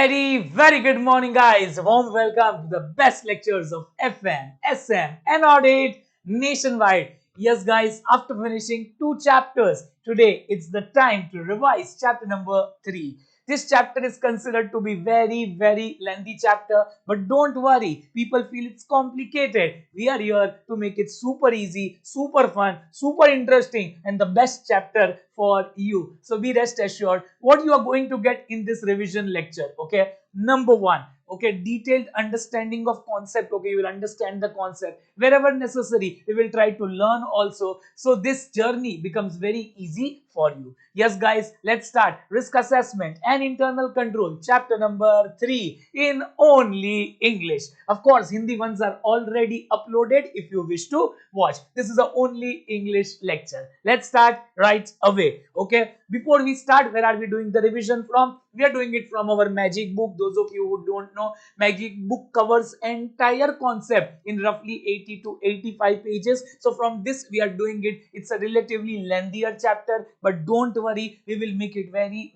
Very good morning, guys. Warm welcome to the best lectures of FM, SM, and Audit nationwide. Yes, guys, after finishing 2 chapters, today it's the time to revise chapter number 3. This chapter is considered to be very lengthy chapter, but don't worry, people feel it's complicated. We are here to make it super easy, super fun, super interesting, and the best chapter for you. So be rest assured what you are going to get in this revision lecture. Okay, number one, okay, detailed understanding of concept. Okay, you will understand the concept wherever necessary. We will try to learn also, so this journey becomes very easy for you. Yes, guys, let's start. Risk assessment and internal control, chapter number 3 in only English. Of course, Hindi ones are already uploaded if you wish to watch. This is the only English lecture. Let's start right away. Okay, before we start, where are we doing the revision from? We are doing it from our magic book. Those of you who don't know, magic book covers entire concept in roughly 80 to 85 pages. So from this we are doing it. It's a relatively lengthier chapter, but don't worry, we will make it very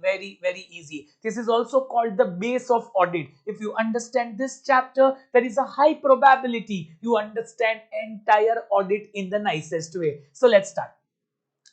easy. This is also called the base of audit. If you understand this chapter, there is a high probability you understand entire audit in the nicest way. So let's start.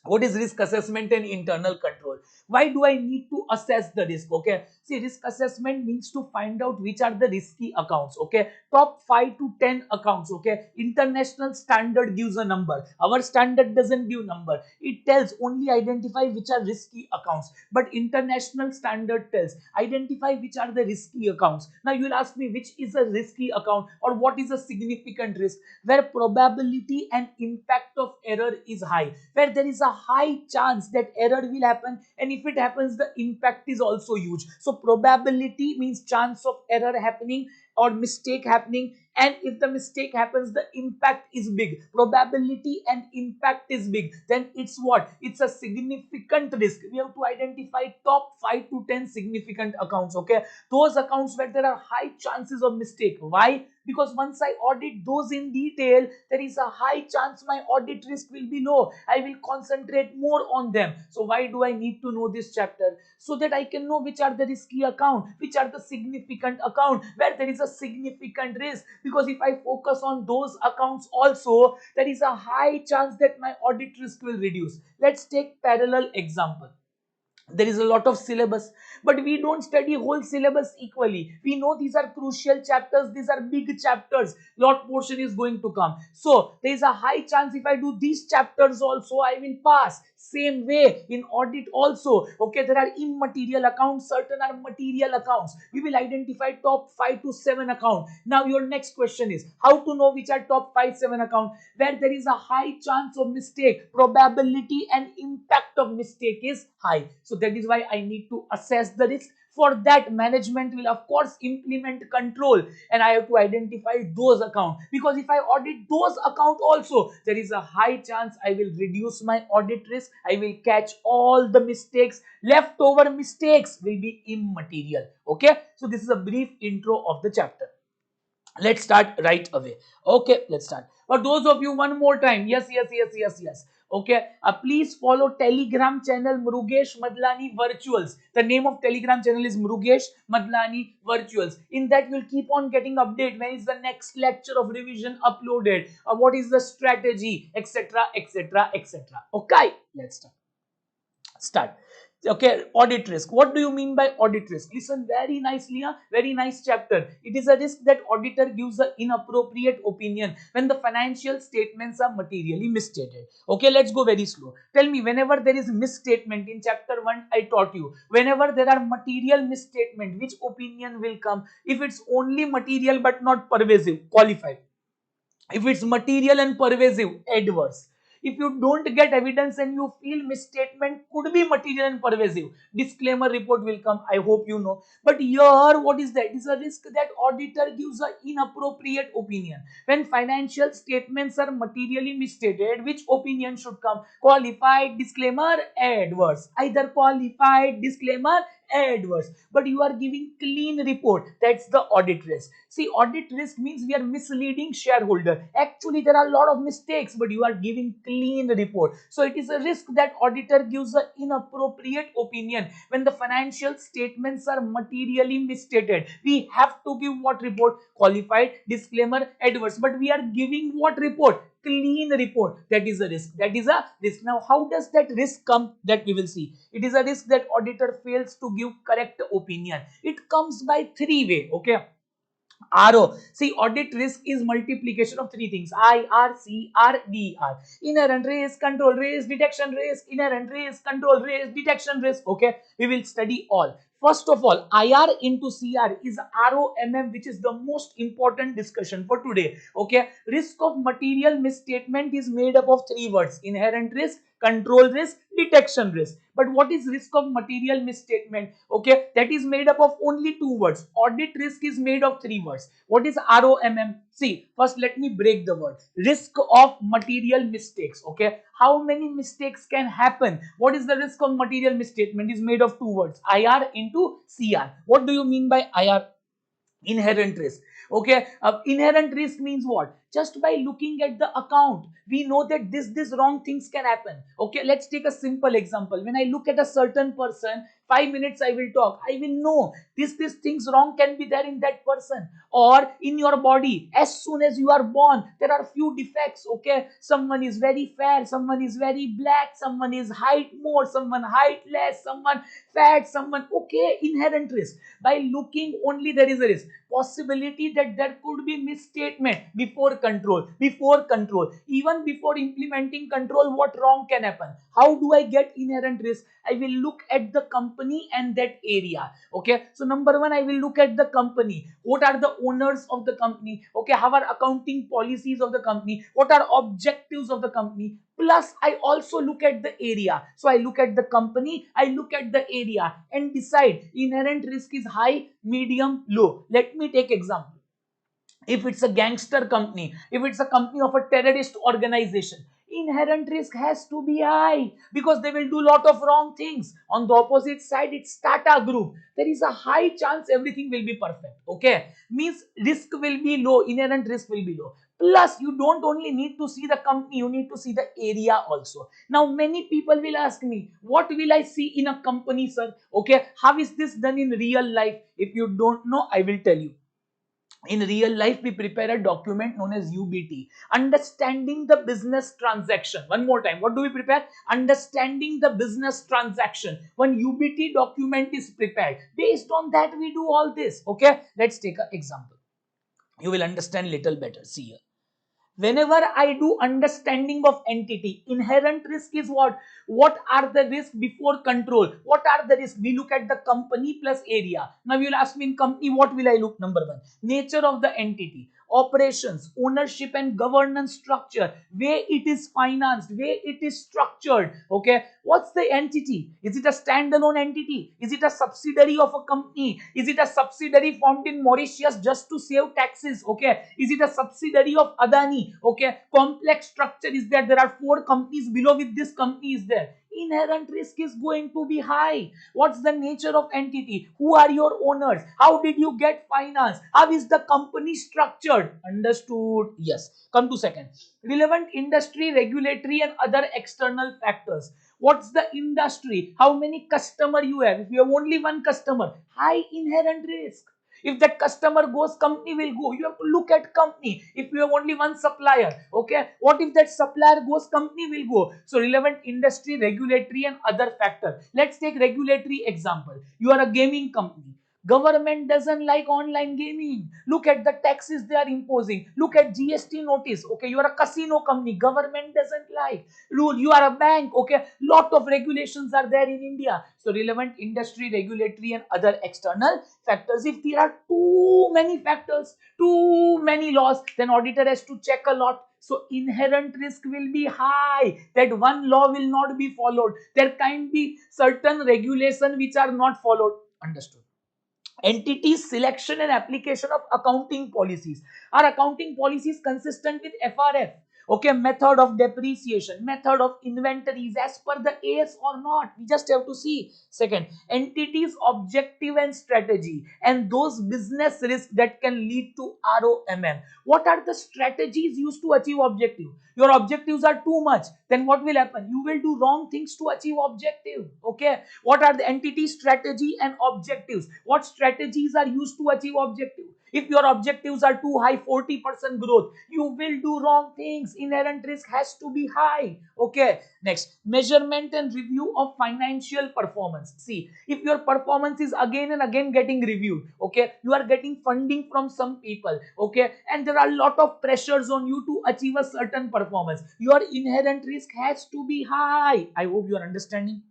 What is risk assessment and internal control? Why do I need to assess the risk? Okay, see, risk assessment means to find out which are the risky accounts. Okay, top 5 to 10 accounts. Okay, international standard gives a number. Our standard doesn't give number. It tells only identify which are risky accounts, but international standard tells identify which are the risky accounts. Now you will ask me, which is a risky account or what is a significant risk? Where probability and impact of error is high, where there is a high chance that error will happen, and if it happens, the impact is also huge. So probability means chance of error happening or mistake happening, and if the mistake happens, the impact is big. Probability and impact is big, then it's what? It's a significant risk. We have to identify top 5 to 10 significant accounts. Okay, those accounts where there are high chances of mistake. Why? Because once I audit those in detail, there is a high chance my audit risk will be low. I will concentrate more on them. So why do I need to know this chapter? So that I can know which are the risky account, which are the significant account where there is a significant risk. Because if I focus on those accounts also, there is a high chance that my audit risk will reduce. Let's take parallel example. There is a lot of syllabus, but we don't study whole syllabus equally. We know these are crucial chapters, these are big chapters, lot portion is going to come. So there is a high chance if I do these chapters also, I will pass. Same way in audit also. Okay, there are immaterial accounts, certain are material accounts. We will identify top 5 to 7 account. Now your next question is how to know which are top 5 7 account where there is a high chance of mistake, probability and impact of mistake is high. So that is why I need to assess the risk. For that, management will of course implement control, and I have to identify those accounts, because if I audit those accounts also, there is a high chance I will reduce my audit risk. I will catch all the mistakes. Leftover mistakes will be immaterial. Okay, so this is a brief intro of the chapter. Let's start right away. Okay, let's start. For those of you, one more time, yes. Okay, please follow Telegram channel Mrugesh Madlani Virtuals. The name of Telegram channel is Mrugesh Madlani Virtuals. In that, you'll keep on getting update when is the next lecture of revision uploaded, or what is the strategy, etc. Okay, let's start. Okay, audit risk. What do you mean by audit risk? Listen very nicely, huh? Very nice chapter. It is a risk that auditor gives an inappropriate opinion when the financial statements are materially misstated. Okay, let's go very slow. Tell me, whenever there is misstatement in chapter 1, I taught you, whenever there are material misstatement, which opinion will come? If it's only material but not pervasive, qualified. If it's material and pervasive, adverse. If you don't get evidence and you feel misstatement could be material and pervasive, disclaimer report will come. I hope you know. But here, what is that? It is a risk that auditor gives an inappropriate opinion. When financial statements are materially misstated, which opinion should come? Qualified, disclaimer, adverse. Either qualified, disclaimer, adverse, but you are giving clean report. That's the audit risk. See, audit risk means we are misleading shareholder. Actually, there are a lot of mistakes, but you are giving clean report. So it is a risk that auditor gives an inappropriate opinion when the financial statements are materially misstated. We have to give what report? Qualified, disclaimer, adverse. But we are giving what report? Clean report. That is a risk. That is a risk. Now, how does that risk come? That we will see. It is a risk that auditor fails to give correct opinion. It comes by three way. Okay. RO. See, audit risk is multiplication of three things: IR, CR, DR. Inherent risk, control risk, detection risk, inherent risk, control risk, detection risk. Okay, we will study all. First of all, IR into CR is ROMM, which is the most important discussion for today. Okay, risk of material misstatement is made up of three words: inherent risk, control risk, detection risk. But what is risk of material misstatement? Okay, that is made up of only two words. Audit risk is made of three words. What is ROMM? See, first let me break the word. Risk of material mistakes. Okay, how many mistakes can happen? What is the risk of material misstatement? Is made of two words: IR into CR. What do you mean by IR? Inherent risk. Okay, inherent risk means what? Just by looking at the account, we know that this wrong things can happen. Okay, let's take a simple example. When I look at a certain person, 5 minutes I will talk, I will know this things wrong can be there in that person. Or in your body, as soon as you are born, there are few defects. Okay, someone is very fair, someone is very black, someone is height more, someone height less, someone fat, someone. Okay, inherent risk. By looking only, there is a risk. Possibility that there could be misstatement. Before control, even before implementing control, what wrong can happen? How do I get inherent risk? I will look at the company and that area. Okay, so number one, I will look at the company. What are the owners of the company? Okay, how are accounting policies of the company? What are objectives of the company? Plus, I also look at the area. So I look at the company, I look at the area and decide inherent risk is high, medium, low. Let me take example. If it's a gangster company, if it's a company of a terrorist organization, inherent risk has to be high because they will do a lot of wrong things. On the opposite side, it's Tata Group. There is a high chance everything will be perfect. Okay, means risk will be low, inherent risk will be low. Plus, you don't only need to see the company, you need to see the area also. Now, many people will ask me, what will I see in a company, sir? Okay, how is this done in real life? If you don't know, I will tell you. In real life, we prepare a document known as UBT, understanding the business transaction. One more time, what do we prepare? Understanding the business transaction. One UBT document is prepared. Based on that, we do all this. Okay, let's take an example. You will understand little better. See here. Whenever I do understanding of entity, inherent risk is what? What are the risks before control? What are the risks? We look at the company plus area. Now you will ask me, in company, what will I look? Number one, nature of the entity, operations, ownership and governance structure, way it is financed, way it is structured. Okay, what's the entity? Is it a standalone entity? Is it a subsidiary of a company? Is it a subsidiary formed in Mauritius just to save taxes? Okay, is it a subsidiary of Adani? Okay, complex structure is there. There are four companies below with this company is there. Inherent risk is going to be high. What's the nature of entity? Who are your owners? How did you get finance? How is the company structured? Understood? Yes. Come to second. Relevant industry, regulatory and other external factors. What's the industry? How many customer you have? If you have only one customer, high inherent risk. If that customer goes, company will go. You have to look at company. If you have only one supplier, okay, what if that supplier goes, company will go. So relevant industry, regulatory and other factor. Let's take regulatory example. You are a gaming company. Government doesn't like online gaming. Look at the taxes they are imposing. Look at GST notice. Okay, you are a casino company. Government doesn't like. Rule. You are a bank. Okay, lot of regulations are there in India. So relevant industry, regulatory and other external factors. If there are too many factors, too many laws, then auditor has to check a lot. So inherent risk will be high that one law will not be followed. There can be certain regulation which are not followed. Understood? Entity selection and application of accounting policies. Are accounting policies consistent with FRF? Okay, method of depreciation, method of inventories as per the AS or not. We just have to see. Second, entities objective and strategy and those business risks that can lead to ROMM. What are the strategies used to achieve objective? Your objectives are too much, then what will happen? You will do wrong things to achieve objective. Okay, what are the entity strategy and objectives? What strategies are used to achieve objective? If your objectives are too high, 40% growth, you will do wrong things. Inherent risk has to be high. Okay, next, measurement and review of financial performance. See, if your performance is again and again getting reviewed, okay, you are getting funding from some people, okay, and there are a lot of pressures on you to achieve a certain performance, your inherent risk has to be high. I hope you are understanding.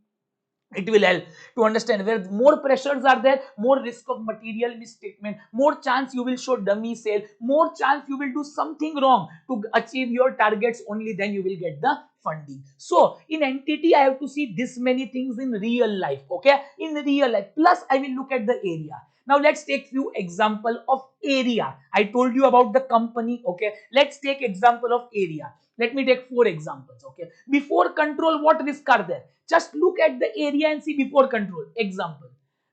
It will help to understand where more pressures are there, more risk of material misstatement, more chance you will show dummy sale, more chance you will do something wrong to achieve your targets, only then you will get the funding. So in entity I have to see this many things in real life. Okay, in real life, plus I will look at the area. Now let's take few example of area. I told you about the company. Okay, let's take example of area. Let me take 4 examples. Okay, before control, what risk are there? Just look at the area and see before control. Example,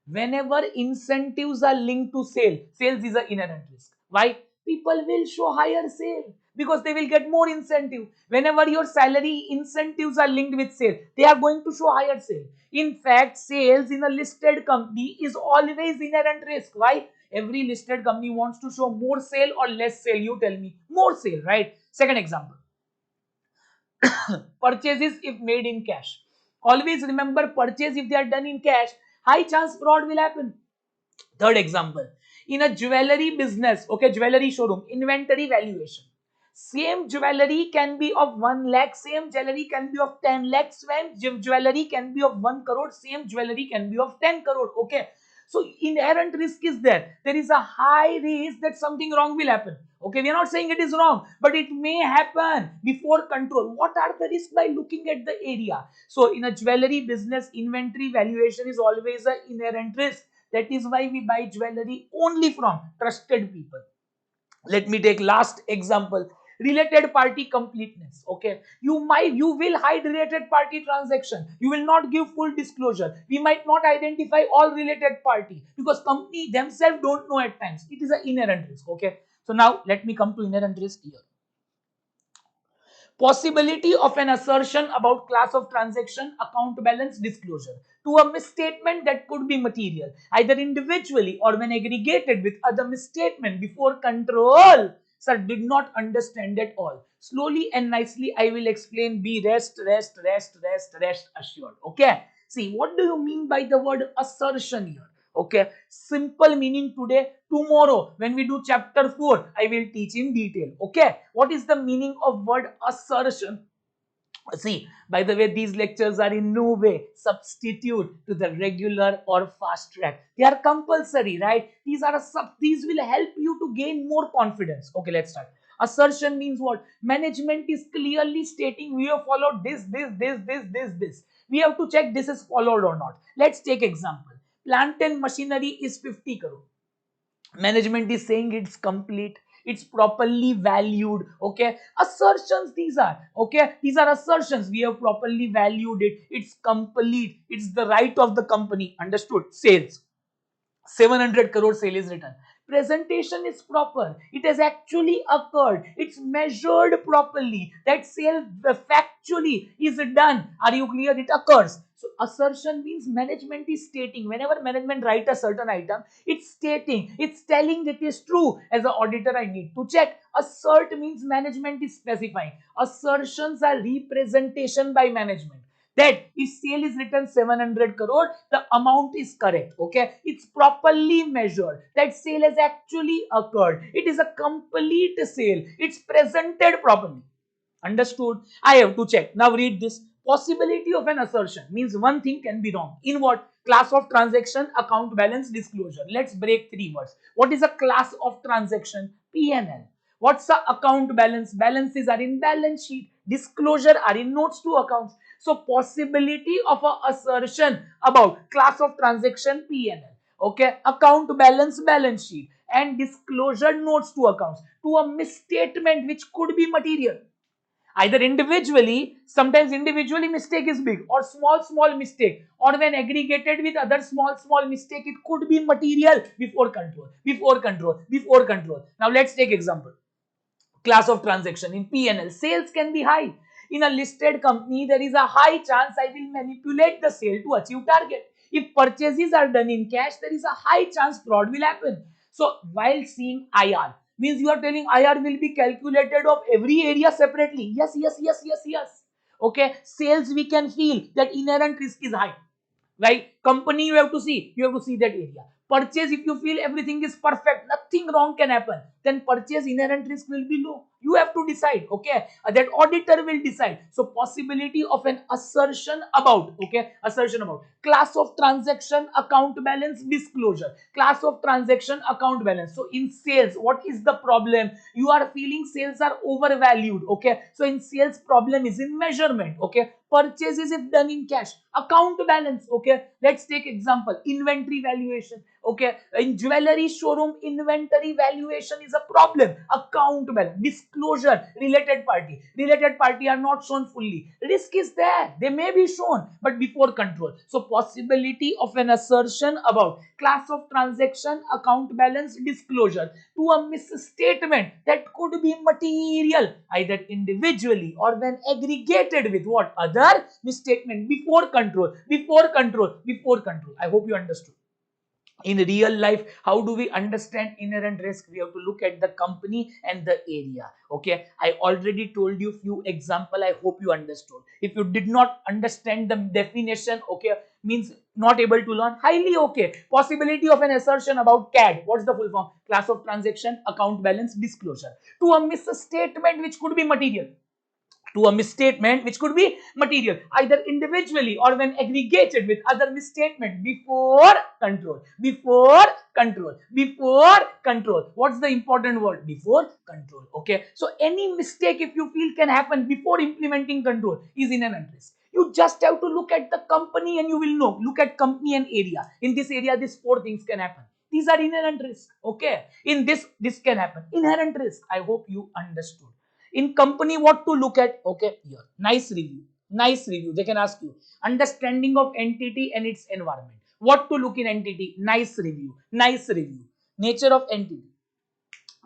whenever incentives are linked to sales is an inherent risk. Why? People will show higher sale because they will get more incentive. Whenever your salary incentives are linked with sale, they are going to show higher sale. In fact, sales in a listed company is always inherent risk. Why? Every listed company wants to show more sale or less sale. You tell me. More sale, right? Second example, purchases if made in cash. Always remember, purchase if they are done in cash, high chance fraud will happen. Third example, in a jewelry business, okay, jewelry showroom, inventory valuation. Same jewelry can be of 1 lakh, same jewelry can be of 10 lakhs, same jewelry can be of 1 crore, same jewelry can be of 10 crore. Okay, so inherent risk is there. There is a high risk that something wrong will happen. Okay, we are not saying it is wrong, but it may happen before control. What are the risks by looking at the area? So in a jewelry business, inventory valuation is always an inherent risk. That is why we buy jewelry only from trusted people. Let me take last example, related party completeness. Okay, you will hide related party transaction, you will not give full disclosure, we might not identify all related party because company themselves don't know at times. It is an inherent risk. Okay, so now let me come to inherent risk here. Possibility of an assertion about class of transaction, account balance, disclosure to a misstatement that could be material, either individually or when aggregated with other misstatement before control. Sir, did not understand at all. Slowly and nicely, I will explain. Be rest assured. Okay. See, what do you mean by the word assertion here? Okay, simple meaning today. Tomorrow, when we do chapter 4, I will teach in detail. Okay, what is the meaning of word assertion? See, by the way, these lectures are in no way substitute to the regular or fast track. They are compulsory, right? These will help you to gain more confidence. Okay, let's start. Assertion means what? Management is clearly stating we have followed this. We have to check this is followed or not. Let's take example. Plant and machinery is 50 crore. Management is saying it's complete, it's properly valued. Okay, assertions these are. Okay, these are assertions. We have properly valued it, it's complete, it's the right of the company. Understood? Sales, 700 crore sale is written. Presentation is proper. It has actually occurred. It's measured properly. That sale factually is done. Are you clear? It occurs. So assertion means management is stating. Whenever management write a certain item, it's stating, it's telling it is true. As an auditor, I need to check. Assert means management is specifying. Assertions are representation by management that if sale is written 700 crore, the amount is correct. Okay, it's properly measured, that sale has actually occurred, it is a complete sale, it's presented properly. Understood? I have to check. Now read this. Possibility of an assertion means one thing can be wrong. In what? Class of transaction, account balance, disclosure. Let's break 3 words. What is a class of transaction? P&L. What's the account balance? Balances are in balance sheet. Disclosure are in notes to accounts. So possibility of a assertion about class of transaction, P&L. Okay, account balance, balance sheet, and disclosure, notes to accounts, to a misstatement which could be material. Either individually, sometimes individually mistake is big, or small mistake, or when aggregated with other small mistake, it could be material. Before control. Now let's take example. Class of transaction in P&L. Sales can be high. In a listed company, there is a high chance I will manipulate the sale to achieve target. If purchases are done in cash, there is a high chance fraud will happen. So while seeing IR, means you are telling IR will be calculated of every area separately. Yes. Okay, sales we can feel that inherent risk is high. Right? Company you have to see that area. Purchase, if you feel everything is perfect, nothing wrong can happen, then purchase inherent risk will be low. You have to decide. Okay, that auditor will decide. So possibility of an assertion about, okay, assertion about class of transaction, account balance, disclosure. Class of transaction, account balance. So in sales, what is the problem? You are feeling sales are overvalued. Okay, so in sales, problem is in measurement. Okay, purchases if done in cash, account balance. Okay, let's take example, inventory valuation. Okay, in jewelry showroom, inventory valuation is a problem. Account balance, disclosure, related party are not shown fully. Risk is there, they may be shown, but before control. So possibility of an assertion about class of transaction, account balance, disclosure to a misstatement that could be material, either individually or when aggregated with what other misstatement. Before control. I hope you understood. In real life, how do we understand inherent risk? We have to look at the company and the area. Okay, I already told you few example. I hope you understood. If you did not understand the definition, okay, means not able to learn, highly okay. Possibility of an assertion about CAD, what's the full form? Class of transaction, account balance, disclosure to a misstatement which could be material, either individually or when aggregated with other misstatement. Before control. What's the important word? Before control. Okay, so any mistake if you feel can happen before implementing control is inherent risk. You just have to look at the company and you will know. Look at company and area. In this area, these four things can happen. These are inherent risk. Okay, in this can happen. Inherent risk. I hope you understood. In company, what to look at? Okay, here, nice review. They can ask you understanding of entity and its environment. What to look in entity? Nice review. Nature of entity.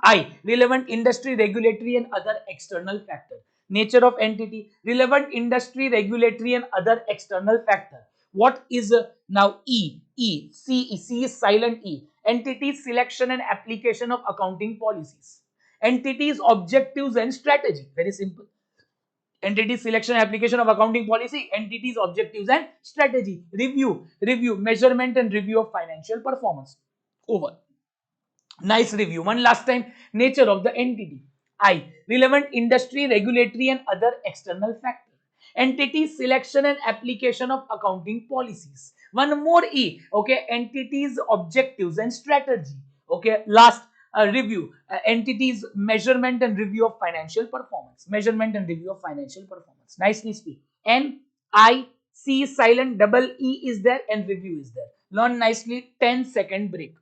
I, relevant industry, regulatory and other external factor. Nature of entity, relevant industry, regulatory and other external factor. What is now E? C is silent E. Entity selection and application of accounting policies. Entities, objectives and strategy. Very simple. Entity selection and application of accounting policy. Entities, objectives and strategy. Review, measurement and review of financial performance. Over. Nice review. One last time. Nature of the entity. I, relevant industry, regulatory and other external factors. Entity selection and application of accounting policies. One more E. Okay, entities, objectives and strategy. Okay, last review. Entities, measurement and review of financial performance. Nicely speak. N, I, C silent, double E is there and review is there. Learn nicely. 10-second break.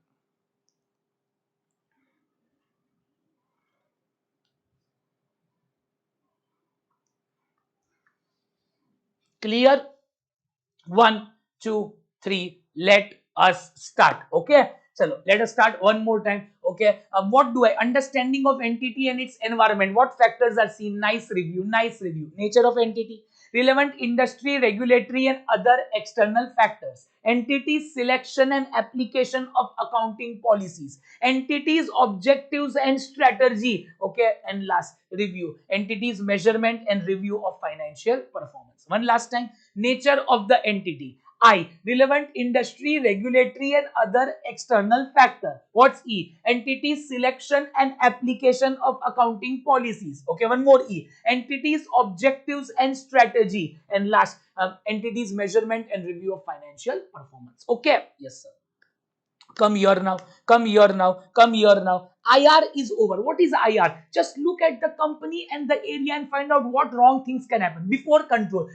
Clear? 1, 2, 3. Let us start. Okay. So let us start one more time. Okay. What do I? Understanding of entity and its environment. What factors are seen? Nice review. Nature of entity. Relevant industry, regulatory and other external factors. Entities, selection and application of accounting policies. Entities, objectives and strategy. Okay. And last, review. Entities, measurement and review of financial performance. One last time. Nature of the entity. I, relevant industry, regulatory and other external factor. What's E? Entities, selection and application of accounting policies. Okay, one more E. Entities, objectives and strategy. And last, entities, measurement and review of financial performance. Okay, yes sir. Come here now. IR is over. What is IR? Just look at the company and the area and find out what wrong things can happen. Before control.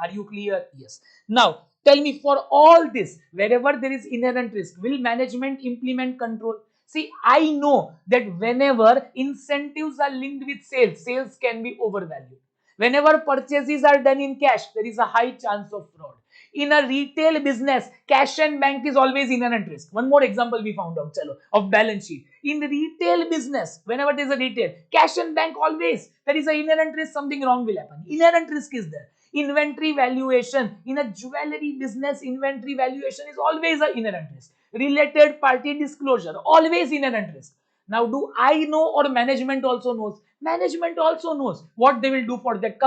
Are you clear? Yes. Now, tell me, for all this, wherever there is inherent risk, will management implement control? See, I know that whenever incentives are linked with sales, sales can be overvalued. Whenever purchases are done in cash, there is a high chance of fraud. In a retail business, cash and bank is always inherent risk. One more example we found out, chalo, of balance sheet. In retail business, whenever there is a retail, cash and bank always, there is an inherent risk, something wrong will happen. Inherent risk is there. Inventory valuation, in a jewelry business, inventory valuation is always an inherent risk. Related party disclosure, always inherent risk. Now, do I know or management also knows? Management also knows what they will do for that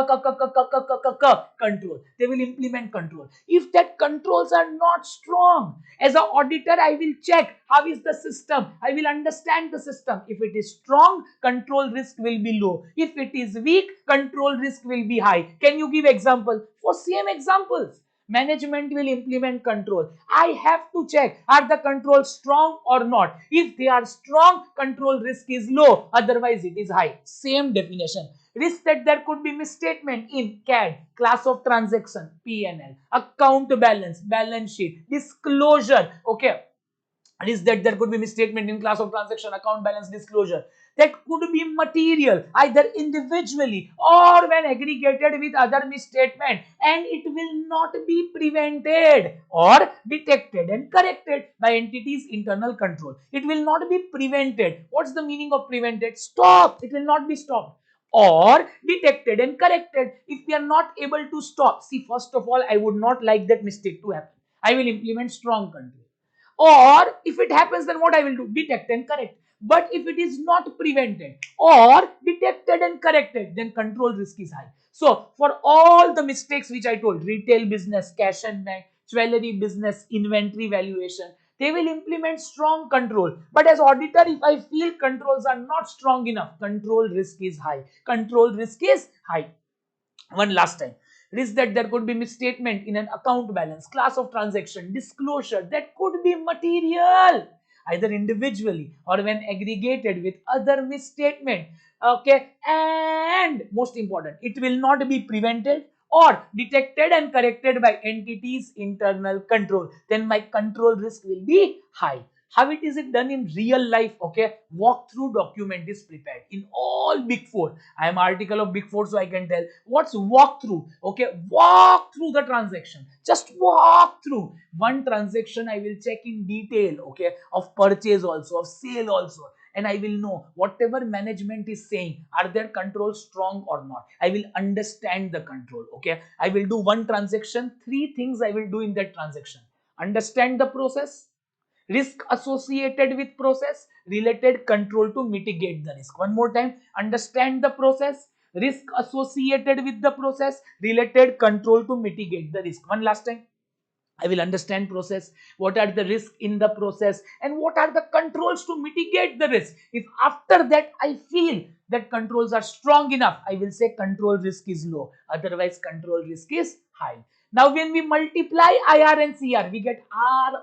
control. They will implement control. If that controls are not strong, as an auditor, I will check how is the system. I will understand the system. If it is strong, control risk will be low. If it is weak, control risk will be high. Can you give example? For same examples. Management will implement control. I have to check, are the controls strong or not? If they are strong, control risk is low, otherwise it is high. Same definition. Risk that there could be misstatement in CAD, class of transaction, P&L, account balance, balance sheet, disclosure, okay. Risk that there could be misstatement in class of transaction, account balance, disclosure. That could be material, either individually or when aggregated with other misstatement, and it will not be prevented or detected and corrected by entities' internal control. It will not be prevented. What's the meaning of prevented? Stop. It will not be stopped or detected and corrected. If we are not able to stop, see, first of all, I would not like that mistake to happen. I will implement strong control. Or if it happens, then what I will do? Detect and correct. But if it is not prevented or detected and corrected, then control risk is high. So for all the mistakes which I told, retail business, cash and bank, jewelry business, inventory valuation, they will implement strong control. But as auditor, if I feel controls are not strong enough, control risk is high. Control risk is high. One last time. Risk that there could be misstatement in an account balance, class of transaction, disclosure that could be material, either individually or when aggregated with other misstatement. Okay, and most important, it will not be prevented or detected and corrected by entities' internal control. Then my control risk will be high. How it is it done in real life? Okay, walkthrough document is prepared in all big four. I am article of big four, so I can tell what's walkthrough. Okay, walk through the transaction. Just walk through one transaction. I will check in detail. Okay, of purchase also, of sale also, and I will know whatever management is saying, are their controls strong or not. I will understand the control. Okay, I will do one transaction. Three things I will do in that transaction: understand the process, risk associated with process, related control to mitigate the risk. One more time, understand the process, risk associated with the process, related control to mitigate the risk. One last time, I will understand process, what are the risks in the process, and what are the controls to mitigate the risk. If after that I feel that controls are strong enough, I will say control risk is low, otherwise control risk is high. Now when we multiply IR and CR, we get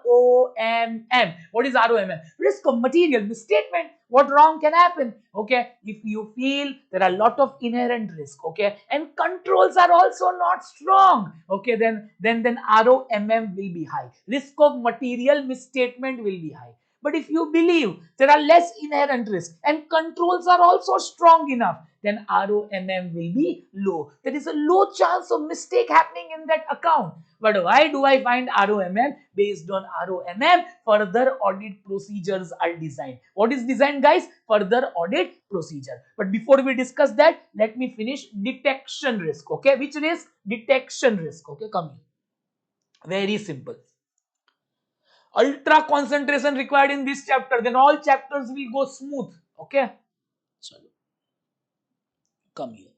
ROMM. What is ROMM? Risk of material misstatement. What wrong can happen? Okay, if you feel there are a lot of inherent risk, okay, and controls are also not strong, okay, then ROMM will be high. Risk of material misstatement will be high. But if you believe there are less inherent risk and controls are also strong enough, then ROMM will be low. There is a low chance of mistake happening in that account. But why do I find ROMM? Based on ROMM, further audit procedures are designed. What is designed, guys? Further audit procedure. But before we discuss that, let me finish detection risk. Okay, which risk? Detection risk. Okay, come here. Very simple. Ultra concentration required in this chapter, then all chapters will go smooth. Okay, so come here.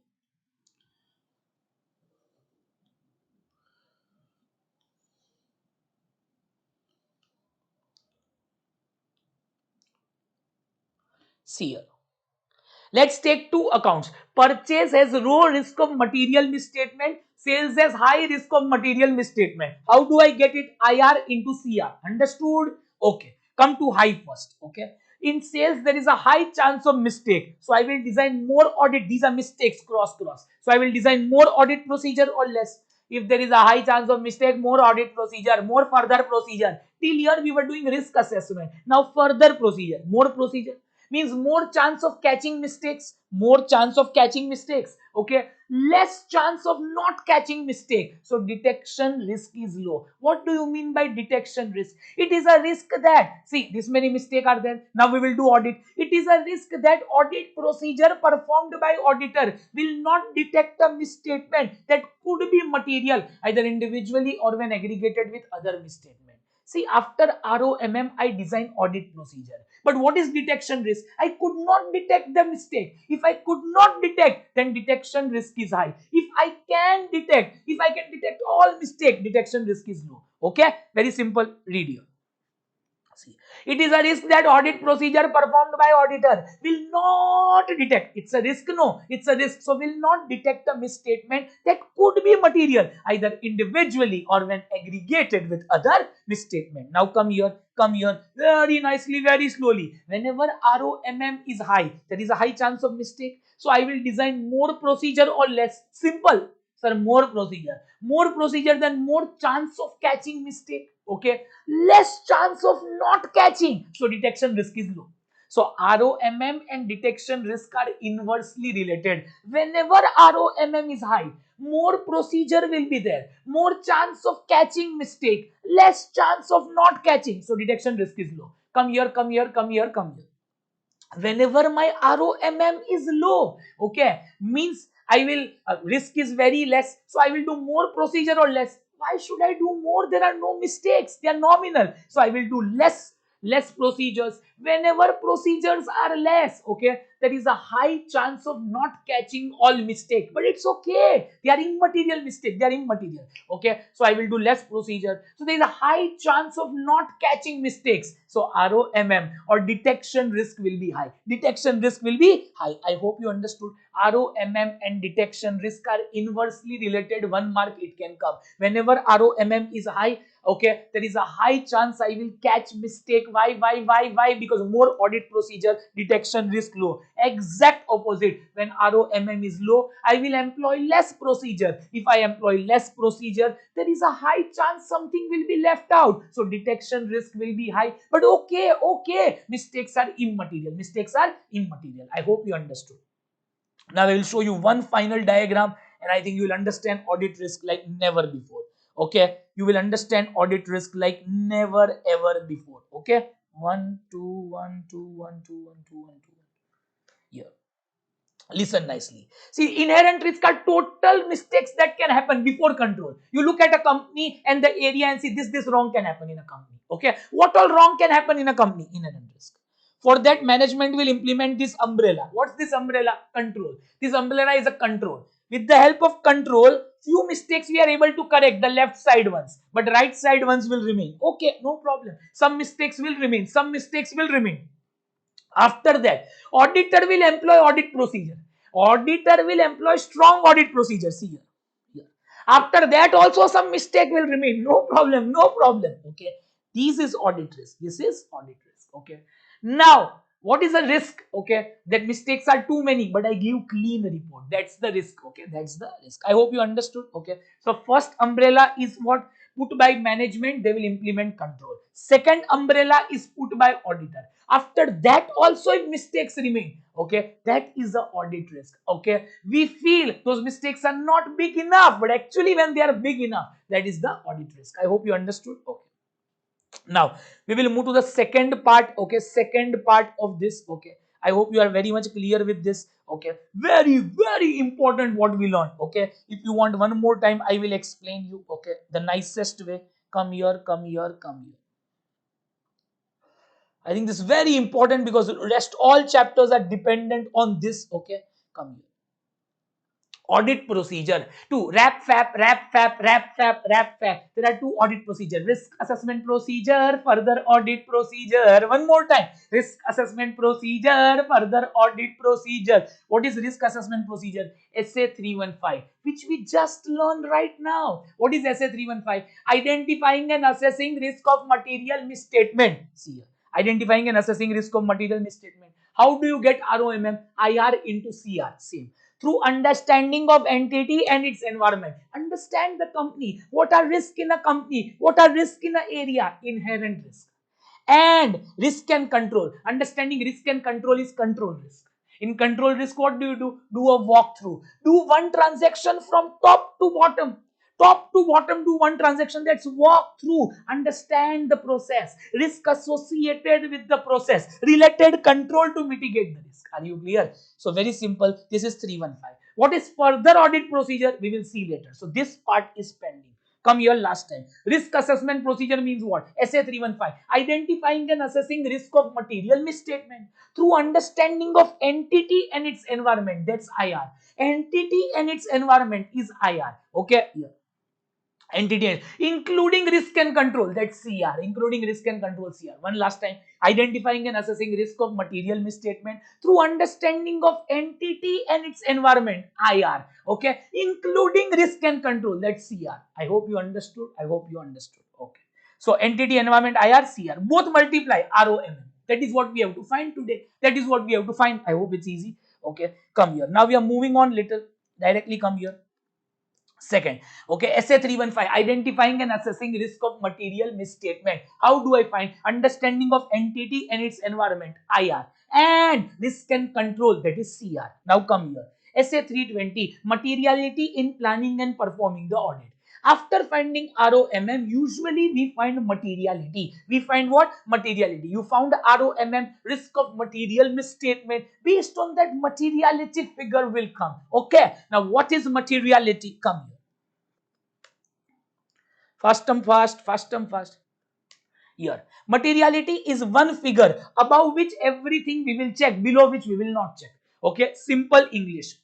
See here. Let's take two accounts. Purchase has low risk of material misstatement. Sales has high risk of material misstatement. How do I get it? IR into CR. Understood? Okay. Come to high first. Okay. In sales, there is a high chance of mistake. So I will design more audit. These are mistakes, cross. So I will design more audit procedure or less. If there is a high chance of mistake, more audit procedure, more further procedure. Till here we were doing risk assessment. Now further procedure, more procedure means more chance of catching mistakes, more chance of catching mistakes. Okay, less chance of not catching mistake. So detection risk is low. What do you mean by detection risk? It is a risk that, see, this many mistakes are there. Now we will do audit. It is a risk that audit procedure performed by auditor will not detect a misstatement that could be material either individually or when aggregated with other misstatement. See, after ROMM, I design audit procedure. But what is detection risk? I could not detect the mistake. If I could not detect, then detection risk is high. If I can detect all mistake, detection risk is low. Okay? Very simple. Read here. See, it is a risk that audit procedure performed by auditor will not detect. It's a risk, no, it's a risk. So will not detect a misstatement that could be material either individually or when aggregated with other misstatement. Now come here very nicely, very slowly. Whenever ROMM is high, there is a high chance of mistake. So I will design more procedure or less. Simple. Sir, more procedure than more chance of catching mistake. Okay, less chance of not catching. So detection risk is low. So ROMM and detection risk are inversely related. Whenever ROMM is high, more procedure will be there, more chance of catching mistake, less chance of not catching. So detection risk is low. Come here. Whenever my ROMM is low, okay, means I will risk is very less, so I will do more procedure or less. Why should I do more? There are no mistakes, they are nominal, so I will do less procedures. Whenever procedures are less, okay, there is a high chance of not catching all mistake, but it's okay, they are immaterial mistake, they are immaterial. Okay, so I will do less procedure, so there is a high chance of not catching mistakes. So ROMM or detection risk will be high. I hope you understood. ROMM and detection risk are inversely related. 1 mark it can come. Whenever ROMM is high, okay, there is a high chance I will catch mistake. Why? Because more audit procedure, detection risk low. Exact opposite. When ROMM is low, I will employ less procedure. If I employ less procedure, there is a high chance something will be left out. So detection risk will be high. But okay, mistakes are immaterial. I hope you understood. Now I will show you one final diagram, and I think you will understand audit risk like never before. Okay, you will understand audit risk like never ever before. Okay, 1 2 1 2 1 2 1 2 1 2 1. Here, listen nicely. See, inherent risk are total mistakes that can happen before control. You look at a company and the area and see this wrong can happen in a company. Okay, what all wrong can happen in a company? Inherent risk. For that, management will implement this umbrella. What's this umbrella? Control. This umbrella is a control. With the help of control, few mistakes we are able to correct, the left side ones, but right side ones will remain. Okay, no problem. Some mistakes will remain. After that, auditor will employ audit procedure. Auditor will employ strong audit procedure. See here. After that, also some mistake will remain. No problem. Okay. This is audit risk. Okay. Now, what is the risk? Okay. That mistakes are too many, but I give clean report. That's the risk. Okay. That's the risk. I hope you understood. Okay. So first umbrella is what? Put by management, they will implement control. Second umbrella is put by auditor. After that also, if mistakes remain, okay, that is the audit risk. Okay, we feel those mistakes are not big enough, but actually when they are big enough, that is the audit risk. I hope you understood. Okay, now we will move to the second part. Okay, second part of this. Okay, I hope you are very much clear with this. Okay, very important what we learned. Okay, if you want one more time, I will explain you. Okay, the nicest way. Come here. I think this is very important because rest all chapters are dependent on this. Okay, come here. Audit procedure. Two, wrap fap. There are two audit procedure. Risk assessment procedure, further audit procedure. One more time. Risk assessment procedure, further audit procedure. What is risk assessment procedure? SA 315, which we just learned right now. What is SA 315? Identifying and assessing risk of material misstatement. See here. Identifying and assessing risk of material misstatement. How do you get ROMM? IR into CR. Same. through understanding of entity and its environment. Understand the company. What are risks in a company? What are risks in an area? Inherent risk. And risk and control. Understanding risk and control is control risk. In control risk, what do? Do a walkthrough. Do one transaction from top to bottom. Top to bottom, do one transaction. That's walk through. Understand the process. Risk associated with the process. Related control to mitigate the risk. Are you clear? So very simple. This is 315. What is further audit procedure? We will see later. So this part is pending. Come here last time. Risk assessment procedure means what? SA 315. Identifying and assessing risk of material misstatement through understanding of entity and its environment. That's IR. Entity and its environment is IR. Okay. Yeah. Entity including risk and control, that's CR. Including risk and control, CR. One last time. Identifying and assessing risk of material misstatement through understanding of entity and its environment, IR. Okay, including risk and control, that's CR. I hope you understood. Okay, so entity, environment, IR, CR, both multiply ROM. That is what we have to find today. I hope it's easy. Okay, come here. Now we are moving on little. Directly come here. Second, okay, SA 315, identifying and assessing risk of material misstatement. How do I find? Understanding of entity and its environment, IR, and risk and control, that is CR. Now come here. SA 320, materiality in planning and performing the audit. After finding ROMM, usually we find materiality. We find what? Materiality. You found ROMM, risk of material misstatement. Based on that, materiality figure will come. Okay. Now, what is materiality? Come here. Fast. Here. Materiality is one figure above which everything we will check, below which we will not check. Okay. Simple English.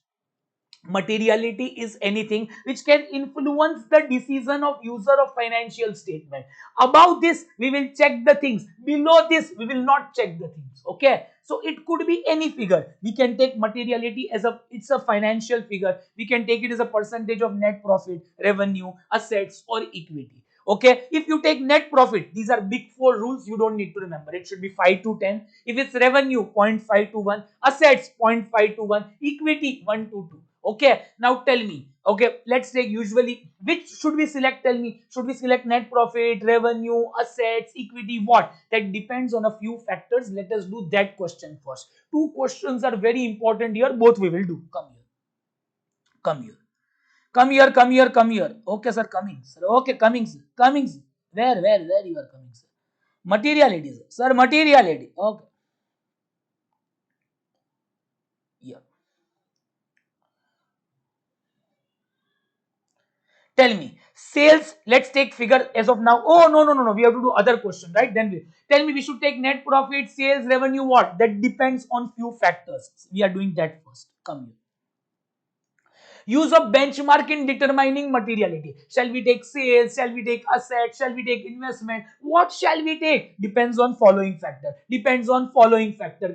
Materiality is anything which can influence the decision of user of financial statement. Above this, we will check the things. Below this, we will not check the things. Okay. So it could be any figure. We can take materiality as it's a financial figure. We can take it as a percentage of net profit, revenue, assets, or equity. Okay, if you take net profit, these are big four rules, you don't need to remember. It should be 5 to 10. If it's revenue, 0.5 to 1, assets 0.5 to 1, equity 1 to 2. Okay, now tell me, okay, let's take usually, which should we select? Tell me, should we select net profit, revenue, assets, equity, what? That depends on a few factors. Let us do that question first. Two questions are very important here, both we will do. Come here. Okay, sir, coming. Sir, okay, coming. Where you are coming, sir? Materiality, sir. Sir, materiality. Okay. Yeah. Tell me, sales, let's take figure as of now. Oh, no. We have to do other question, right? Then tell me, we should take net profit, sales, revenue, what? That depends on few factors. We are doing that first. Come here. Use of benchmark in determining materiality. Shall we take sales? Shall we take assets? Shall we take investment? What shall we take? Depends on following factor.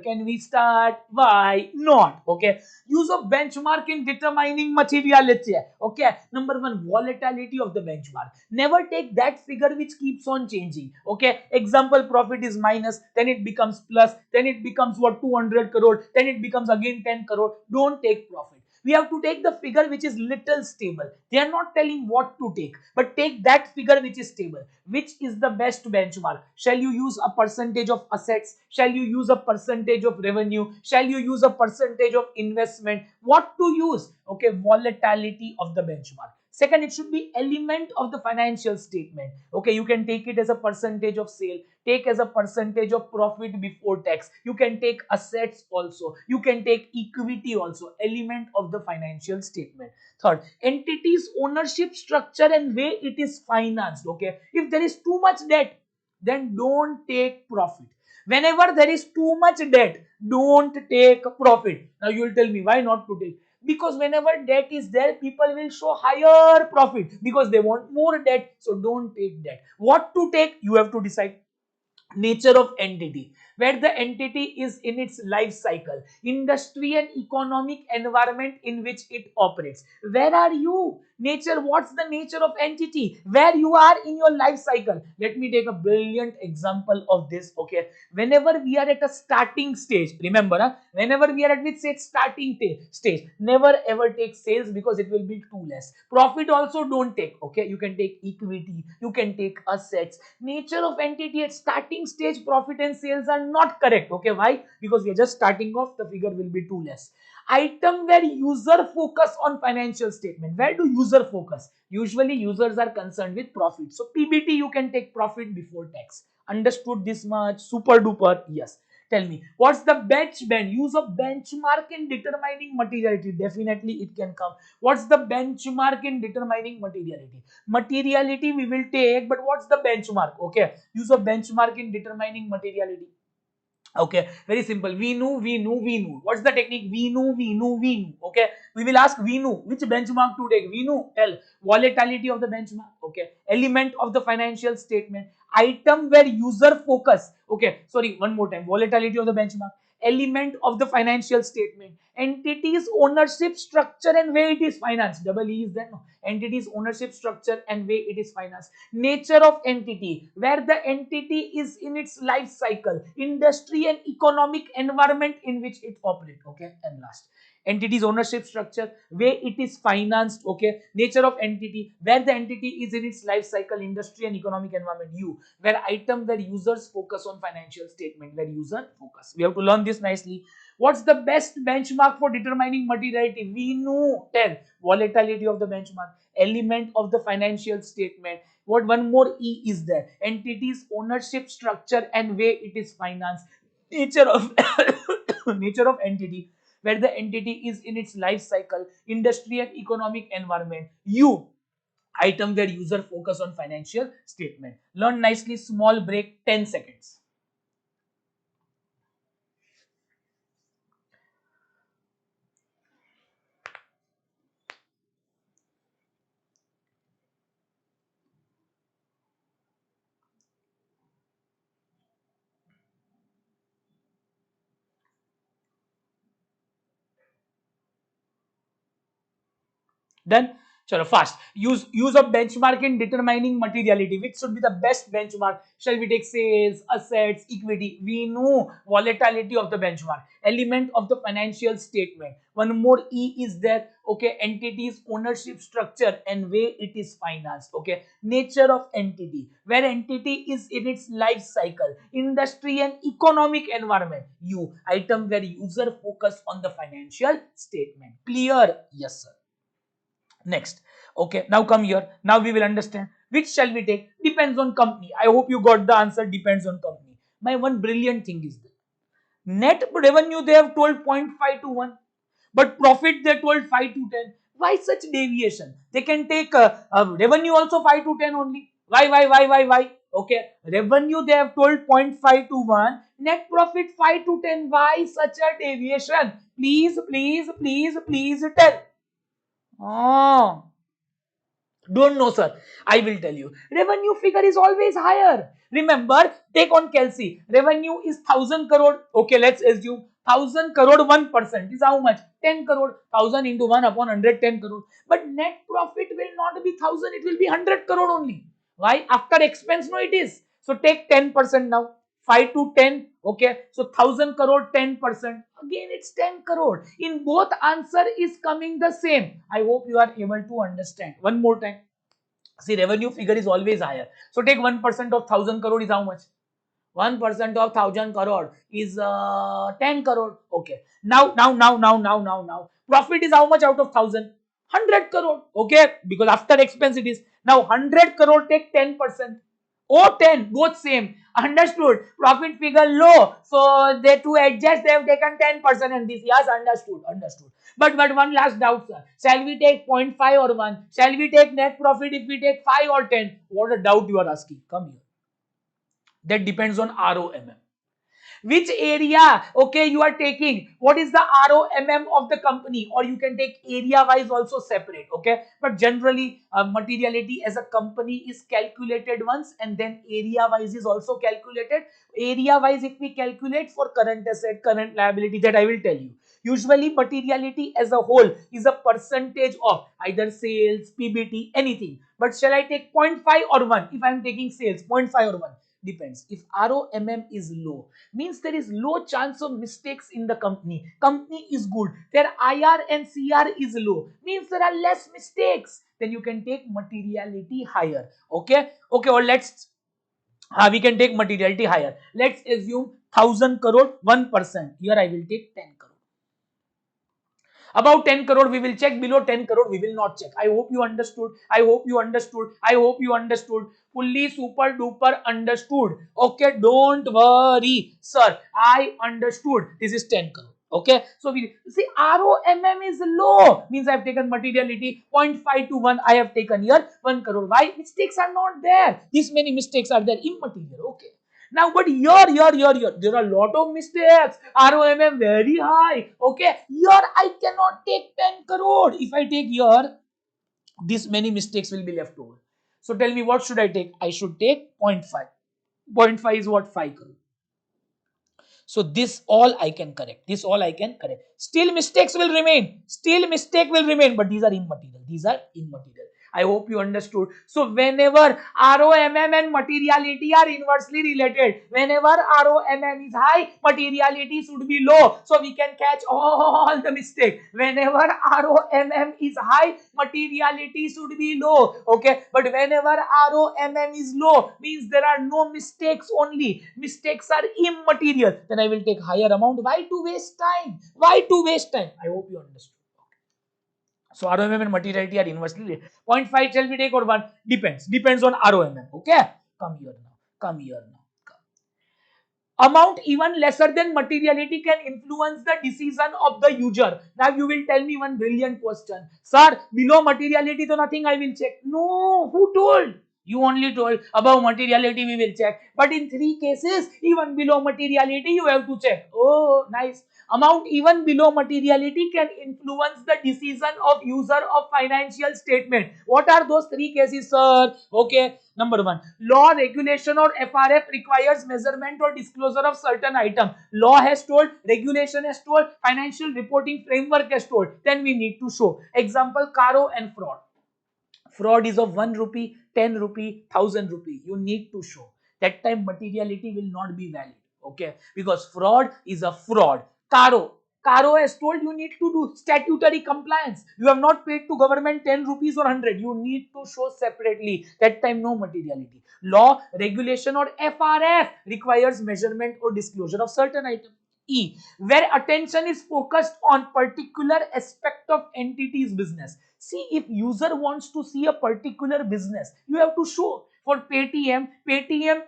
Can we start? Why not? Okay. Use of benchmark in determining materiality. Okay. Number one, volatility of the benchmark. Never take that figure which keeps on changing. Okay. Example, profit is minus, then it becomes plus, then it becomes what? 200 crore, then it becomes again 10 crore. Don't take profit. We have to take the figure which is little stable. They are not telling what to take, but take that figure which is stable. Which is the best benchmark? Shall you use a percentage of assets? Shall you use a percentage of revenue? Shall you use a percentage of investment? What to use? Okay, volatility of the benchmark. Second, it should be element of the financial statement. Okay, you can take it as a percentage of sale, take as a percentage of profit before tax. You can take assets also. You can take equity also, element of the financial statement. Third, entity's ownership structure and way it is financed. Okay, if there is too much debt, then don't take profit. Whenever there is too much debt, don't take profit. Now you will tell me why not to take? Because whenever debt is there, people will show higher profit because they want more debt. So don't take debt. What to take? You have to decide. Nature of entity. where the entity is in its life cycle, industry and economic environment in which it operates. Where are you? Nature, what's the nature of entity? Where you are in your life cycle? Let me take a brilliant example of this. Okay, whenever we are at a starting stage, remember, whenever we are at which say starting stage, never ever take sales because it will be too less. Profit also don't take. Okay, you can take equity, you can take assets. Nature of entity at starting stage, profit and sales are not correct. Okay, why? Because we are just starting off, the figure will be too less. Item where user focus on financial statement. Where do user focus? Usually users are concerned with profit. So PBT, you can take profit before tax. Understood this much? Super duper. Yes. Tell me, what's the bench band? Use of benchmark in determining materiality. Definitely it can come. What's the benchmark in determining materiality? Materiality we will take, but what's the benchmark? Okay. Use of benchmark in determining materiality. Okay, very simple. We knew. What's the technique? We knew. Okay, we will ask we knew. Which benchmark to take? We knew. Tell. Volatility of the benchmark. Okay, element of the financial statement. Item where user focus. Okay, sorry, one more time. Volatility of the benchmark. Element of the financial statement. Entities ownership structure and way it is financed. Double E is there. No. Entities ownership structure and way it is financed. Nature of entity, where the entity is in its life cycle, industry and economic environment in which it operates. Okay, and last, entity's ownership structure, way it is financed. Okay, nature of entity, where the entity is in its life cycle, industry and economic environment. U, where item where users focus on financial statement, where user focus. We have to learn this nicely. What's the best benchmark for determining materiality? We know. 10. Volatility of the benchmark, element of the financial statement. What one more E is there? Entities ownership structure and way it is financed. Nature of nature of entity, where the entity is in its life cycle, industry and economic environment. U, item where user focus on financial statement. Learn nicely. Small break, 10 seconds. Done. Chalo, fast. Use of benchmark in determining materiality. Which should be the best benchmark? Shall we take sales, assets, equity? We know volatility of the benchmark. Element of the financial statement. One more E is there. Okay, entities ownership structure and way it is financed. Okay, nature of entity, where entity is in its life cycle, industry and economic environment. U, item where user focus on the financial statement. Clear? Yes, sir. Next. Okay, now come here. Now we will understand which shall we take. Depends on company. I hope you got the answer. Depends on company. My one brilliant thing is that net revenue they have told 0.5 to 1, but profit they told 5 to 10. Why such deviation? They can take revenue also 5 to 10 only. Why? Okay, revenue they have told 0.5 to 1, net profit 5 to 10. Why such a deviation? Please tell. Oh, don't know, sir. I will tell you. Revenue figure is always higher. Remember, take on Kelsey. Revenue is 1,000 crore. Okay, let's assume 1,000 crore, 1% is how much? 10 crore. 1,000 into 1 upon 100, 10 crore. But net profit will not be 1,000, it will be 100 crore only. Why? After expense, no, it is. So take 10% now. 5 to 10. Okay. So 1,000 crore, 10%. Again, it's 10 crore. In both, answer is coming the same. I hope you are able to understand. One more time. See, revenue figure is always higher. So take 1% of 1,000 crore is how much? 1% of 1,000 crore is 10 crore. Okay. Now. Profit is how much out of 1,000? 100 crore. Okay. Because after expense it is. Now 100 crore take 10%. Oh, 10, both same. Understood. Profit figure low. So they to adjust, they have taken 10% and this. Yes, understood. But one last doubt, sir. Shall we take 0.5 or 1? Shall we take net profit if we take 5 or 10? What a doubt you are asking. Come here. That depends on ROMM. which area, okay, you are taking, what is the ROMM of the company, or you can take area wise also separate, okay. But generally materiality as a company is calculated once, and then area wise is also calculated. Area wise, if we calculate for current asset, current liability, that I will tell you. Usually materiality as a whole is a percentage of either sales, PBT, anything. But shall I take 0.5 or 1? If I am taking sales, 0.5 or 1, depends. If ROMM is low, means there is low chance of mistakes in the company. Company is good. Their IR and CR is low, means there are less mistakes. Then you can take materiality higher. Okay. Okay. Or we can take materiality higher. Let's assume 1000 crore, 1%. Here I will take 10 crore. Above 10 crore we will check, below 10 crore we will not check. I hope you understood. I hope you understood. I hope you understood. Fully super duper understood. Okay, don't worry, sir. I understood. This is 10 crore. Okay, so we see ROMM is low, means I have taken materiality 0.5 to 1. I have taken here 1 crore. Why? Mistakes are not there. These many mistakes are there, immaterial. Okay. Now, but here, there are a lot of mistakes. ROMM very high. Okay, here I cannot take 10 crore. If I take here, this many mistakes will be left over. So tell me, what should I take? I should take 0.5. 0.5 is what? 5 crore. So this all I can correct. This all I can correct. Still mistakes will remain. Still mistake will remain. But these are immaterial. These are immaterial. I hope you understood. So whenever ROMM and materiality are inversely related, whenever ROMM is high, materiality should be low. So we can catch all the mistake. Whenever ROMM is high, materiality should be low. Okay. But whenever ROMM is low, means there are no mistakes only. Mistakes are immaterial. Then I will take higher amount. Why to waste time? Why to waste time? I hope you understood. So ROMM and materiality are inversely related. 0.5 shall we take or 1? Depends. Depends on ROMM. Okay. Come here now. Come here now. Amount even lesser than materiality can influence the decision of the user. Now you will tell me one brilliant question. Sir, below materiality to nothing I will check. No, who told? You only told above materiality we will check. But in 3 cases, even below materiality you have to check. Oh, nice. Amount even below materiality can influence the decision of user of financial statement. What are those 3 cases, sir? Okay. Number 1, law, regulation or FRF requires measurement or disclosure of certain item. Law has told, regulation has told, financial reporting framework has told. Then we need to show. Example, caro and fraud. Fraud is of 1 rupee, 10 rupee, 1000 rupee. You need to show. That time materiality will not be valid. Okay, because fraud is a fraud. Caro has told you need to do statutory compliance. You have not paid to government 10 rupees or 100. You need to show separately. That time no materiality. Law, regulation or FRF requires measurement or disclosure of certain items. E, where attention is focused on particular aspect of entity's business. See, if user wants to see a particular business, you have to show. For Paytm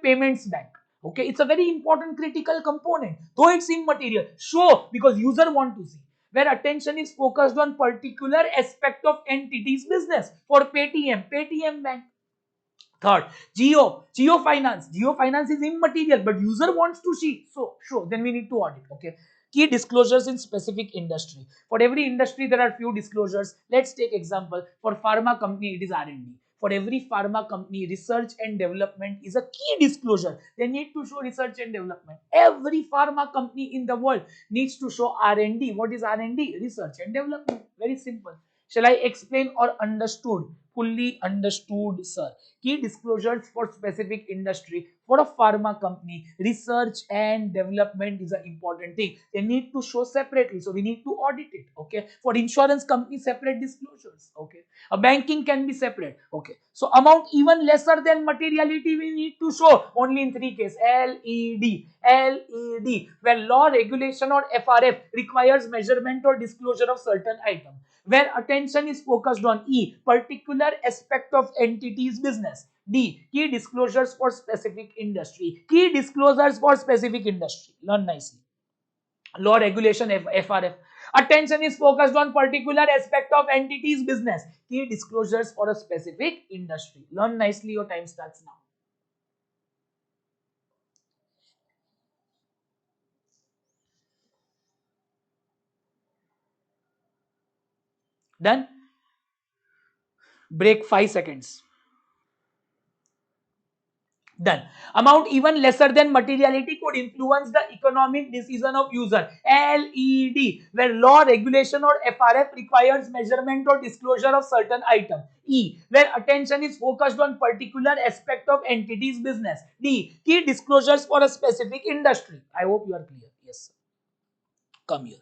Payments Bank. Okay, it's a very important critical component. Though it's immaterial, show because user want to see. Where attention is focused on particular aspect of entity's business. For Paytm Bank. Third, Geo Finance. Geo Finance is immaterial, but user wants to see. So, show. Then we need to audit. Okay. Key disclosures in specific industry. For every industry, there are few disclosures. Let's take example. For pharma company, it is R&D. For every pharma company, research and development is a key disclosure. They need to show research and development. Every pharma company in the world needs to show R&D. What is R&D? Research and development. Very simple. Shall I explain or understood? Fully understood, sir. Key disclosures for specific industry. For a pharma company, research and development is an important thing. They need to show separately. So we need to audit it. Okay. For insurance company, separate disclosures. Okay. A banking can be separate. Okay. So amount even lesser than materiality we need to show only in 3 cases. LED, where law, regulation or FRF requires measurement or disclosure of certain item. Where attention is focused on E, particular aspect of entity's business. D, key disclosures for specific industry. Key disclosures for specific industry. Learn nicely. Law, regulation, FRF. Attention is focused on particular aspect of entity's business. Key disclosures for a specific industry. Learn nicely. Your time starts now. Done. Break 5 seconds. Done. Amount even lesser than materiality could influence the economic decision of user. LED, where law, regulation or FRF requires measurement or disclosure of certain item. E, where attention is focused on particular aspect of entity's business. D, key disclosures for a specific industry. I hope you are clear. Yes. Come here.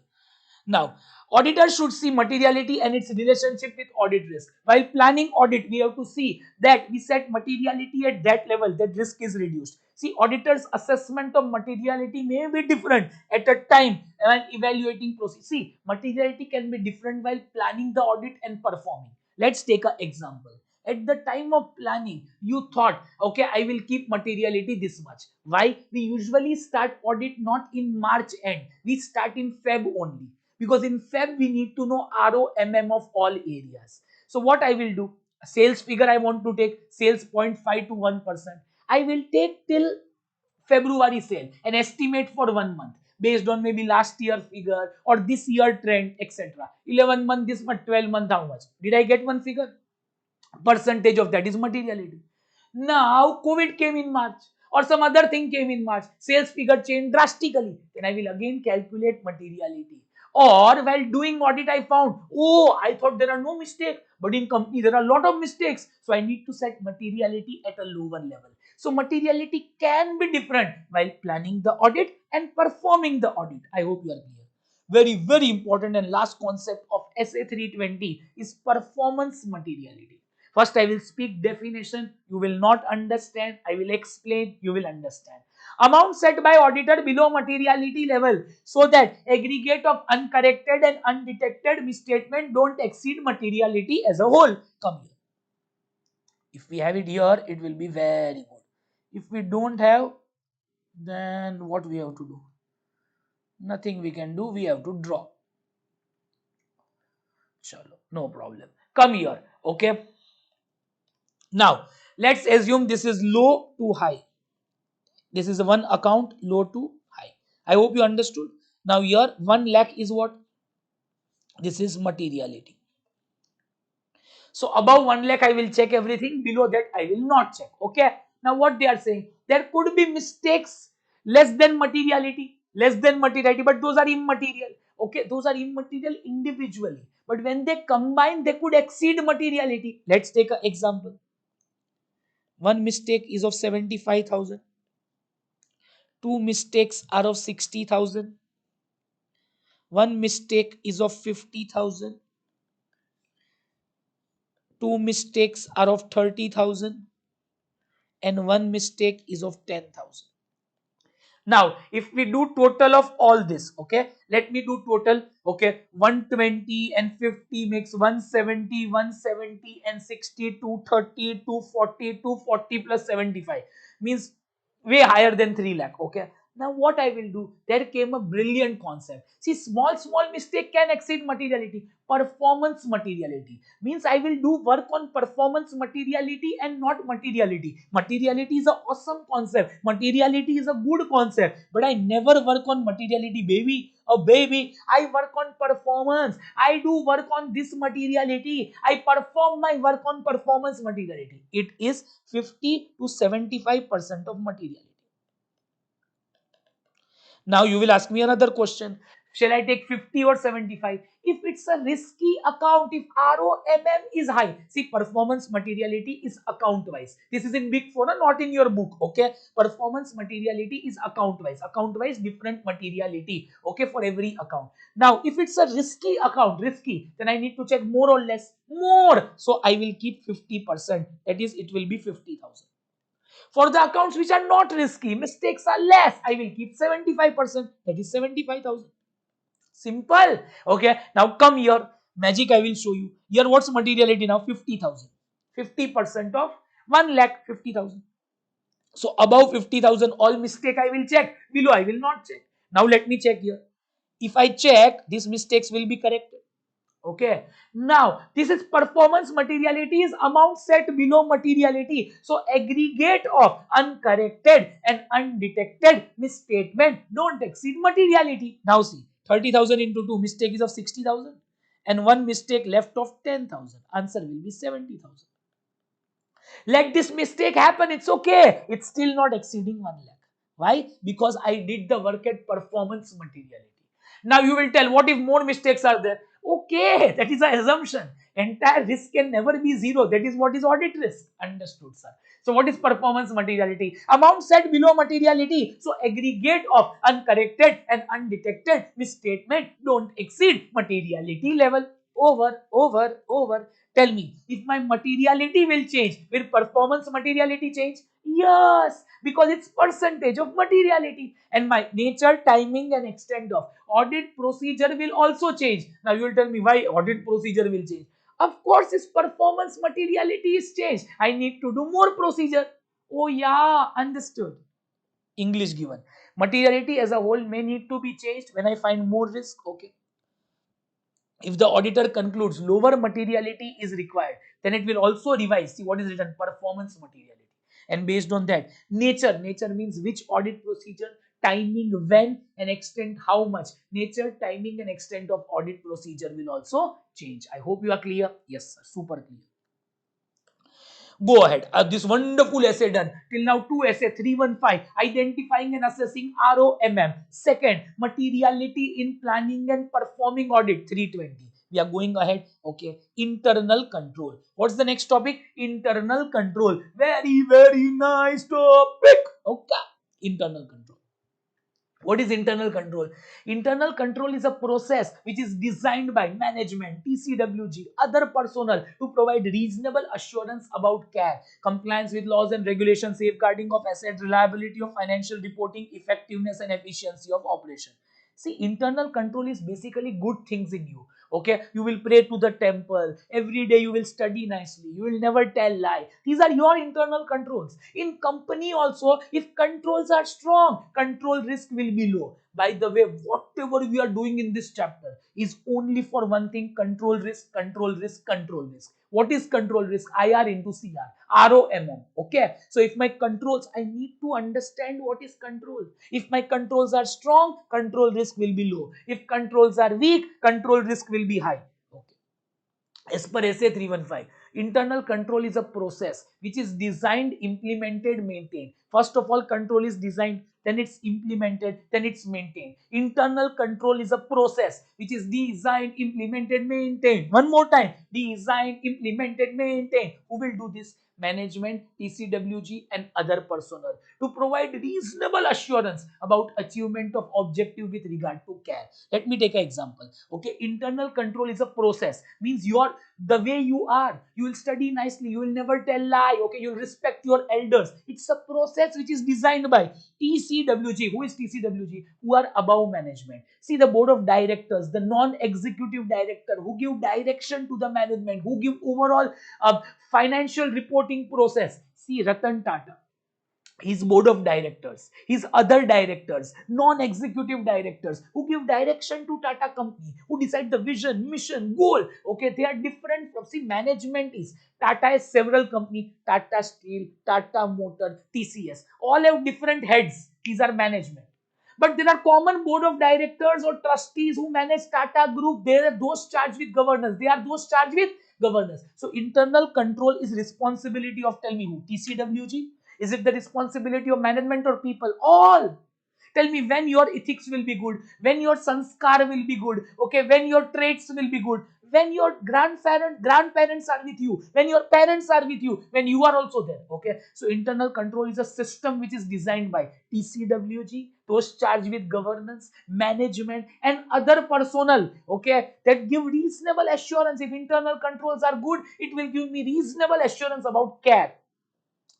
Now, auditors should see materiality and its relationship with audit risk. While planning audit, we have to see that we set materiality at that level that risk is reduced. See, auditors' assessment of materiality may be different at a time when evaluating process. See, materiality can be different while planning the audit and performing. Let's take an example. At the time of planning, you thought, okay, I will keep materiality this much. Why? We usually start audit not in March end. We start in Feb only, because in Feb we need to know ROMM of all areas. So what I will do, sales figure I want to take, sales 0.5 to 1%. I will take till February sale and estimate for 1 month based on maybe last year figure or this year trend, etc. 11 month this month, 12 month how much? Did I get one figure? Percentage of that is materiality. Now COVID came in March or some other thing came in March, sales figure changed drastically, then I will again calculate materiality. Or while doing audit I found, oh, I thought there are no mistakes, but in company there are a lot of mistakes, so I need to set materiality at a lower level. So materiality can be different while planning the audit and performing the audit. I hope you are clear. Very, very important and last concept of SA 320 is performance materiality. First, I will speak definition. You will not understand. I will explain. You will understand. Amount set by auditor below materiality level so that aggregate of uncorrected and undetected misstatement don't exceed materiality as a whole. Come here. If we have it here, it will be very good. If we don't have, then what we have to do? Nothing we can do. We have to draw. Chalo, no problem. Come here. Okay. Now, let's assume this is low to high. This is one account, low to high. I hope you understood. Now here 1 lakh is what? This is materiality. So above 1 lakh I will check everything, below that I will not check. Okay. Now what they are saying? There could be mistakes less than materiality, but those are immaterial. Okay, those are immaterial individually. But when they combine, they could exceed materiality. Let's take an example. One mistake is of 75,000. Two mistakes are of 60,000. One mistake is of 50,000. Two mistakes are of 30,000. And one mistake is of 10,000. Now, if we do total of all this, okay, let me do total, okay, 120 and 50 makes 170, 170 and 60, 230, 240, 240 plus 75 means way higher than 3 lakh, okay. Now, what I will do, there came a brilliant concept. See, small mistake can exceed materiality. Performance materiality means I will do work on performance materiality and not materiality. Materiality is an awesome concept. Materiality is a good concept, but I never work on materiality, baby. Oh, baby, I work on performance. I do work on this materiality. I perform my work on performance materiality. It is 50 to 75% of materiality. Now you will ask me another question. Shall I take 50 or 75? If it's a risky account, if ROMM is high, see, performance materiality is account wise. This is in big four, not in your book. Okay, performance materiality is account wise. Account wise, different materiality. Okay, for every account. Now, if it's a risky account, then I need to check more or less. More. So I will keep 50%. That is, it will be 50,000. For the accounts which are not risky, mistakes are less, I will keep 75%. That is 75,000. Simple. Okay. Now come here. Magic I will show you. Here what's materiality now? 50,000. 50% of 1 lakh 50,000. So above 50,000 all mistake I will check. Below I will not check. Now let me check here. If I check, these mistakes will be corrected. Okay. Now, this is performance materiality is amount set below materiality. So, aggregate of uncorrected and undetected misstatement don't exceed materiality. Now, see, 30,000 into 2 mistake is of 60,000 and one mistake left of 10,000. Answer will be 70,000. Let this mistake happen, it's okay. It's still not exceeding 1 lakh. Why? Because I did the work at performance materiality. Now you will tell, what if more mistakes are there? Okay, that is an assumption. Entire risk can never be zero. That is what is audit risk. Understood, sir. So what is performance materiality? Amount set below materiality. So aggregate of uncorrected and undetected misstatement don't exceed materiality level. Over. Tell me, if my materiality will change, will performance materiality change? Yes, because it's percentage of materiality, and my nature, timing and extent of audit procedure will also change. Now you will tell me why audit procedure will change. Of course, its performance materiality is changed. I need to do more procedure. Oh yeah, understood. English given. Materiality as a whole may need to be changed when I find more risk. Okay. If the auditor concludes lower materiality is required, then it will also revise. See what is written, performance materiality. And based on that, nature means which audit procedure, timing, when, and extent, how much. Nature, timing, and extent of audit procedure will also change. I hope you are clear. Yes, sir. Super clear. Go ahead. This wonderful essay done. Till now, two essay, 315. Identifying and assessing ROMM. Second, materiality in planning and performing audit, 320. We are going ahead. Okay. Internal control. What's the next topic? Internal control. Very nice topic. Okay. Internal control. What is internal control? Internal control is a process which is designed by management, TCWG, other personnel to provide reasonable assurance about care, compliance with laws and regulations, safeguarding of asset, reliability of financial reporting, effectiveness and efficiency of operation. See, internal control is basically good things in you. Okay, you will pray to the temple every day, you will study nicely, you will never tell lie. These are your internal controls. In company also, if controls are strong, control risk will be low. By the way, whatever we are doing in this chapter is only for one thing: control risk, control risk, control risk. What is control risk? IR into CR, ROMM. Okay, so if my controls, I need to understand what is control. If my controls are strong, control risk will be low. If controls are weak, control risk will be high. Okay. As per SA 315, internal control is a process which is designed, implemented, maintained. First of all, control is designed, then it's implemented, then it's maintained. Internal control is a process which is designed, implemented, maintained. One more time, designed, implemented, maintained. Who will do this? Management, TCWG and other personnel to provide reasonable assurance about achievement of objective with regard to care. Let me take an example. Okay, internal control is a process, means the way you are, you will study nicely, you will never tell lie. Okay, you will respect your elders. It's a process which is designed by TCWG. Who is TCWG? Who are above management. See, the board of directors, the non-executive director who give direction to the management, who give overall financial reporting process. See, Ratan Tata, his board of directors, his other directors, non-executive directors who give direction to Tata company, who decide the vision, mission, goal. Okay, they are different from, see, management is, Tata has several company, Tata Steel, Tata Motor, TCS, all have different heads. These are management. But there are common board of directors or trustees who manage Tata Group. They are those charged with governance. They are those charged with governance. So internal control is responsibility of, tell me who? TCWG? Is it the responsibility of management or people? All. Tell me when your ethics will be good, when your sanskar will be good, okay, when your traits will be good, when your grandparents are with you, when your parents are with you, when you are also there. Okay, so internal control is a system which is designed by TCWG, those charged with governance, management and other personnel, okay, that give reasonable assurance. If internal controls are good, it will give me reasonable assurance about care.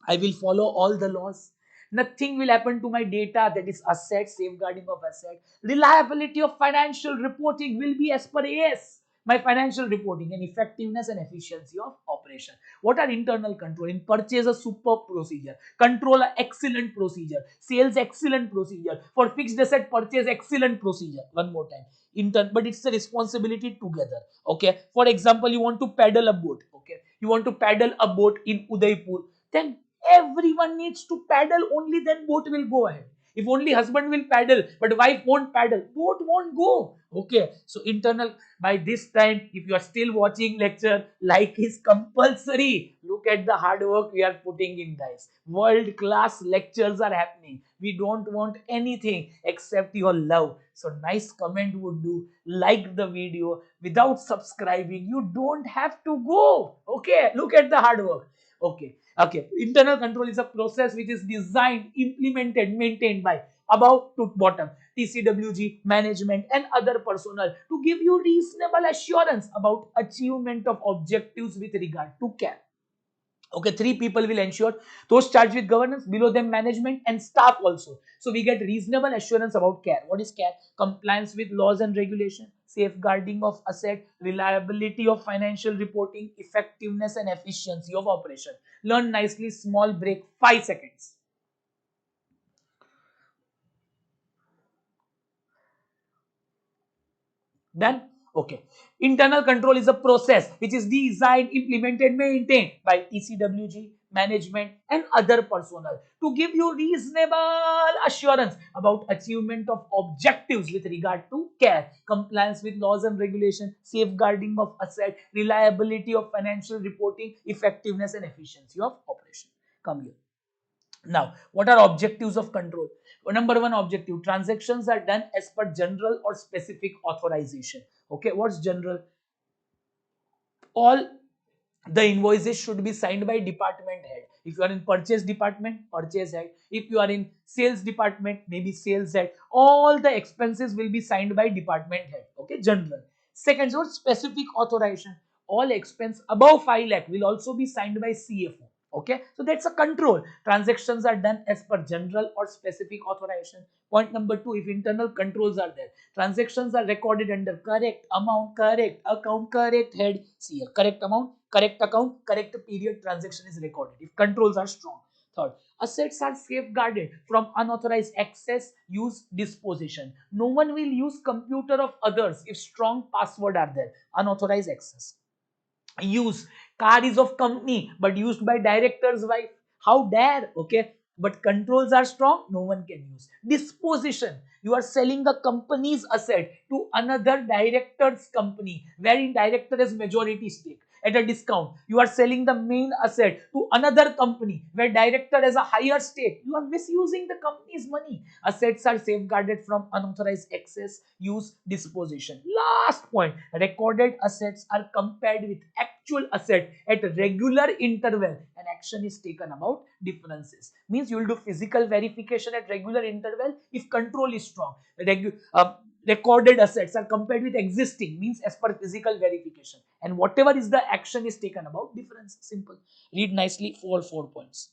I will follow all the laws. Nothing will happen to my data, that is asset, safeguarding of asset. Reliability of financial reporting will be as per AS. My financial reporting and effectiveness and efficiency of operation. What are internal control? In purchase, a superb procedure. Control, a excellent procedure. Sales, excellent procedure. For fixed asset purchase, excellent procedure. One more time. But it's a responsibility together. Okay. For example, you want to paddle a boat. Okay. You want to paddle a boat in Udaipur. Then everyone needs to paddle, only then boat will go ahead. If only husband will paddle, but wife won't paddle, boat won't go. Okay, so internal, by this time, if you are still watching lecture, like is compulsory. Look at the hard work we are putting in, guys. World class lectures are happening. We don't want anything except your love. So nice comment would do. Like the video. Without subscribing, you don't have to go. Okay, look at the hard work. Okay. Internal control is a process which is designed, implemented, maintained by above to bottom TCWG, management and other personnel to give you reasonable assurance about achievement of objectives with regard to care. Okay, three people will ensure: those charged with governance, below them management and staff also. So we get reasonable assurance about care. What is care? Compliance with laws and regulation, safeguarding of asset, reliability of financial reporting, effectiveness and efficiency of operation. Learn nicely. Small break, 5 seconds. Done? Okay. Internal control is a process which is designed, implemented, maintained by TCWG, management and other personnel to give you reasonable assurance about achievement of objectives with regard to care, compliance with laws and regulation, safeguarding of asset, reliability of financial reporting, effectiveness and efficiency of operation. Come here. Now, what are objectives of control? Number one objective: transactions are done as per general or specific authorization. Okay, what's general? All the invoices should be signed by department head. If you are in purchase department, purchase head. If you are in sales department, maybe sales head. All the expenses will be signed by department head. Okay, general. Second, so specific authorization. All expense above 5 lakh will also be signed by CFO. Okay, so that's a control. Transactions are done as per general or specific authorization. Point number two: if internal controls are there, transactions are recorded under correct amount, correct account, correct head. See here, correct amount, correct account, correct period, transaction is recorded if controls are strong. Third, assets are safeguarded from unauthorized access, use, disposition. No one will use computer of others if strong password are there. Unauthorized access. Use, car is of company but used by director's wife. How dare? Okay, but controls are strong, no one can use. Disposition: you are selling a company's asset to another director's company wherein director has majority stake at a discount. You are selling the main asset to another company where director has a higher stake. You are misusing the company's money. Assets are safeguarded from unauthorized access, use, disposition. Last point: recorded assets are compared with actual asset at regular interval and action is taken about differences. Means you will do physical verification at regular interval if control is strong. Recorded assets are compared with existing, means as per physical verification, and whatever is the action is taken about difference. Simple. Read nicely. Four points.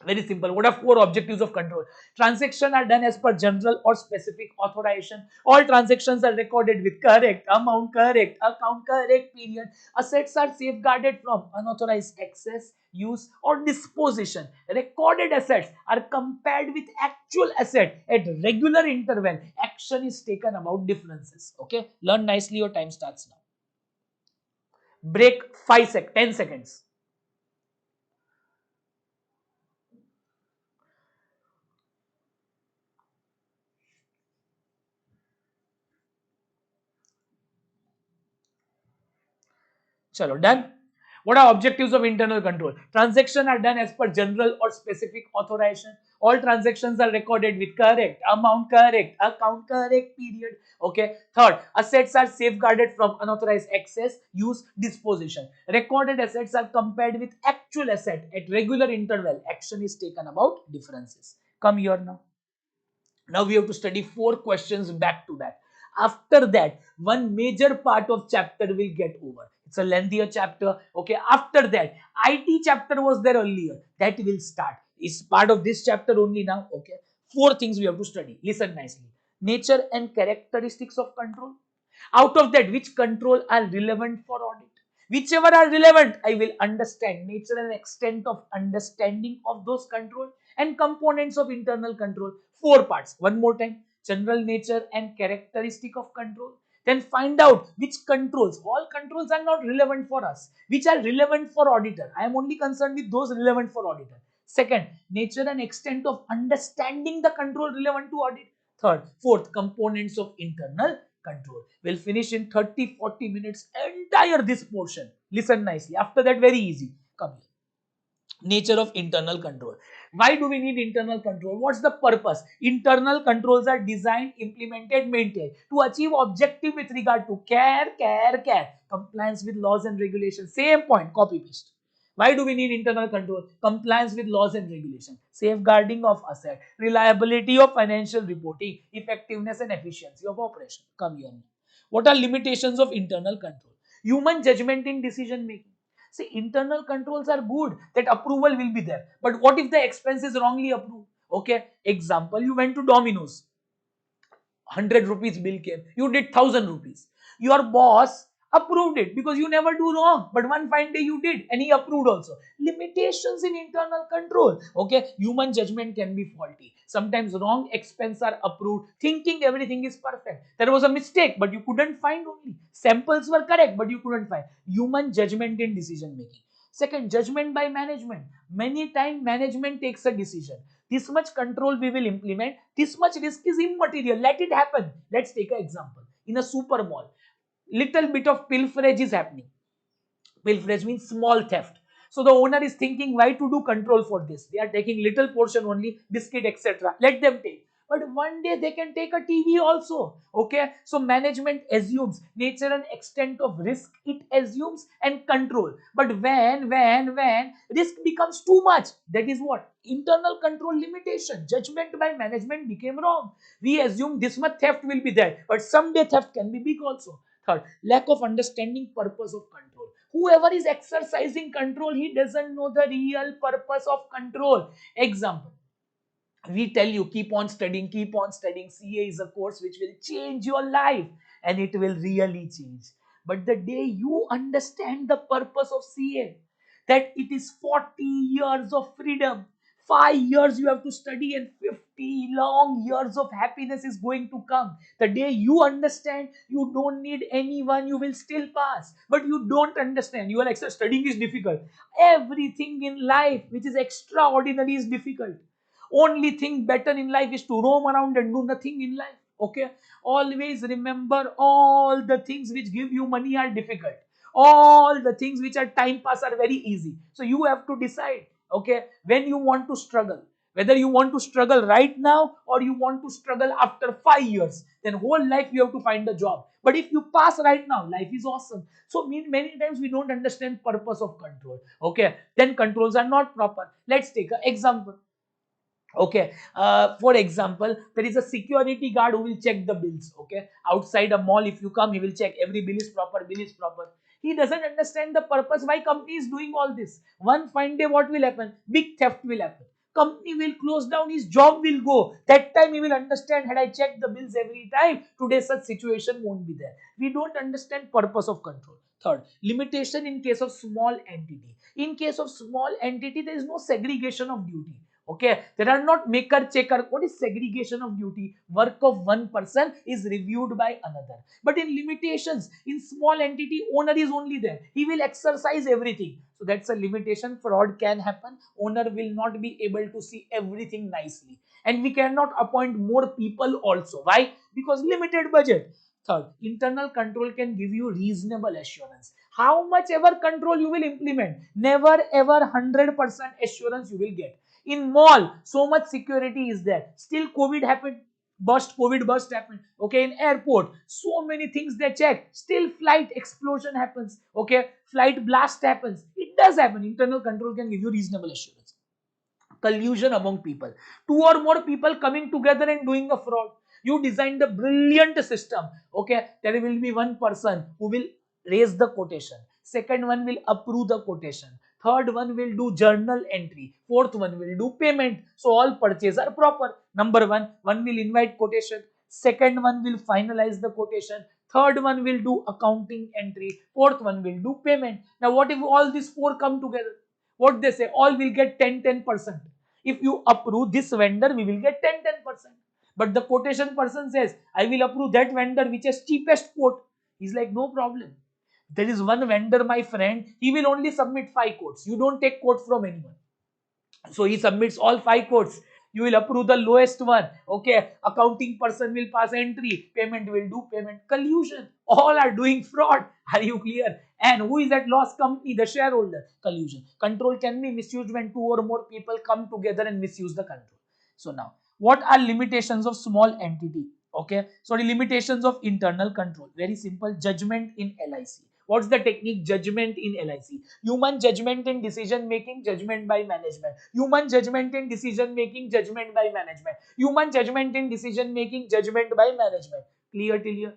Very simple. What are four objectives of control? Transactions are done as per general or specific authorization. All transactions are recorded with correct amount, correct account, correct period. Assets are safeguarded from unauthorized access, use or disposition. Recorded assets are compared with actual asset at regular interval. Action is taken about differences. Okay. Learn nicely. Your time starts now. Break 10 seconds. Chalo, done. What are objectives of internal control? Transactions are done as per general or specific authorization. All transactions are recorded with correct amount, correct account, correct period. Okay. Third, assets are safeguarded from unauthorized access, use, disposition. Recorded assets are compared with actual asset at regular interval. Action is taken about differences. Come here now. Now we have to study 4 questions back to back. After that, one major part of chapter will get over. It's a lengthier chapter. Okay. After that, IT chapter was there earlier. That will start. It's part of this chapter only now. Okay. 4 things we have to study. Listen nicely. Nature and characteristics of control. Out of that, which control are relevant for audit? Whichever are relevant, I will understand nature and extent of understanding of those control and components of internal control. 4 parts. One more time. General nature and characteristic of control. Then find out which controls. All controls are not relevant for us. Which are relevant for auditor. I am only concerned with those relevant for auditor. Second, nature and extent of understanding the control relevant to audit. Third, fourth, components of internal control. We'll finish in 30-40 minutes entire this portion. Listen nicely. After that, very easy. Come here. Nature of internal control. Why do we need internal control? What's the purpose? Internal controls are designed, implemented, maintained to achieve objective with regard to care, compliance with laws and regulations. Same point, copy paste. Why do we need internal control? Compliance with laws and regulations, safeguarding of asset, reliability of financial reporting, effectiveness and efficiency of operation. Come here. What are limitations of internal control? Human judgment in decision making. See, internal controls are good, that approval will be there. But what if the expense is wrongly approved? Okay, example, you went to Domino's, 100 rupees bill came, you did 1000 rupees. Your boss approved it because you never do wrong, but one fine day you did and he approved also. Limitations in internal control. Okay, human judgment can be faulty. Sometimes wrong expense are approved thinking everything is perfect. There was a mistake but you couldn't find, only samples were correct but you couldn't find. Human judgment in decision making. Second, judgment by management. Many times management takes a decision, this much control we will implement, this much risk is immaterial, let it happen. Let's take an example. In a super mall, little bit of pilferage is happening. Pilferage means small theft. So the owner is thinking, why to do control for this? They are taking little portion only, biscuit, etc. Let them take. But one day they can take a TV also. Okay. So management assumes nature and extent of risk. It assumes and control. But when risk becomes too much, that is what? Internal control limitation. Judgment by management became wrong. We assume this much theft will be there. But someday theft can be big also. Third, lack of understanding purpose of control. Whoever is exercising control, he doesn't know the real purpose of control. Example, we tell you keep on studying, keep on studying. CA is a course which will change your life, and it will really change. But the day you understand the purpose of CA, that it is 40 years of freedom, 5 years you have to study, and 50 long years of happiness is going to come. The day you understand, you don't need anyone, you will still pass. But you don't understand, you are like, studying is difficult. Everything in life which is extraordinary is difficult. Only thing better in life is to roam around and do nothing in life. Okay, always remember, all the things which give you money are difficult, all the things which are time pass are very easy. So you have to decide, okay, when you want to struggle, whether you want to struggle right now or you want to struggle after 5 years, then whole life you have to find a job. But if you pass right now, life is awesome. So many times we don't understand purpose of control. Okay, then controls are not proper. Let's take an example. Okay, for example, there is a security guard who will check the bills. Okay, outside a mall, if you come, he will check every bill is proper, bill is proper. He doesn't understand the purpose why company is doing all this. One fine day, what will happen? Big theft will happen. Company will close down, his job will go. That time he will understand, had I checked the bills every time, today such situation won't be there. We don't understand purpose of control. Third, limitation in case of small entity. In case of small entity, there is no segregation of duty. Okay, there are not maker checker. What is segregation of duty? Work of one person is reviewed by another. But in limitations, in small entity, owner is only there. He will exercise everything. So that's a limitation. Fraud can happen. Owner will not be able to see everything nicely. And we cannot appoint more people also. Why? Because limited budget. Third, internal control can give you reasonable assurance. How much ever control you will implement, never ever 100% assurance you will get. In mall, so much security is there, still COVID happened, covid burst happened. Okay, in airport, so many things they check, still flight explosion happens. Okay, flight blast happens. It does happen. Internal control can give you reasonable assurance. Collusion among people, two or more people coming together and doing a fraud. You designed a brilliant system. Okay, there will be one person who will raise the quotation, second one will approve the quotation, third one will do journal entry, fourth one will do payment. So all purchases are proper. Number one will invite quotation, second one will finalize the quotation, third one will do accounting entry, fourth one will do payment. Now what if all these four come together? What they say, all will get 10%. If you approve this vendor, we will get 10%. But the quotation person says, I will approve that vendor which has cheapest quote. He's like, no problem. There is one vendor, my friend, he will only submit 5 quotes. You don't take quote from anyone. So he submits all 5 quotes. You will approve the lowest one. Okay. Accounting person will pass entry. Payment will do payment. Collusion. All are doing fraud. Are you clear? And who is at loss? Company, the shareholder. Collusion. Control can be misused when two or more people come together and misuse the control. So now, what are limitations of small entity? Okay. So the limitations of internal control. Very simple. Judgment in LIC. What's the technique? Judgment in LIC. Human judgment in decision making, judgment by management. Human judgment in decision making, judgment by management. Human judgment in decision making, judgment by management. Clear till here?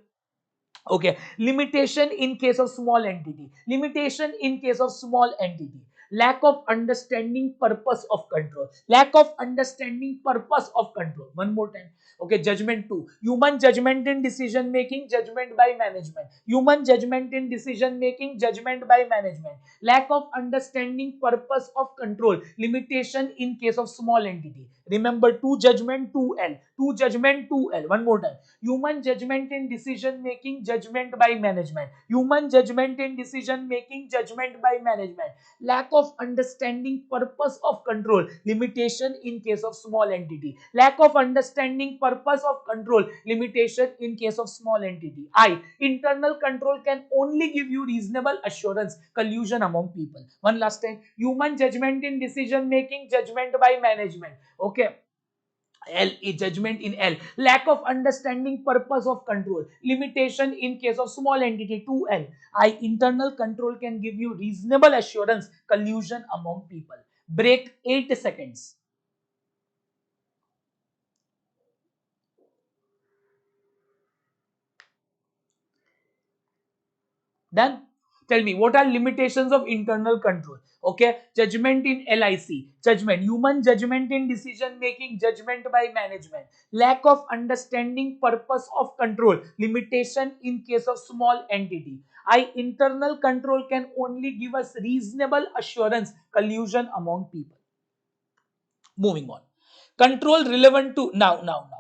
Okay. Limitation in case of small entity. Limitation in case of small entity. Lack of understanding purpose of control. Lack of understanding purpose of control. One more time. Okay. Judgment 2. Human judgment in decision making, judgment by management. Human judgment in decision making, judgment by management. Lack of understanding purpose of control. Limitation in case of small entity. Remember, 2 judgment, 2L. 2 judgment, 2L. One more time. Human judgment in decision making, judgment by management. Human judgment in decision making, judgment by management. Lack of understanding purpose of control. Limitation in case of small entity. Lack of understanding purpose of control. Limitation in case of small entity. I. Internal control can only give you reasonable assurance. Collusion among people. One last time. Human judgment in decision making, judgment by management. Okay. L is judgment in L. Lack of understanding purpose of control. Limitation in case of small entity. 2L. I. Internal control can give you reasonable assurance. Collusion among people. Break 8 seconds. Done? Tell me, what are limitations of internal control? Okay, judgment in LIC, judgment, human judgment in decision making, judgment by management, lack of understanding purpose of control, limitation in case of small entity. I. Internal control can only give us reasonable assurance, collusion among people. Moving on. Control relevant to now.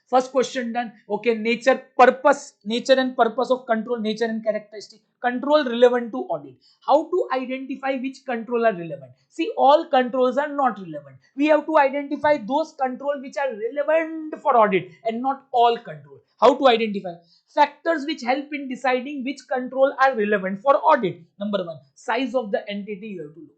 First question done. Okay, nature and purpose of control, nature and characteristic. Control relevant to audit. How to identify which control are relevant? See, all controls are not relevant. We have to identify those control which are relevant for audit and not all control. How to identify? Factors which help in deciding which control are relevant for audit. Number one, size of the entity you have to look.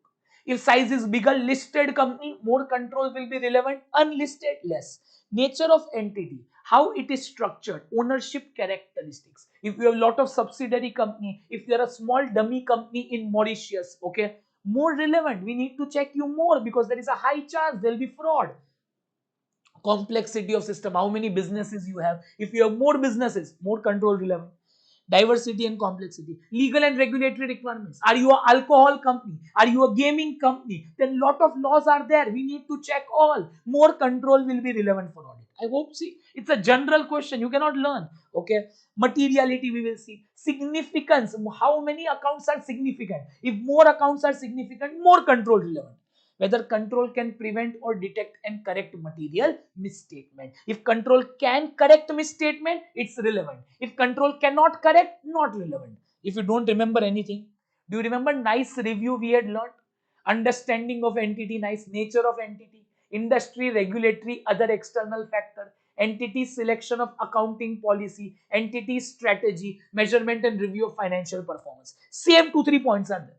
If size is bigger, listed company, more control will be relevant. Unlisted, less. Nature of entity, how it is structured, ownership characteristics. If you have a lot of subsidiary company, if you are a small dummy company in Mauritius, okay, more relevant. We need to check you more because there is a high chance there will be fraud. Complexity of system, how many businesses you have. If you have more businesses, more control relevant. Diversity and complexity, legal and regulatory requirements. Are you an alcohol company? Are you a gaming company? Then lot of laws are there. We need to check all. More control will be relevant for audit. I hope, see, it's a general question. You cannot learn. Okay. Materiality we will see. Significance. How many accounts are significant? If more accounts are significant, more control relevant. Whether control can prevent or detect and correct material misstatement. If control can correct misstatement, it's relevant. If control cannot correct, not relevant. If you don't remember anything, do you remember nice review we had learned? Understanding of entity, nice nature of entity, industry, regulatory, other external factor, entity selection of accounting policy, entity strategy, measurement and review of financial performance. Same 2-3 points are there.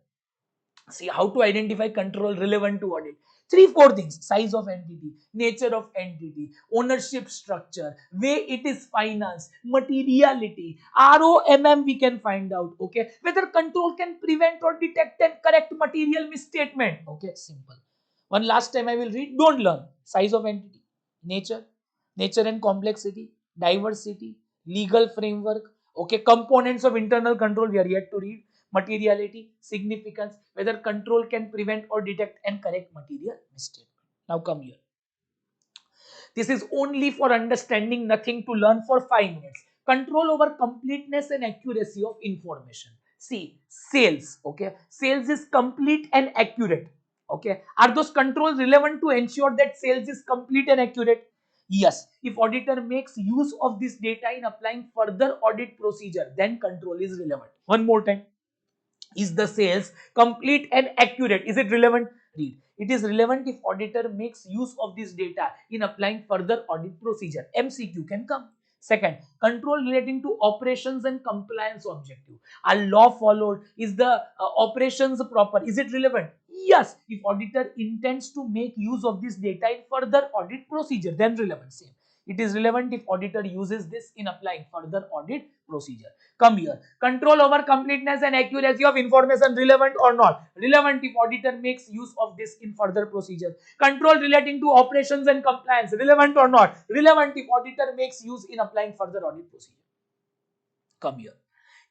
See how to identify control relevant to audit. 3-4 things: size of entity, nature of entity, ownership structure, way it is financed, materiality, ROMM we can find out. Okay, whether control can prevent or detect and correct material misstatement. Okay, simple. One last time I will read. Don't learn. Size of entity, nature and complexity, diversity, legal framework. Okay, components of internal control we are yet to read. Materiality, significance, whether control can prevent or detect and correct material misstatement. Now come here. This is only for understanding, nothing to learn for 5 minutes. Control over completeness and accuracy of information. See, sales, okay? Sales is complete and accurate, okay? Are those controls relevant to ensure that sales is complete and accurate? Yes. If auditor makes use of this data in applying further audit procedure, then control is relevant. One more time. Is the sales complete and accurate? Is it relevant? Read. It is relevant if auditor makes use of this data in applying further audit procedure. MCQ can come. Second, control relating to operations and compliance objective. Are law followed? Is the operations proper? Is it relevant? Yes. If auditor intends to make use of this data in further audit procedure, then relevant. Same. It is relevant if auditor uses this in applying further audit procedure. Come here. Control over completeness and accuracy of information, relevant or not? Relevant if auditor makes use of this in further procedure. Control relating to operations and compliance, relevant or not? Relevant if auditor makes use in applying further audit procedure. Come here.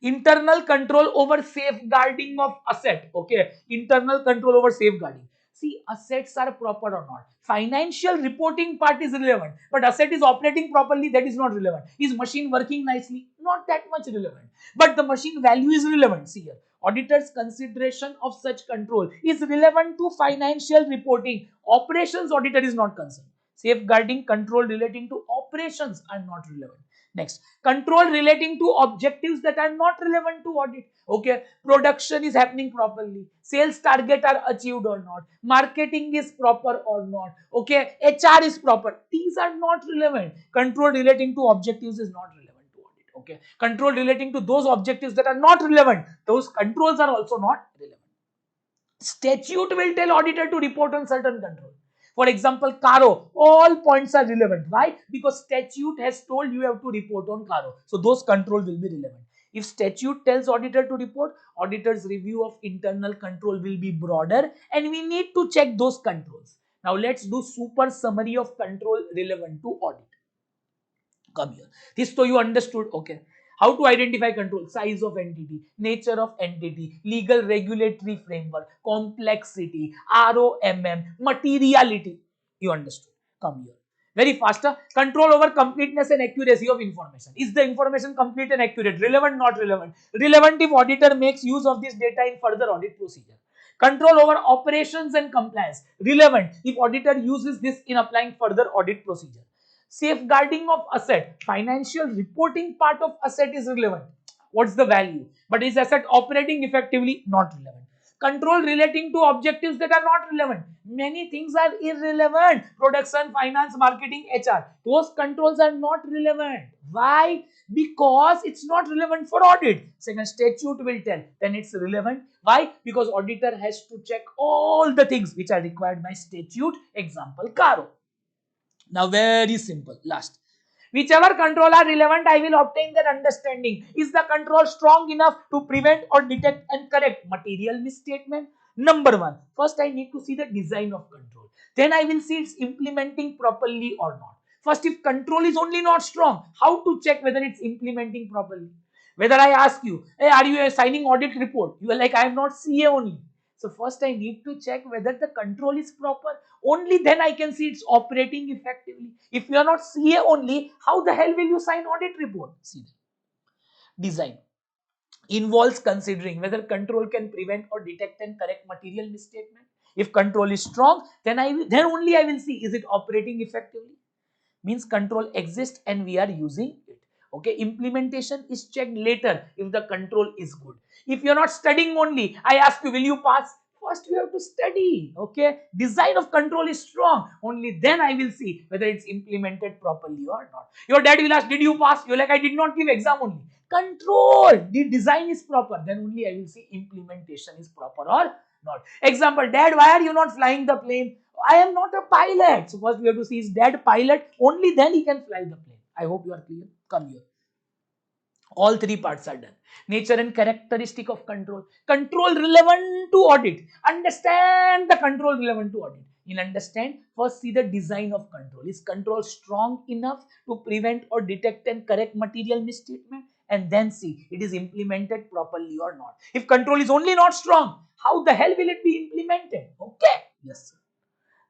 Internal control over safeguarding of asset. Okay, internal control over safeguarding. See, assets are proper or not. Financial reporting part is relevant, but asset is operating properly, that is not relevant. Is machine working nicely? Not that much relevant. But the machine value is relevant. See here. Auditor's consideration of such control is relevant to financial reporting. Operations auditor is not concerned. Safeguarding control relating to operations are not relevant. Next, control relating to objectives that are not relevant to audit. Okay, production is happening properly, sales target are achieved or not, marketing is proper or not, okay, HR is proper. These are not relevant. Control relating to objectives is not relevant to audit. Okay, control relating to those objectives that are not relevant, those controls are also not relevant. Statute will tell auditor to report on certain control. For example, CARO, all points are relevant. Why? Because statute has told you have to report on CARO. So those controls will be relevant. If statute tells auditor to report, auditor's review of internal control will be broader and we need to check those controls. Now let's do super summary of control relevant to audit. Come here. This so you understood. Okay. How to identify control? Size of entity, nature of entity, legal regulatory framework, complexity, ROMM, materiality. You understood. Come here. Very faster. Control over completeness and accuracy of information. Is the information complete and accurate? Relevant, not relevant? Relevant if auditor makes use of this data in further audit procedure. Control over operations and compliance. Relevant if auditor uses this in applying further audit procedure. Safeguarding of asset, financial reporting part of asset is relevant. What's the value? But is asset operating effectively? Not relevant. Control relating to objectives that are not relevant. Many things are irrelevant. Production, finance, marketing, HR. Those controls are not relevant. Why? Because it's not relevant for audit. Second, statute will tell. Then it's relevant. Why? Because auditor has to check all the things which are required by statute. Example, CARO. Now very simple. Last. Whichever control are relevant, I will obtain their understanding. Is the control strong enough to prevent or detect and correct material misstatement? Number one. First I need to see the design of control. Then I will see it's implementing properly or not. First, if control is only not strong, how to check whether it's implementing properly? Whether I ask you, hey, are you signing audit report? You are like, I am not CA only. So first I need to check whether the control is proper. Only then I can see it's operating effectively. If you are not CA only, how the hell will you sign audit report? See, design involves considering whether control can prevent or detect and correct material misstatement. If control is strong, then only I will see is it operating effectively. Means control exists and we are using it. Okay, implementation is checked later if the control is good. If you're not studying only, I ask you, will you pass? First you have to study. Okay, design of control is strong. Only then I will see whether it's implemented properly or not. Your dad will ask, did you pass? You're like, I did not give exam only. Control, the design is proper. Then only I will see implementation is proper or not. Example, dad, why are you not flying the plane? I am not a pilot. So first we have to see is dad pilot. Only then he can fly the plane. I hope you are clear. Come here. All three parts are done. Nature and characteristic of control. Control relevant to audit. Understand the control relevant to audit. In understand, first see the design of control. Is control strong enough to prevent or detect and correct material misstatement? And then see it is implemented properly or not. If control is only not strong, how the hell will it be implemented? Okay. Yes, sir.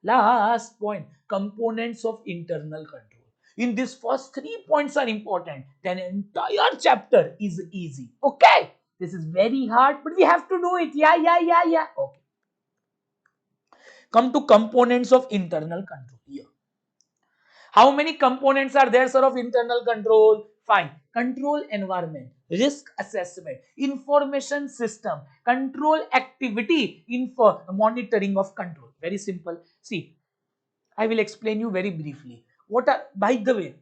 Last point, components of internal control. In this first 3 points are important, then entire chapter is easy. Okay, this is very hard, but we have to do it. Yeah. Okay. Come to components of internal control here. How many components are there, sir, of internal control? 5. Control environment, risk assessment, information system, control activity, info monitoring of control. Very simple. See, I will explain you very briefly. What are, by the way,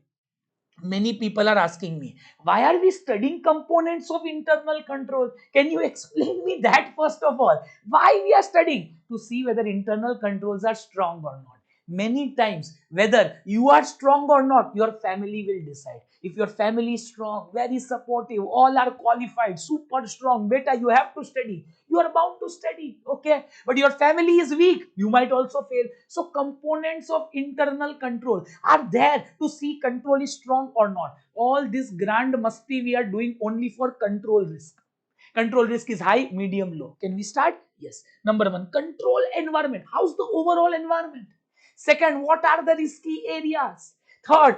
many people are asking me, why are we studying components of internal control? Can you explain me that first of all? Why we are studying? To see whether internal controls are strong or not. Many times, whether you are strong or not, your family will decide. If your family is strong, very supportive, all are qualified, super strong, beta, you have to study. You are bound to study, okay? But your family is weak, you might also fail. So components of internal control are there to see control is strong or not. All this grand masti we are doing only for control risk. Control risk is high, medium, low. Can we start? Yes. Number one, control environment. How's the overall environment? Second, what are the risky areas? Third,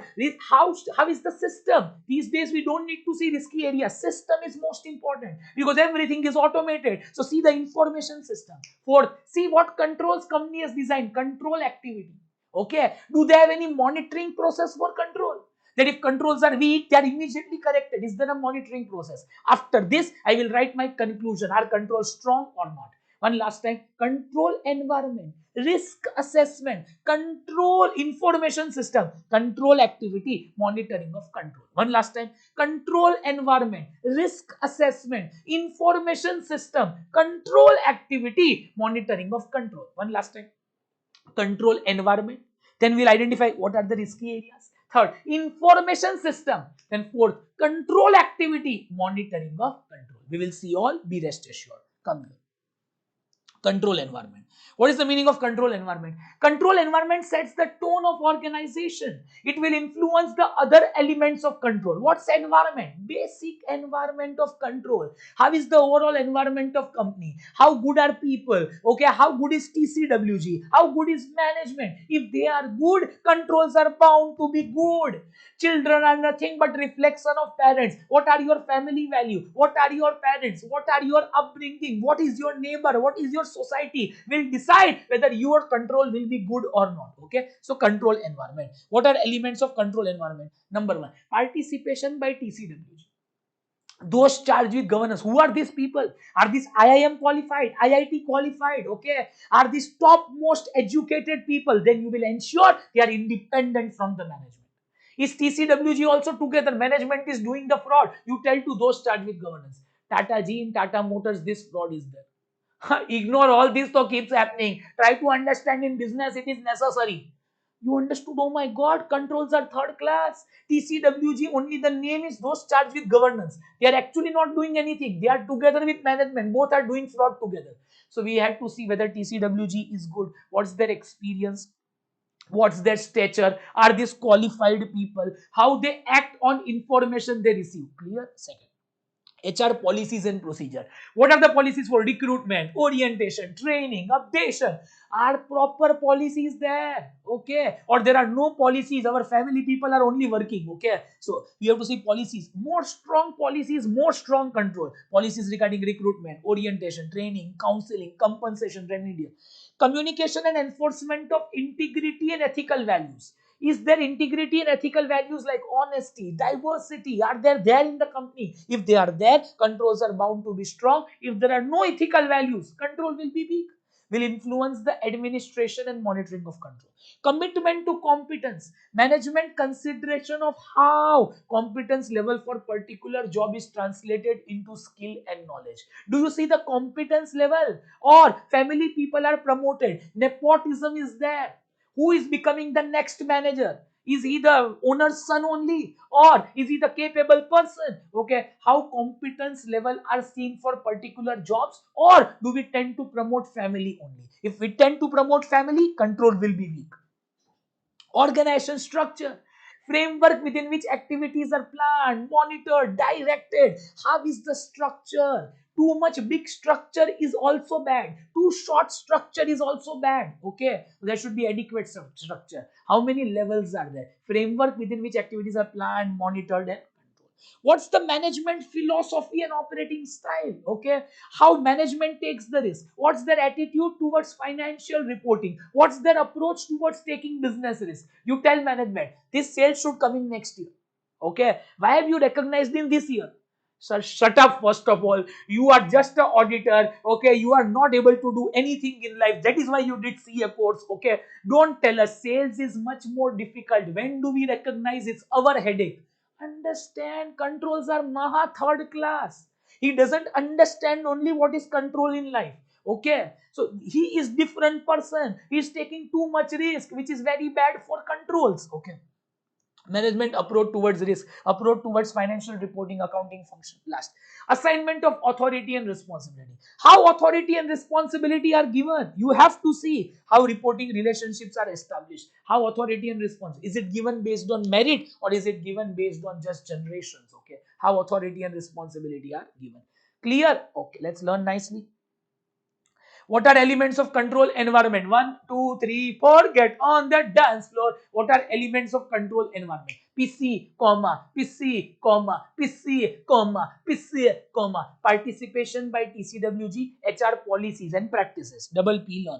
how is the system? These days we don't need to see risky areas. System is most important because everything is automated. So see the information system. Fourth, see what controls company has designed. Control activity. Okay. Do they have any monitoring process for control? That if controls are weak, they are immediately corrected. Is there a monitoring process? After this, I will write my conclusion. Are controls strong or not? One last time, control environment, risk assessment, control information system, control activity, monitoring of control. One last time, control environment, risk assessment, information system, control activity, monitoring of control. One last time, control environment. Then we'll identify what are the risky areas. Third, information system. Then fourth, control activity, monitoring of control. We will see all, be rest assured. Come here. Control environment. What is the meaning of control environment? Control environment sets the tone of organization. It will influence the other elements of control. What's environment? Basic environment of control. How is the overall environment of company? How good are people? Okay, how good is TCWG? How good is management? If they are good, controls are bound to be good. Children are nothing but reflection of parents. What are your family value? What are your parents? What are your upbringing? What is your neighbor? What is your society? Will decide whether your control will be good or not. Okay, so control environment. What are elements of control environment? Number one, participation by TCWG. Those charged with governance. Who are these people? Are these IIM qualified, IIT qualified? Okay, are these top most educated people? Then you will ensure they are independent from the management. Is TCWG also together? Management is doing the fraud. You tell to those charged with governance. Tata G in Tata Motors, this fraud is there. Ignore all this, so keeps happening. Try to understand in business, it is necessary. You understood? Oh my God, controls are third class. TCWG, only the name is those charged with governance. They are actually not doing anything. They are together with management. Both are doing fraud together. So we have to see whether TCWG is good. What's their experience? What's their stature? Are these qualified people? How they act on information they receive? Clear? Second, HR policies and procedure. What are the policies for recruitment, orientation, training, updation? Are proper policies there? Okay, or there are no policies? Our family people are only working. Okay, so we have to see policies. More strong policies, more strong control. Policies regarding recruitment, orientation, training, counseling, compensation, remedial, communication and enforcement of integrity and ethical values. Is there integrity and ethical values like honesty, diversity? Are there in the company? If they are there, controls are bound to be strong. If there are no ethical values, control will be weak. Will influence the administration and monitoring of control. Commitment to competence. Management consideration of how competence level for particular job is translated into skill and knowledge. Do you see the competence level? Or family people are promoted. Nepotism is there. Who is becoming the next manager? Is he the owner's son only, or is he the capable person? Okay, how competence level are seen for particular jobs, or do we tend to promote family only? If we tend to promote family, control will be weak. Organization structure, framework within which activities are planned, monitored, directed. How is the structure? Too much big structure is also bad. Too short structure is also bad. Okay, there should be adequate structure. How many levels are there? Framework within which activities are planned, monitored, and controlled. What's the management philosophy and operating style? Okay, how management takes the risk, what's their attitude towards financial reporting, what's their approach towards taking business risk. You tell management this sales should come in next year. Okay, why have you recognized in this year? Sir, shut up first of all. You are just an auditor. Okay, you are not able to do anything in life. That is why you did CA course. Okay, don't tell us sales is much more difficult. When do we recognize it's our headache? Understand, controls are maha third class. He doesn't understand only what is control in life. Okay, so he is different person. He is taking too much risk, which is very bad for controls. Okay, management approach towards risk, approach towards financial reporting, accounting function. Last, assignment of authority and responsibility. How authority and responsibility are given? You have to see how reporting relationships are established. How authority and responsibility, is it given based on merit or is it given based on just generations? Okay, how authority and responsibility are given. Clear? Okay, let's learn nicely. What are elements of control environment? 1, 2, 3, 4. Get on the dance floor. What are elements of control environment? PC, comma, PC, comma, PC, comma, PC, comma. Participation by TCWG, HR policies and practices. Double P learn.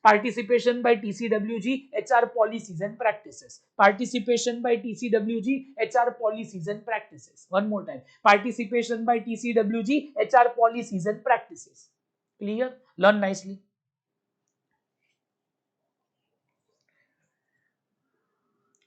Participation by TCWG, HR policies and practices. Participation by TCWG, HR policies and practices. One more time. Participation by TCWG, HR policies and practices. Clear? Learn nicely.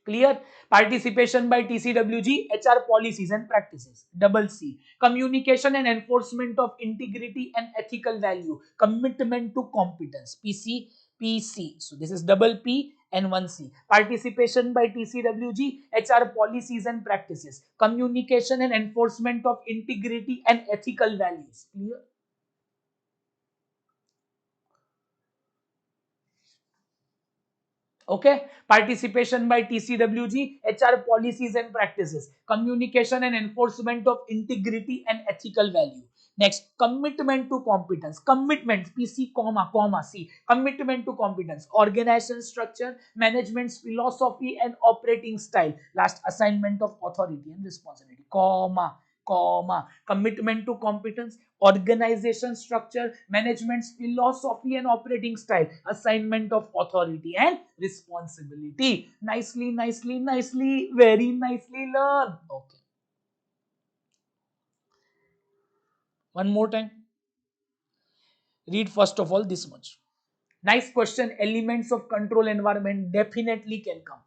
Clear? Participation by TCWG, HR policies and practices. Double C. Communication and enforcement of integrity and ethical value. Commitment to competence. PC, PC. So this is double P and one C. Participation by TCWG, HR policies and practices. Communication and enforcement of integrity and ethical values. Clear? Okay, participation by TCWG, HR policies and practices, communication and enforcement of integrity and ethical value. Next, commitment to competence. Commitment, PC, comma, comma, C. Commitment to competence. Organization structure, management's philosophy and operating style. Last, assignment of authority and responsibility. Comma, comma. Commitment to competence, organization structure, management's philosophy and operating style, assignment of authority and responsibility. Nicely, nicely, nicely, very nicely learned. Okay. One more time. Read first of all this much. Nice question. Elements of control environment definitely can come.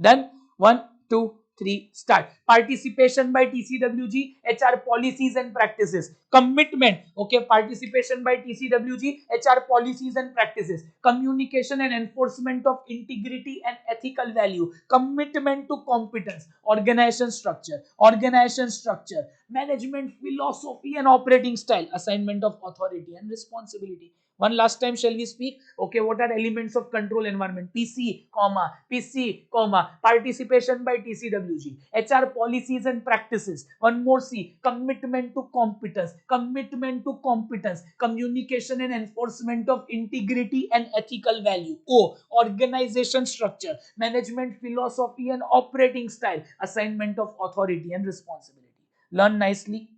Done? 1, 2, 3, start. Participation by TCWG, HR policies and practices. Commitment. Okay, participation by TCWG, HR policies and practices. Communication and enforcement of integrity and ethical value. Commitment to competence. Organization structure. Organization structure. Management philosophy and operating style. Assignment of authority and responsibility. One last time shall we speak? Okay, what are elements of control environment? PC, comma, PC, comma, participation by TCWG, HR policies and practices. One more C, commitment to competence, commitment to competence, communication and enforcement of integrity and ethical value. O, organization structure, management philosophy and operating style, assignment of authority and responsibility. Learn nicely.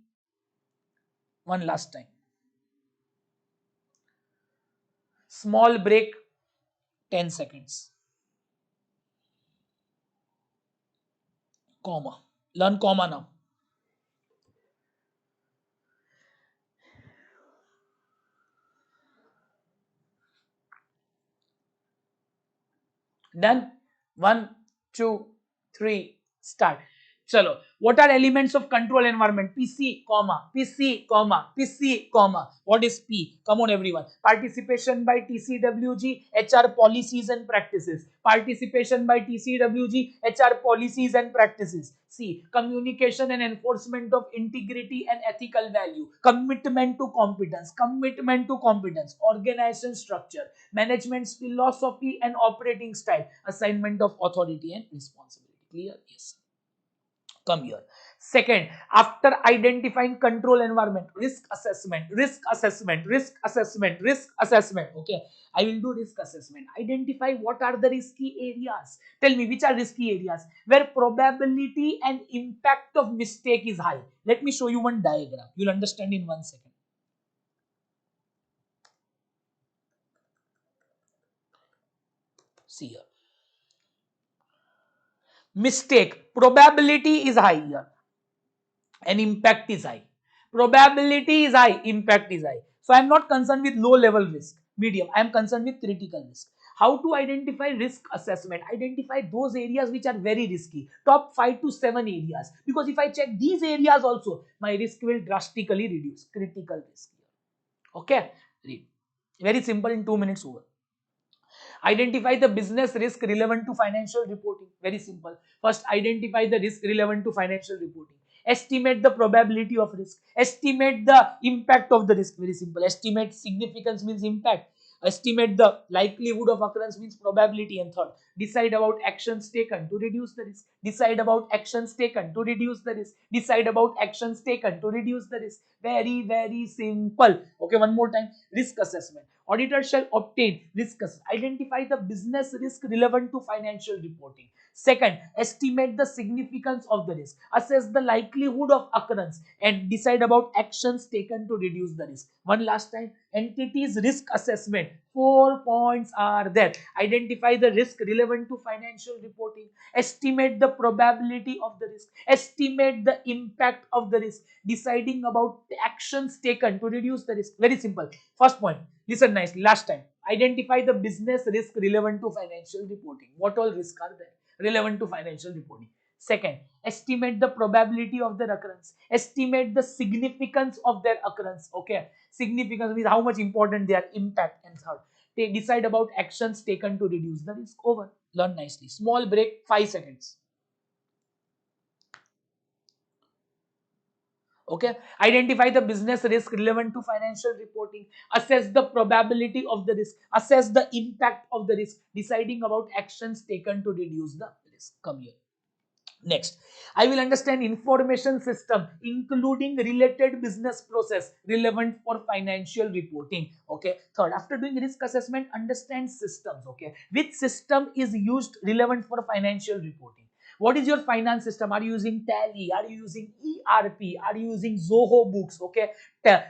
One last time. Small break, 10 seconds. Comma. Learn comma now. Done? 1, 2, 3, start. Chalo. What are elements of control environment? PC, comma, PC, comma, PC, comma. What is P? Come on, everyone. Participation by TCWG, HR policies and practices. Participation by TCWG, HR policies and practices. C. Communication and enforcement of integrity and ethical value. Commitment to competence. Commitment to competence. Organization structure. Management's philosophy and operating style. Assignment of authority and responsibility. Clear? Yes. Come here. Second, after identifying control environment, risk assessment, risk assessment, risk assessment, risk assessment. Okay, I will do risk assessment. Identify what are the risky areas. Tell me which are risky areas where probability and impact of mistake is high. Let me show you one diagram. You'll understand in 1 second. See here. Mistake, probability is high here and impact is high. Probability is high, impact is high. So I am not concerned with low level risk, medium. I am concerned with critical risk. How to identify risk assessment? Identify those areas which are very risky. Top 5 to 7 areas. Because if I check these areas also, my risk will drastically reduce. Critical risk. Okay? Read. Very simple, in 2 minutes over. Identify the business risk relevant to financial reporting. Very simple. First, identify the risk relevant to financial reporting. Estimate the probability of risk. Estimate the impact of the risk. Very simple. Estimate significance means impact. Estimate the likelihood of occurrence means probability. And third, decide about actions taken to reduce the risk. Decide about actions taken to reduce the risk. Decide about actions taken to reduce the risk. Very, very simple. Okay, one more time. Risk assessment. Auditor shall obtain risk assessment. Identify the business risk relevant to financial reporting. Second, estimate the significance of the risk. Assess the likelihood of occurrence and decide about actions taken to reduce the risk. One last time, entities risk assessment. 4 points are there. Identify the risk relevant to financial reporting. Estimate the probability of the risk. Estimate the impact of the risk. Deciding about the actions taken to reduce the risk. Very simple. First point. Listen nicely. Last time. Identify the business risk relevant to financial reporting. What all risks are there relevant to financial reporting? Second, estimate the probability of their occurrence. Estimate the significance of their occurrence. Okay. Significance means how much important they are. Impact. And third, they decide about actions taken to reduce the risk. Over. Learn nicely. Small break, 5 seconds. Okay, identify the business risk relevant to financial reporting, assess the probability of the risk, assess the impact of the risk, deciding about actions taken to reduce the risk. Come here. Next, I will understand information system including related business process relevant for financial reporting. Okay. Third, after doing risk assessment, understand systems. Okay. Which system is used relevant for financial reporting? What is your finance system? Are you using Tally? Are you using ERP? Are you using Zoho Books? Okay.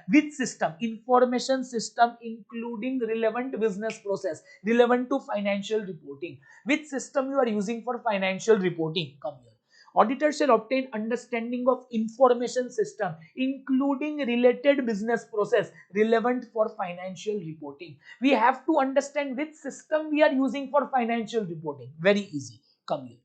Which system? Information system including relevant business process relevant to financial reporting. Which system you are using for financial reporting? Come here. Auditors shall obtain understanding of information system including related business process relevant for financial reporting. We have to understand which system we are using for financial reporting. Very easy. Come here.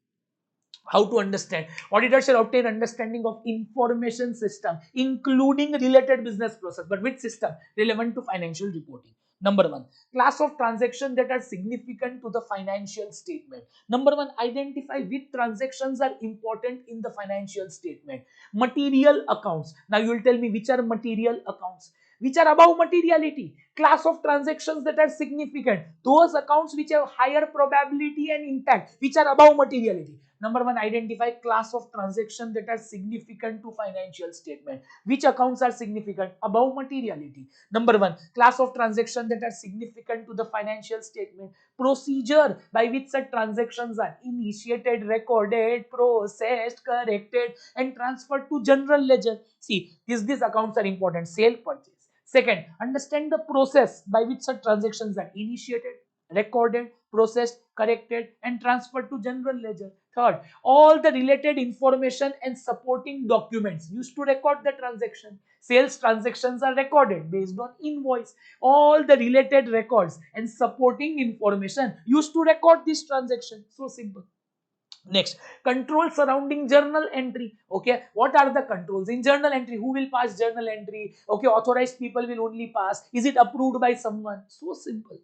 How to understand? Auditors shall obtain understanding of information system including related business process. But which system? Relevant to financial reporting. Number one, class of transactions that are significant to the financial statement. Number one, identify which transactions are important in the financial statement. Material accounts. Now you will tell me which are material accounts, which are above materiality. Class of transactions that are significant. Those accounts which have higher probability and impact, which are above materiality. Number one, identify class of transactions that are significant to financial statement. Which accounts are significant? Above materiality. Number one, class of transactions that are significant to the financial statement. Procedure by which such transactions are initiated, recorded, processed, corrected, and transferred to general ledger. See, these accounts are important. Sale, purchase. Second, understand the process by which such transactions are initiated, recorded, processed, corrected, and transferred to general ledger. Third, all the related information and supporting documents used to record the transaction. Sales transactions are recorded based on invoice. All the related records and supporting information used to record this transaction. So simple. Next, control surrounding journal entry. Okay, what are the controls in journal entry? Who will pass journal entry? Okay, authorized people will only pass. Is it approved by someone? So simple.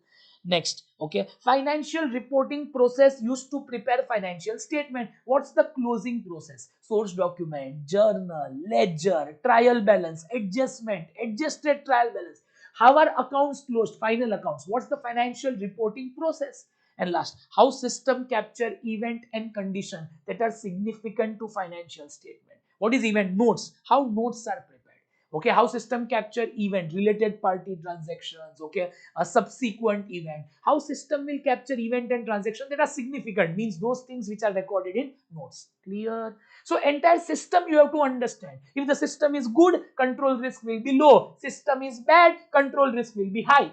Next, okay, financial reporting process used to prepare financial statement. What's the closing process? Source document, journal, ledger, trial balance, adjustment, adjusted trial balance. How are accounts closed? Final accounts. What's the financial reporting process? And last, how system capture event and condition that are significant to financial statement. What is event? Notes. How notes are prepared. Okay, how system capture event, related party transactions, okay, a subsequent event. How system will capture event and transaction that are significant, means those things which are recorded in notes. Clear? So entire system you have to understand. If the system is good, control risk will be low. System is bad, control risk will be high.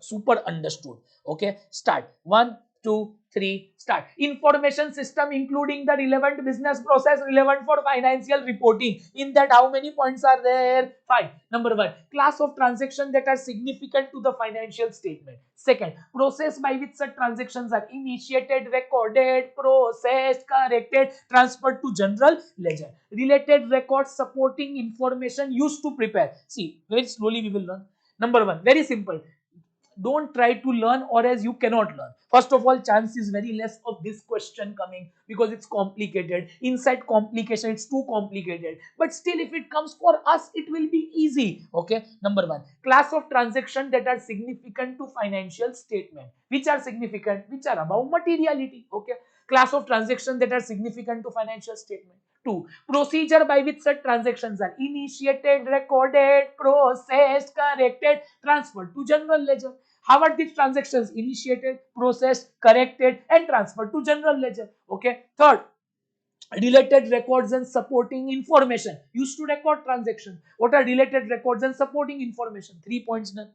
Super understood. Okay, start. 1 2 3 start. Information system including the relevant business process relevant for financial reporting. In that, how many points are there? 5. Number 1, class of transaction that are significant to the financial statement. Second, process by which such transactions are initiated, recorded, processed, corrected, transferred to general ledger. Related records supporting information used to prepare. See, very slowly we will learn. Number 1, very simple. Don't try to learn or else you cannot learn. First of all, chance is very less of this question coming because it's complicated. Inside complication, it's too complicated. But still, if it comes for us, it will be easy. Okay. Number 1, class of transaction that are significant to financial statement. Which are significant? Which are about materiality. Okay. Class of transaction that are significant to financial statement. 2, procedure by which such transactions are initiated, recorded, processed, corrected, transferred to general ledger. How are these transactions initiated, processed, corrected, and transferred to general ledger? Okay. Third, related records and supporting information used to record transaction. What are related records and supporting information? 3 points done.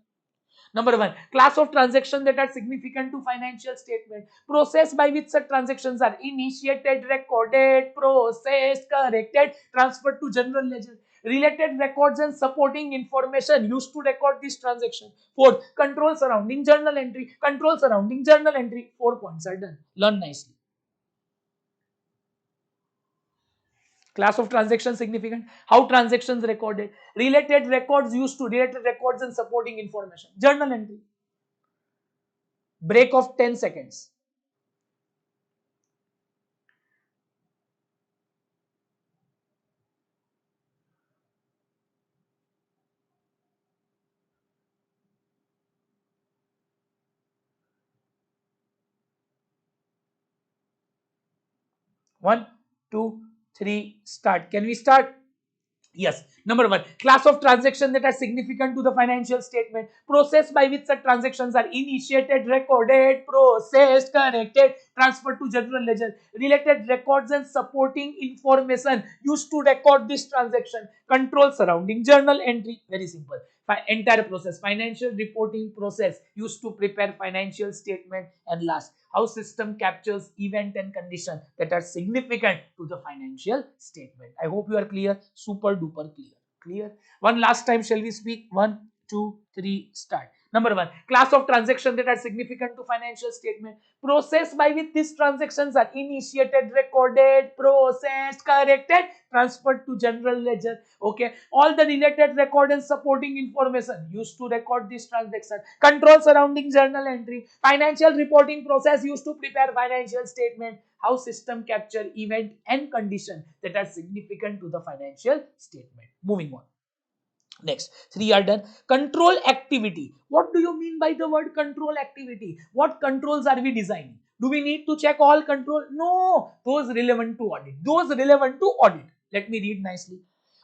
Number 1, class of transactions that are significant to financial statement. Process by which such transactions are initiated, recorded, processed, corrected, transferred to general ledger. Related records and supporting information used to record this transaction. 4th, control surrounding journal entry. Control surrounding journal entry. 4 points are done. Learn nicely. Class of transaction significant. How transactions recorded. Related records used to related records and supporting information. Journal entry. Break of 10 seconds. One, two, three, start. Can we start? Yes. Number 1, class of transactions that are significant to the financial statement. Process by which such transactions are initiated, recorded, processed, corrected, transferred to general ledger. Related records and supporting information used to record this transaction. Control surrounding journal entry. Very simple. Entire process. Financial reporting process used to prepare financial statement. And last, how system captures event and condition that are significant to the financial statement. I hope you are clear. Super duper clear. Clear. One last time shall we speak? 1 2 3 start. Number 1, class of transactions that are significant to financial statement. Process by which these transactions are initiated, recorded, processed, corrected, transferred to general ledger. Okay. All the related record and supporting information used to record this transaction. Control surrounding journal entry. Financial reporting process used to prepare financial statement. How system capture event and condition that are significant to the financial statement. Moving on. Next, 3 are done. Control activity. What do you mean by the word control activity? What controls are we designing? Do we need to check all control? No, those relevant to audit. Those relevant to audit. Let me read nicely.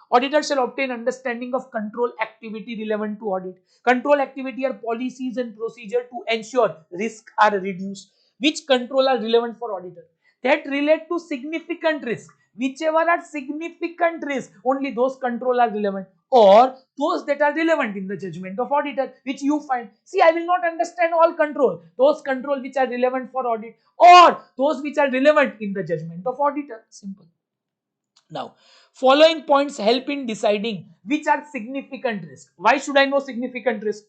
Auditor shall obtain understanding of control activity relevant to audit. Control activity are policies and procedure to ensure risks are reduced. Which control are relevant for auditor? That relate to significant risk. Whichever are significant risk, only those control are relevant, or those that are relevant in the judgment of auditor, which you find. See, I will not understand all control. Those control which are relevant for audit, or those which are relevant in the judgment of auditor. Simple. Now, following points help in deciding which are significant risk. Why should I know significant risk?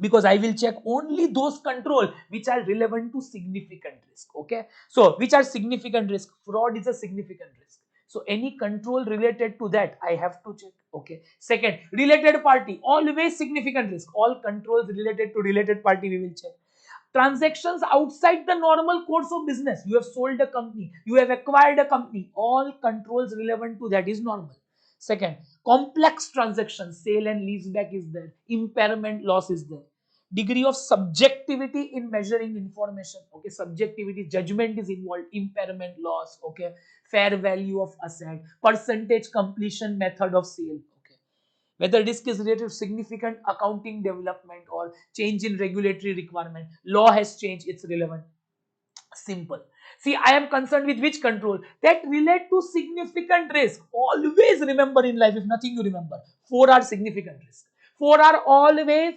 Because I will check only those control which are relevant to significant risk. Okay. So, which are significant risk? Fraud is a significant risk. So, any control related to that, I have to check. Okay. Second, related party, always significant risk. All controls related to related party, we will check. Transactions outside the normal course of business. You have sold a company, you have acquired a company. All controls relevant to that is normal. Second, complex transactions, sale and lease back is there, impairment loss is there. degree of subjectivity in measuring information. Okay, subjectivity, judgment is involved, impairment loss. Okay, fair value of asset, percentage completion method of sale. Okay, whether risk is related to significant accounting development or change in regulatory requirement, law has changed, it's relevant. Simple. See, I am concerned with which control that relate to significant risk. Always remember in life, if nothing you remember, four are significant risk. Four are always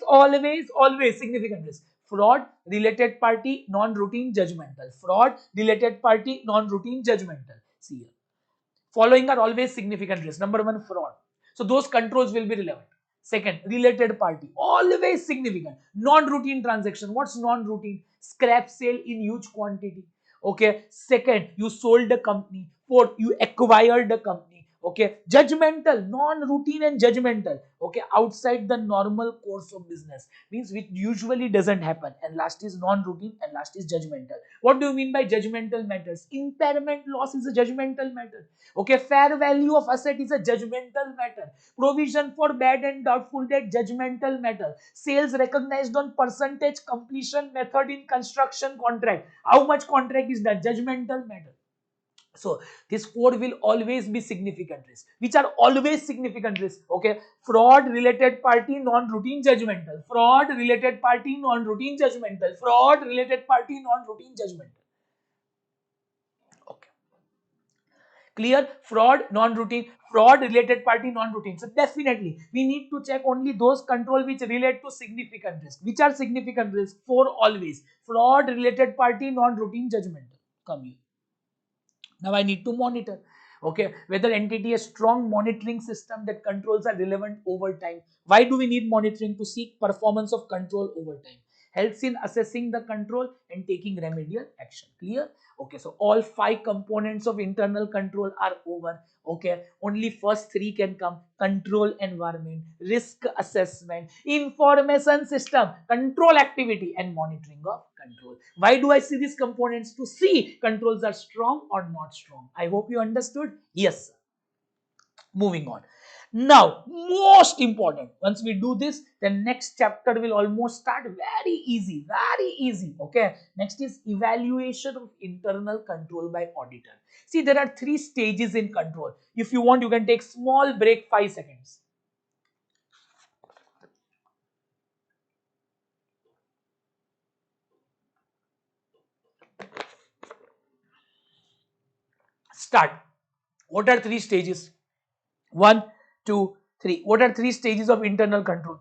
significant risk. Fraud, related party, non-routine, judgmental. Fraud, related party, non-routine, judgmental. See here. Following are always significant risk. Number one, fraud. So those controls will be relevant. Second, related party. Always significant. Non-routine transaction. What's non-routine? Scrap sale in huge quantity. Okay. Second, you sold the company. Fourth, you acquired the company. Okay. Judgmental, non-routine and judgmental. Okay. Outside the normal course of business. Means which usually doesn't happen. And last is non-routine and last is judgmental. What do you mean by judgmental matters? Impairment loss is a judgmental matter. Okay, fair value of asset is a judgmental matter. Provision for bad and doubtful debt, judgmental matter. Sales recognized on percentage completion method in construction contract. How much contract is that? Judgmental matter. So this four will always be significant risk, which are always significant risk. Okay, fraud, related party, non-routine, judgmental. Fraud, related party, non-routine, judgmental. Fraud, related party, non-routine, judgmental. Okay. Clear? Fraud, non-routine, fraud, related party, non-routine. So definitely we need to check only those control which relate to significant risk. Which are significant risk? Four always. Fraud, related party, non-routine, judgmental. Come here. Now I need to monitor. Okay, whether entity has strong monitoring system that controls are relevant over time. Why do we need monitoring? To seek performance of control over time. Helps in assessing the control and taking remedial action. Clear? Okay, so all five components of internal control are over. Okay, only first three can come: control environment, risk assessment, information system, control activity, and monitoring of control. Why do I see these components? To see controls are strong or not strong. I hope you understood. Yes, sir. Moving on. Now, most important, once we do this, the next chapter will almost start very easy, very easy. Okay. Next is evaluation of internal control by auditor. See, there are three stages in control. If you want, you can take small break, 5 seconds. Start. What are three stages? 1, 2, 3. What are three stages of internal control?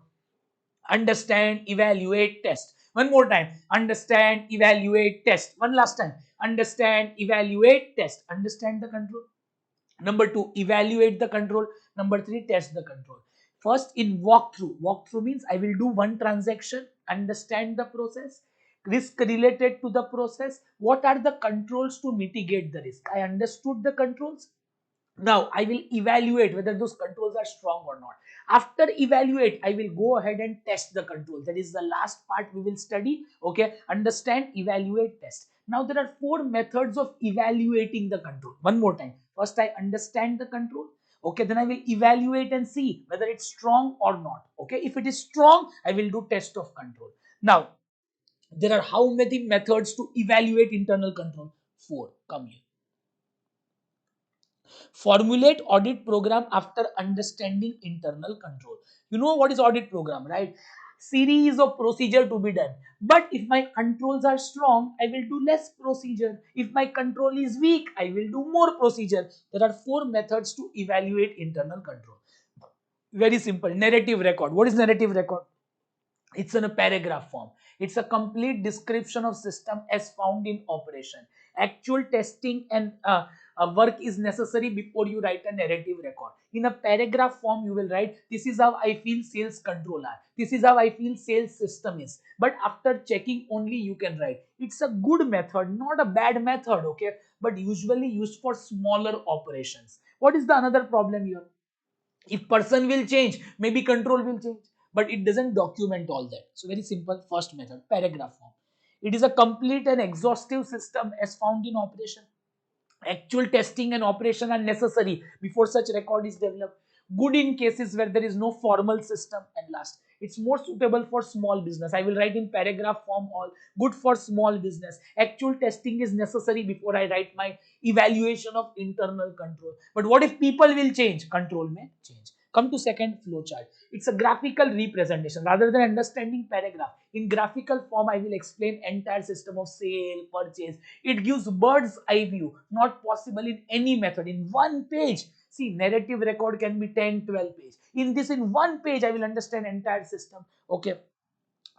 Understand, evaluate, test. One more time. Understand, evaluate, test. One last time. Understand, evaluate, test. Understand the control. Number 2, evaluate the control. Number 3, test the control. First, in walkthrough. Walkthrough means I will do one transaction, understand the process, risk related to the process. What are the controls to mitigate the risk? I understood the controls. Now I will evaluate whether those controls are strong or not. After evaluate, I will go ahead and test the control. That is the last part we will study. Okay, understand, evaluate, test. Now there are four methods of evaluating the control. One more time. First, I understand the control. Okay, then I will evaluate and see whether it's strong or not. Okay, if it is strong, I will do test of control. Now, there are how many methods to evaluate internal control? Four. Come here. Formulate audit program after understanding internal control. You know what is audit program, right? Series of procedure to be done. But if my controls are strong, I will do less procedure. If my control is weak, I will do more procedure. There are four methods to evaluate internal control. Very simple. Narrative record. What is narrative record? It's in a paragraph form. It's a complete description of system as found in operation. Actual testing and work is necessary before you write a narrative record. In a paragraph form, you will write, this is how I feel sales control are. This is how I feel sales system is. But after checking only, you can write. It's a good method, not a bad method, okay? But usually used for smaller operations. What is the another problem here? If person will change, maybe control will change, but it doesn't document all that. So very simple. First method, paragraph form. It is a complete and exhaustive system as found in operation. Actual testing and operation are necessary before such record is developed. Good in cases where there is no formal system. And last, It's more suitable for small business. I will write in paragraph form all good for small business. Actual testing is necessary before I write my evaluation of internal control. But what if people will change? Control may change. Come to second flow chart. It's a graphical representation rather than understanding paragraph. In graphical form, I will explain entire system of sale, purchase. It gives bird's eye view, not possible in any method. In one page, see, narrative record can be 10, 12 page. In this, in one page, I will understand entire system. Okay.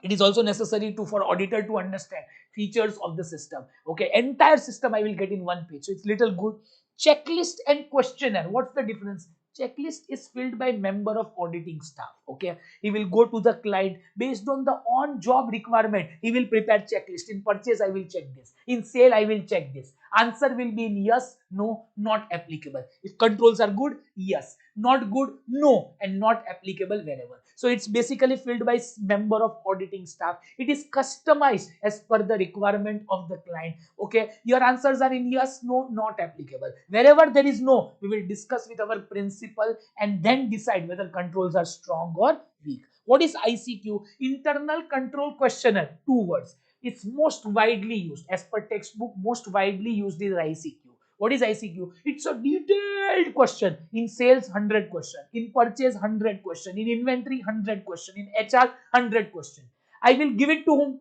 It is also necessary to for auditor to understand features of the system. Okay, entire system I will get in one page, so it's little good. Checklist and questionnaire, what's the difference? Checklist is filled by member of auditing staff. Okay, he will go to the client based on the on job requirement. He will prepare checklist. In purchase I will check this, in sale I will check this. Answer will be in yes, no, not applicable. If controls are good, yes, not good, no, and not applicable wherever. So it's basically filled by member of auditing staff. It is customized as per the requirement of the client. Okay, your answers are in yes, no, not applicable. Wherever there is no, we will discuss with our principal and then decide whether controls are strong or weak. What is ICQ? Internal Control Questionnaire. Two words. It's most widely used as per textbook. Most widely used is ICQ. What is ICQ? It's a detailed question. In sales, 100 question. In purchase, 100 question. In inventory, 100 question. In HR, 100 question. I will give it to whom?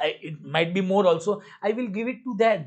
It might be more also. I will give it to them.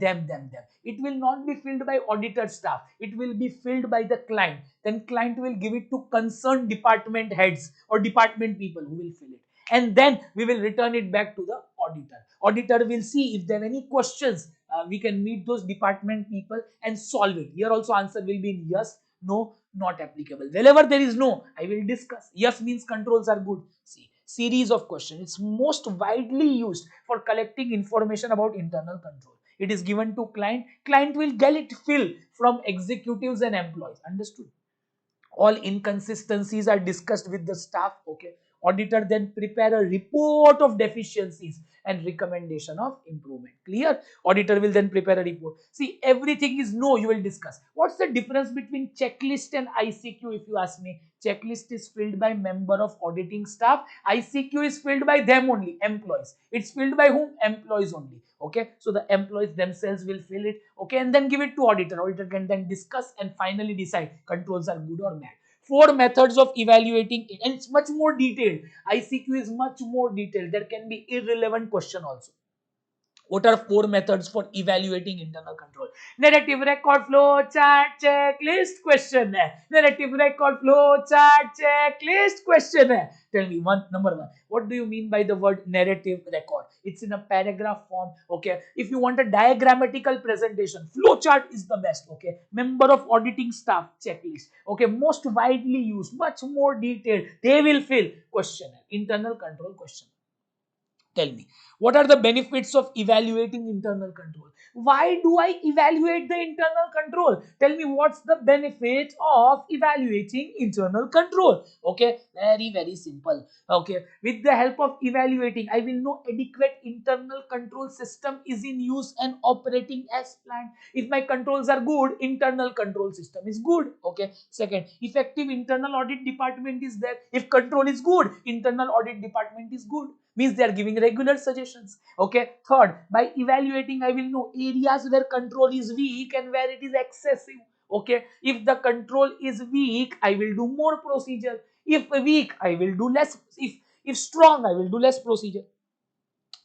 It will not be filled by auditor staff. It will be filled by the client. Then client will give it to concerned department heads or department people who will fill it. And then we will return it back to the auditor. Auditor will see if there are any questions. We can meet those department people and solve it. Here also answer will be in yes, no, not applicable. Wherever there is no, I will discuss. Yes means controls are good. See, series of questions. It's most widely used for collecting information about internal control. It is given to client. Client will get it filled from executives and employees. Understood? All inconsistencies are discussed with the staff. Okay, auditor then prepare a report of deficiencies and recommendation of improvement. Clear? Auditor will then prepare a report. See, everything is no, you will discuss. What's the difference between checklist and ICQ? If you ask me, checklist is filled by member of auditing staff. ICQ is filled by them only, employees. It's filled by whom? Employees only. Okay, so the employees themselves will fill it. Okay, and then give it to auditor. Auditor can then discuss and finally decide controls are good or bad. 4 methods of evaluating it, and it's much more detailed. ICQ is much more detailed. There can be irrelevant question also. What are 4 methods for evaluating internal control? Narrative record, flow chart, checklist, questionnaire. Narrative record, flow chart, checklist, questionnaire. Tell me number one. What do you mean by the word narrative record? It's in a paragraph form. Okay. If you want a diagrammatical presentation, flow chart is the best. Okay. Member of auditing staff, checklist. Okay. Most widely used, much more detailed. They will fill questionnaire, internal control questionnaire. Tell me, what are the benefits of evaluating internal control? Why do I evaluate the internal control? Tell me, what's the benefit of evaluating internal control? Okay, very, very simple. Okay, with the help of evaluating, I will know adequate internal control system is in use and operating as planned. If my controls are good, internal control system is good. Okay, second, effective internal audit department is there. If control is good, internal audit department is good, means they are giving regular suggestions. Okay, third, by evaluating I will know areas where control is weak and where it is excessive. Okay, if the control is weak, I will do more procedure. If weak, I will do less. If strong, I will do less procedure.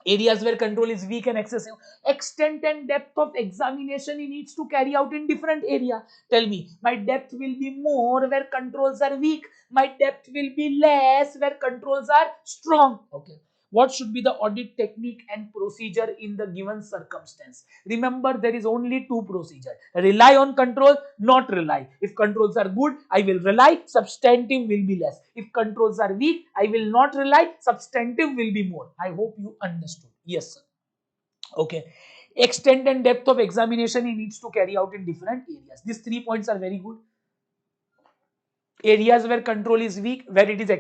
Areas where control is weak and excessive, extent and depth of examination he needs to carry out in different area. Tell me, my depth will be more where controls are weak, my depth will be less where controls are strong. Okay, what should be the audit technique and procedure in the given circumstance? Remember, there is only two procedure: rely on control, not rely. If controls are good, I will rely, substantive will be less. If controls are weak, I will not rely, substantive will be more. I hope you understood. Yes, sir. Okay, extent and depth of examination he needs to carry out in different areas. These 3 points are very good. Areas where control is weak, where it is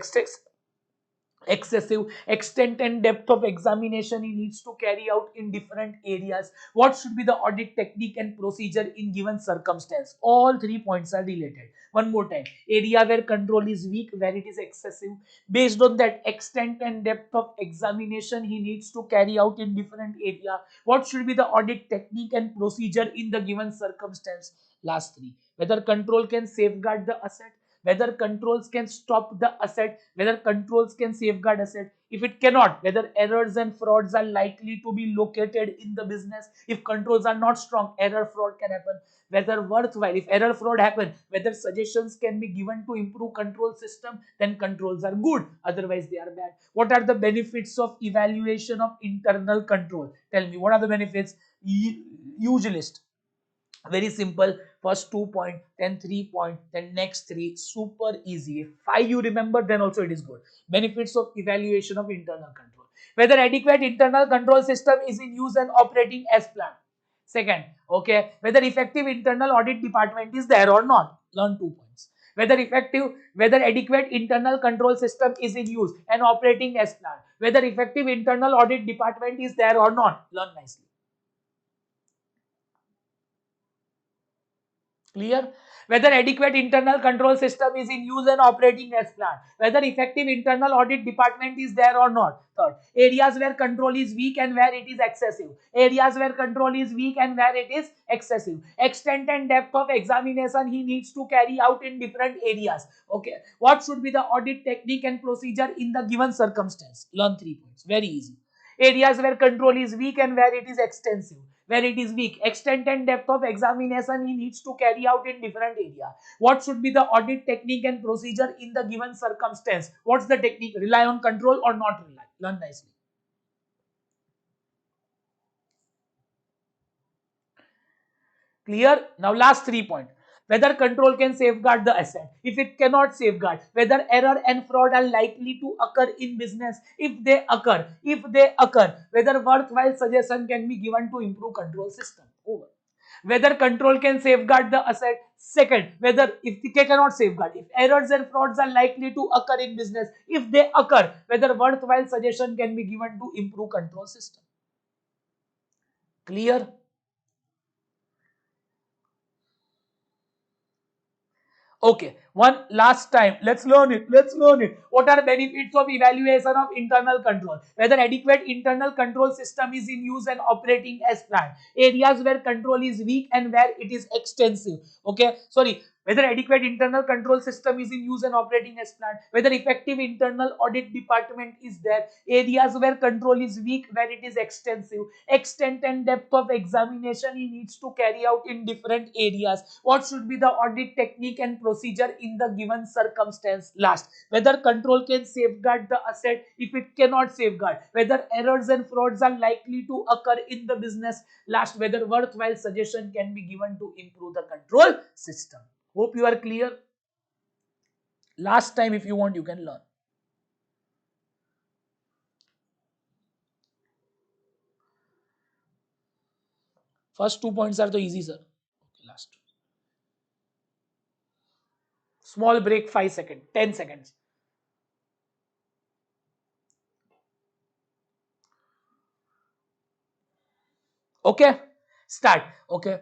excessive extent and depth of examination he needs to carry out in different areas. What should be the audit technique and procedure in given circumstance? All 3 points are related. One more time: area where control is weak, where it is excessive. Based on that extent and depth of examination he needs to carry out in different area, what should be the audit technique and procedure in the given circumstance? Last three: whether control can safeguard the asset, whether controls can stop the asset, whether controls can safeguard asset. If it cannot, whether errors and frauds are likely to be located in the business. If controls are not strong, error, fraud can happen. Whether worthwhile, if error, fraud happen, whether suggestions can be given to improve control system, then controls are good, otherwise they are bad. What are the benefits of evaluation of internal control? Tell me, what are the benefits? Huge list. Very simple. First 2 point, then 3 point, then next three. Super easy. If 5 you remember, then also it is good. Benefits of evaluation of internal control: whether adequate internal control system is in use and operating as planned. Second, okay, whether effective internal audit department is there or not. Learn 2 points. Whether adequate internal control system is in use and operating as planned. Whether effective internal audit department is there or not. Learn nicely. Clear? Whether adequate internal control system is in use and operating as planned. Whether effective internal audit department is there or not. Third, areas where control is weak and where it is excessive. Areas where control is weak and where it is excessive. Extent and depth of examination he needs to carry out in different areas. Okay. What should be the audit technique and procedure in the given circumstance? Learn 3 points. Very easy. Areas where control is weak and where it is extensive. Where it is weak, extent and depth of examination he needs to carry out in different area. What should be the audit technique and procedure in the given circumstance? What's the technique? Rely on control or not rely? Learn nicely. Clear? Now last 3 points. Whether control can safeguard the asset. If it cannot safeguard, whether error and fraud are likely to occur in business. If they occur, whether worthwhile suggestion can be given to improve control system. Over. Whether control can safeguard the asset. Second, whether if they cannot safeguard, if errors and frauds are likely to occur in business. If they occur, whether worthwhile suggestion can be given to improve control system. Clear? Okay, one last time. Let's learn it. Let's learn it. What are benefits of evaluation of internal control? Whether adequate internal control system is in use and operating as planned. Areas where control is weak and where it is extensive. Okay, sorry. Whether adequate internal control system is in use and operating as planned. Whether effective internal audit department is there. Areas where control is weak, where it is extensive. Extent and depth of examination he needs to carry out in different areas. What should be the audit technique and procedure in the given circumstance? Last, whether control can safeguard the asset. If it cannot safeguard, whether errors and frauds are likely to occur in the business. Last, whether worthwhile suggestion can be given to improve the control system. Hope you are clear. Last time, if you want, you can learn. First 2 points are the easy, sir. Okay, last. Small break, 5 seconds, 10 seconds. Okay, start. Okay,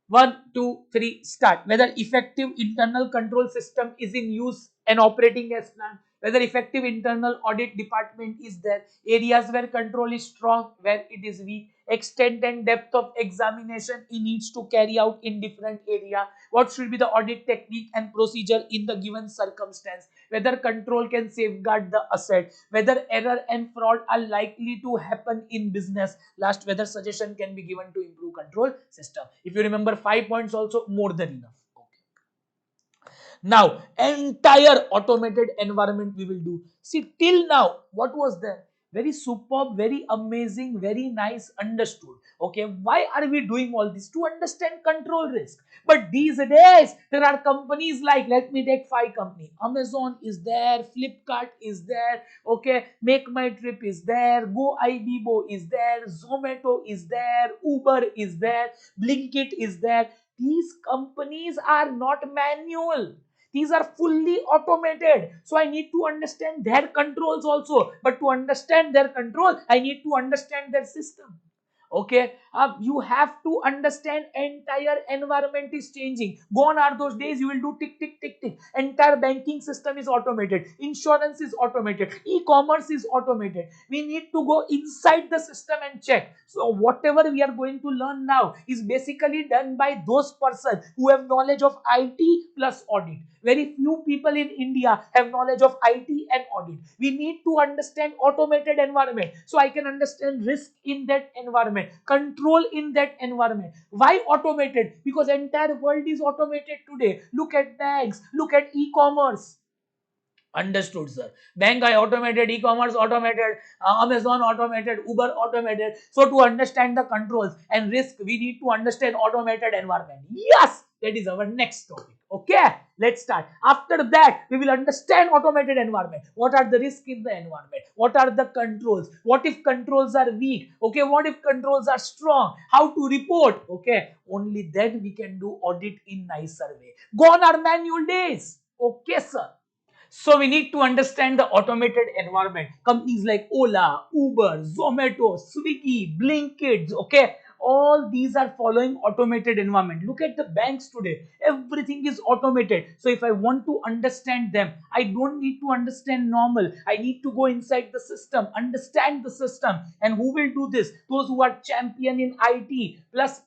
1, 2, 3, start. Whether effective internal control system is in use and operating as planned. Whether effective internal audit department is there. Areas where control is strong, where it is weak. Extent and depth of examination he needs to carry out in different area. What should be the audit technique and procedure in the given circumstance? Whether control can safeguard the asset. Whether error and fraud are likely to happen in business. Last, whether suggestion can be given to improve control system. If you remember 5 points, also more than enough. Okay. Now, entire automated environment we will do. See, till now, what was there? Very superb, very amazing, very nice, understood. Okay, why are we doing all this? To understand control risk. But these days, there are companies like, let me take 5 companies. Amazon is there, Flipkart is there, okay, Make My Trip is there, Go Ibibo is there, Zomato is there, Uber is there, Blinkit is there. These companies are not manual. These are fully automated. So I need to understand their controls also. But to understand their control, I need to understand their system. Okay, you have to understand entire environment is changing. Gone are those days you will do tick tick tick tick. Entire banking system is automated, insurance is automated, e-commerce is automated. We need to go inside the system and check. So whatever we are going to learn now is basically done by those persons who have knowledge of IT plus audit. Very few people in India have knowledge of IT and audit. We need to understand automated environment so I can understand risk in that environment, control in that environment. Why automated? Because entire world is automated today. Look at banks, look at e-commerce. Understood, sir. Bank I automated, e-commerce automated, Amazon automated, Uber automated. So to understand the controls and risk, we need to understand automated environment. Yes, that is our next topic. Okay, let's start. After that, we will understand automated environment. What are the risks in the environment? What are the controls? What if controls are weak? Okay, what if controls are strong? How to report? Okay, only then we can do audit in nicer way. Gone are manual days. Okay, sir. So we need to understand the automated environment. Companies like Ola, Uber, Zomato, Swiggy, Blinkit, okay, all these are following automated environment. Look at the banks today. Everything is automated. So if I want to understand them, I don't need to understand normal. I need to go inside the system, understand the system. And who will do this? Those who are champion in IT plus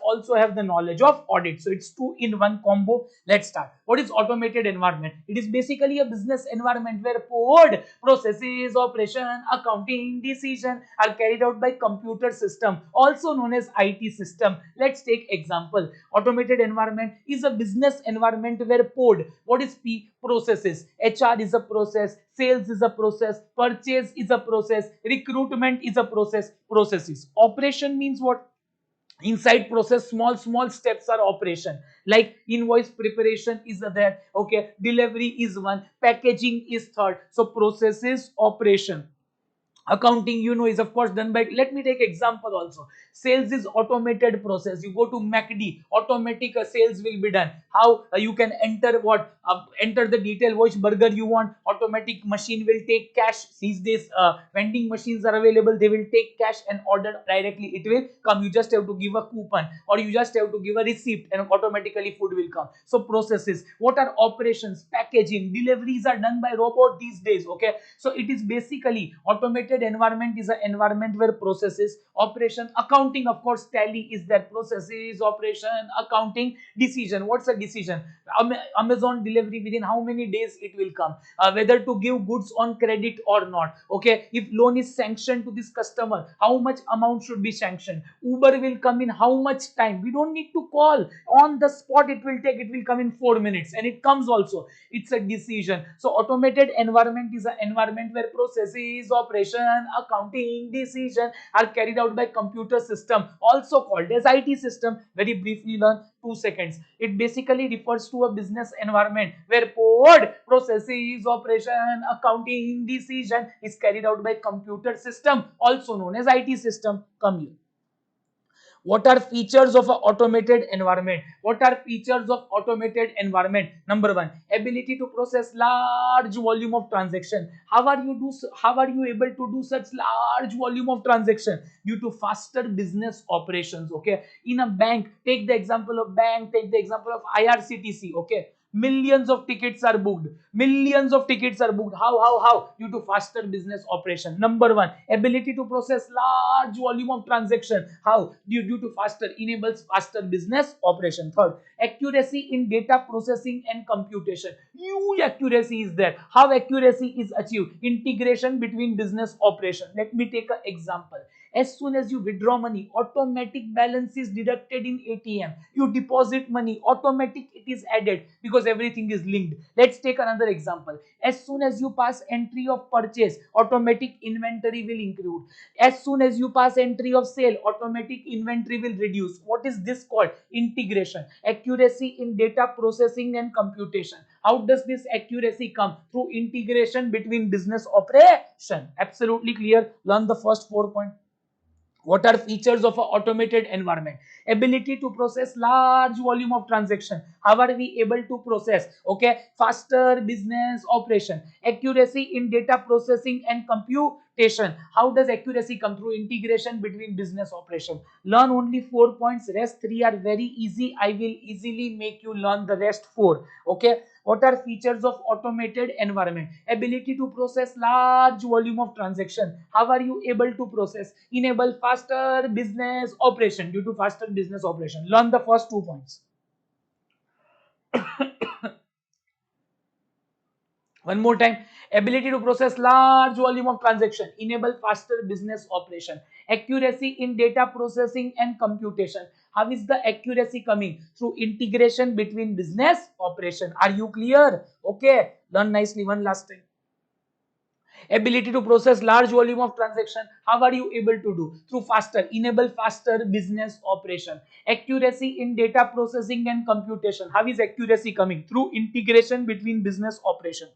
also have the knowledge of audit. So it's two in one combo. Let's start. What is automated environment? It is basically a business environment where code, processes, operation, accounting, decision are carried out by computer system, also known as IT system. Let's take example. Automated environment is a business environment where code, what is P? Processes. HR is a process, sales is a process, purchase is a process, recruitment is a process, processes. Operation means what? Inside process, small steps are operation, like invoice preparation is there, okay, delivery is one, packaging is third. So process is operation. Accounting, you know, is of course done by, let me take example also. Sales is automated process. You go to MACD, automatic sales will be done. How? You can enter what? Enter the detail which burger you want. Automatic machine will take cash. These days vending machines are available. They will take cash and order directly. It will come. You just have to give a coupon or you just have to give a receipt and automatically food will come. So processes. What are operations? Packaging, deliveries are done by robot these days. Okay. So it is basically automated environment is an environment where processes, operation, accounting, of course, tally is there, processes, operation, accounting, decision. What's a decision? Amazon delivery, within how many days it will come, whether to give goods on credit or not. Okay, if loan is sanctioned to this customer, how much amount should be sanctioned? Uber will come in how much time? We don't need to call on the spot. It will come in 4 minutes and it comes also. It's a decision. So automated environment is an environment where processes, operation, accounting, decision are carried out by computer system, also called as IT system. Very briefly learn, 2 seconds. It basically refers to a business environment where code, processes, operation, accounting, decision is carried out by computer system, also known as IT system. Come here. What are features of an automated environment? What are features of automated environment? Number one, ability to process large volume of transaction. How are you able to do such large volume of transaction? Due to faster business operations. Okay, in a bank, take the example of bank, take the example of IRCTC. Okay, millions of tickets are booked. Millions of tickets are booked. How? Due to faster business operation. Number one, ability to process large volume of transaction. How? Due to faster, enables faster business operation. Third, accuracy in data processing and computation. Huge accuracy is there. How accuracy is achieved? Integration between business operation. Let me take an example. As soon as you withdraw money, automatic balance is deducted in ATM. You deposit money, automatic it is added because everything is linked. Let's take another example. As soon as you pass entry of purchase, automatic inventory will include. As soon as you pass entry of sale, automatic inventory will reduce. What is this called? Integration. Accuracy in data processing and computation. How does this accuracy come? Through integration between business operation. Absolutely clear. Learn the first 4 points. What are features of an automated environment? Ability to process large volume of transaction. How are we able to process? Okay, faster business operation. Accuracy in data processing and computation. How does accuracy come through? Integration between business operation. Learn only 4 points. Rest 3 are very easy. I will easily make you learn the rest 4. Okay. What are features of automated environment? Ability to process large volume of transaction. How are you able to process? Enable faster business operation. Due to faster business operation. Learn the first 2 points. One more time. Ability to process large volume of transaction. Enable faster business operation. Accuracy in data processing and computation. How is the accuracy coming? Through integration between business operation. Are you clear? Okay. Learn nicely. One last time. Ability to process large volume of transaction. How are you able to do? Through faster. Enable faster business operation. Accuracy in data processing and computation. How is accuracy coming? Through integration between business operation.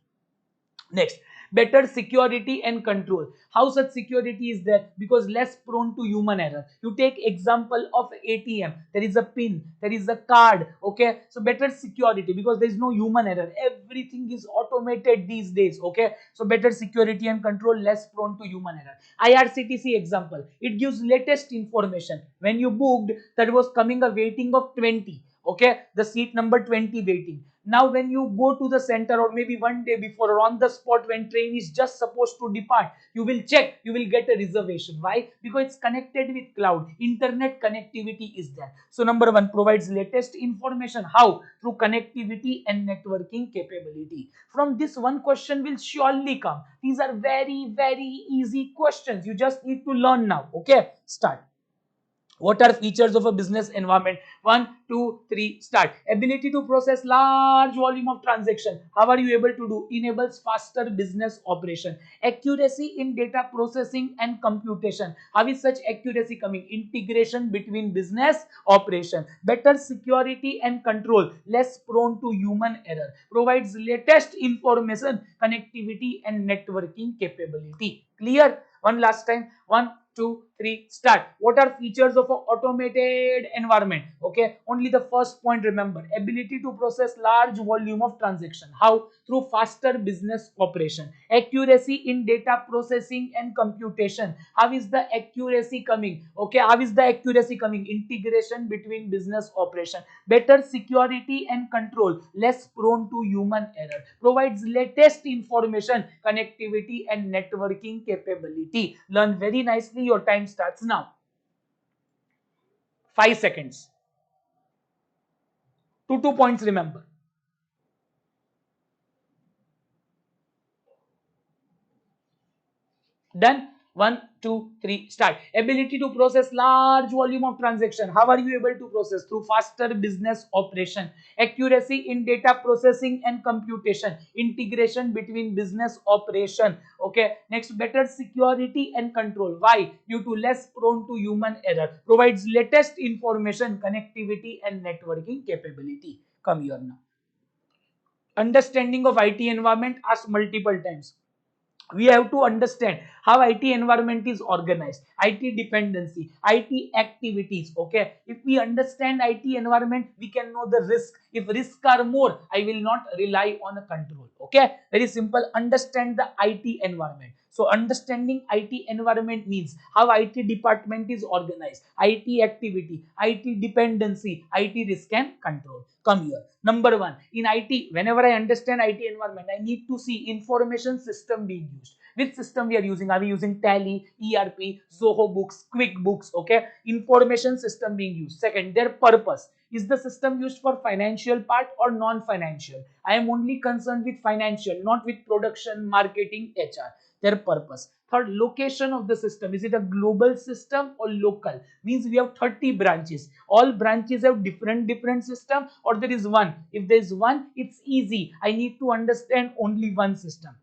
Next, better security and control. How such security is there? Because less prone to human error. You take example of ATM. There is a pin, there is a card. Okay, so better security because there is no human error. Everything is automated these days. Okay, so better security and control, less prone to human error. IRCTC example. It gives latest information. When you booked, that was coming a waiting of 20. Okay, the seat number 20 waiting. Now when you go to the center or maybe one day before or on the spot when train is just supposed to depart, you will check, you will get a reservation. Why? Because it's connected with cloud. Internet connectivity is there. So number one, provides latest information. How? Through connectivity and networking capability. From this one question will surely come. These are very, very easy questions. You just need to learn now. Okay, start. What are features of a business environment? 1, 2, 3, start. Ability to process large volume of transaction. How are you able to do? Enables faster business operation. Accuracy in data processing and computation. How is such accuracy coming? Integration between business operation. Better security and control. Less prone to human error. Provides latest information, connectivity and networking capability. Clear? One last time. 1, 2, 3, start. What are features of an automated environment? Okay, only the first point remember. Ability to process large volume of transaction. How? Through faster business operation. Accuracy in data processing and computation. How is the accuracy coming? Okay, how is the accuracy coming? Integration between business operation. Better security and control. Less prone to human error. Provides latest information, connectivity and networking capability. Learn very nicely. Your time starts now. 5 seconds. 2 points remember. Done. 1, 2, 3, start. Ability to process large volume of transaction. How are you able to process? Through faster business operation. Accuracy in data processing and computation. Integration between business operation. Okay. Next, better security and control. Why? Due to less prone to human error. Provides latest information, connectivity and networking capability. Come here now. Understanding of IT environment asked multiple times. We have to understand how IT environment is organized, IT dependency, IT activities. Okay, if we understand IT environment, we can know the risk. If risks are more, I will not rely on a control. Okay, very simple. Understand the IT environment. So understanding IT environment means how IT department is organized, IT activity, IT dependency, IT risk and control. Come here. Number one, in IT, whenever I understand IT environment, I need to see information system being used. Which system we are using? Are we using Tally, ERP, Zoho Books, QuickBooks? Okay, information system being used. Second, their purpose. Is the system used for financial part or non-financial? I am only concerned with financial, not with production, marketing, HR. Their purpose. Third, location of the system. Is it a global system or local? Means we have 30 branches. All branches have different system, or there is one. If there is one, it's easy. I need to understand only one system.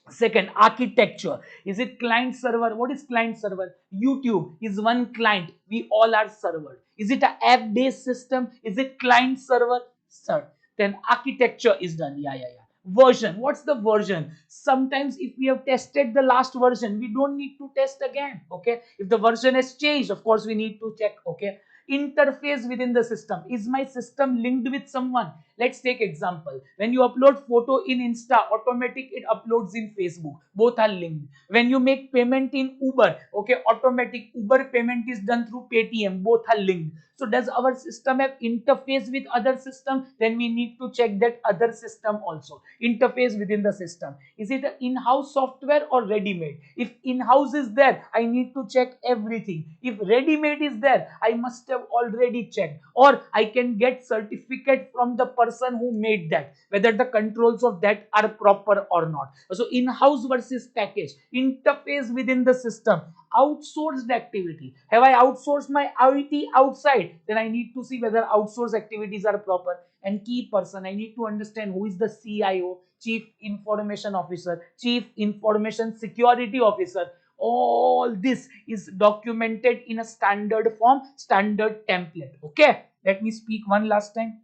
Second, architecture. Is it client server? What is client server? YouTube is one client. We all are server. Is it an app based system? Is it client server? Third, then architecture is done. Yeah. Version. What's the version? Sometimes if we have tested the last version, we don't need to test again. Okay, if the version has changed, of course we need to check. Okay, interface within the system. Is my system linked with someone? Let's take example. When you upload photo in Insta, automatic it uploads in Facebook. Both are linked. When you make payment in Uber, okay, automatic Uber payment is done through Paytm. Both are linked. So does our system have interface with other system? Then we need to check that other system also. Interface within the system. Is it an in-house software or ready-made? If in-house is there, I need to check everything. If ready-made is there, I must have already checked. Or I can get certificate from the person who made that, whether the controls of that are proper or not. So in-house versus package. Interface within the system. Outsourced activity. Have I outsourced my IT outside? Then I need to see whether outsourced activities are proper. And key person, I need to understand who is the CIO, Chief Information Officer, Chief Information Security Officer. All this is documented in a standard form, standard template. Okay, let me speak one last time.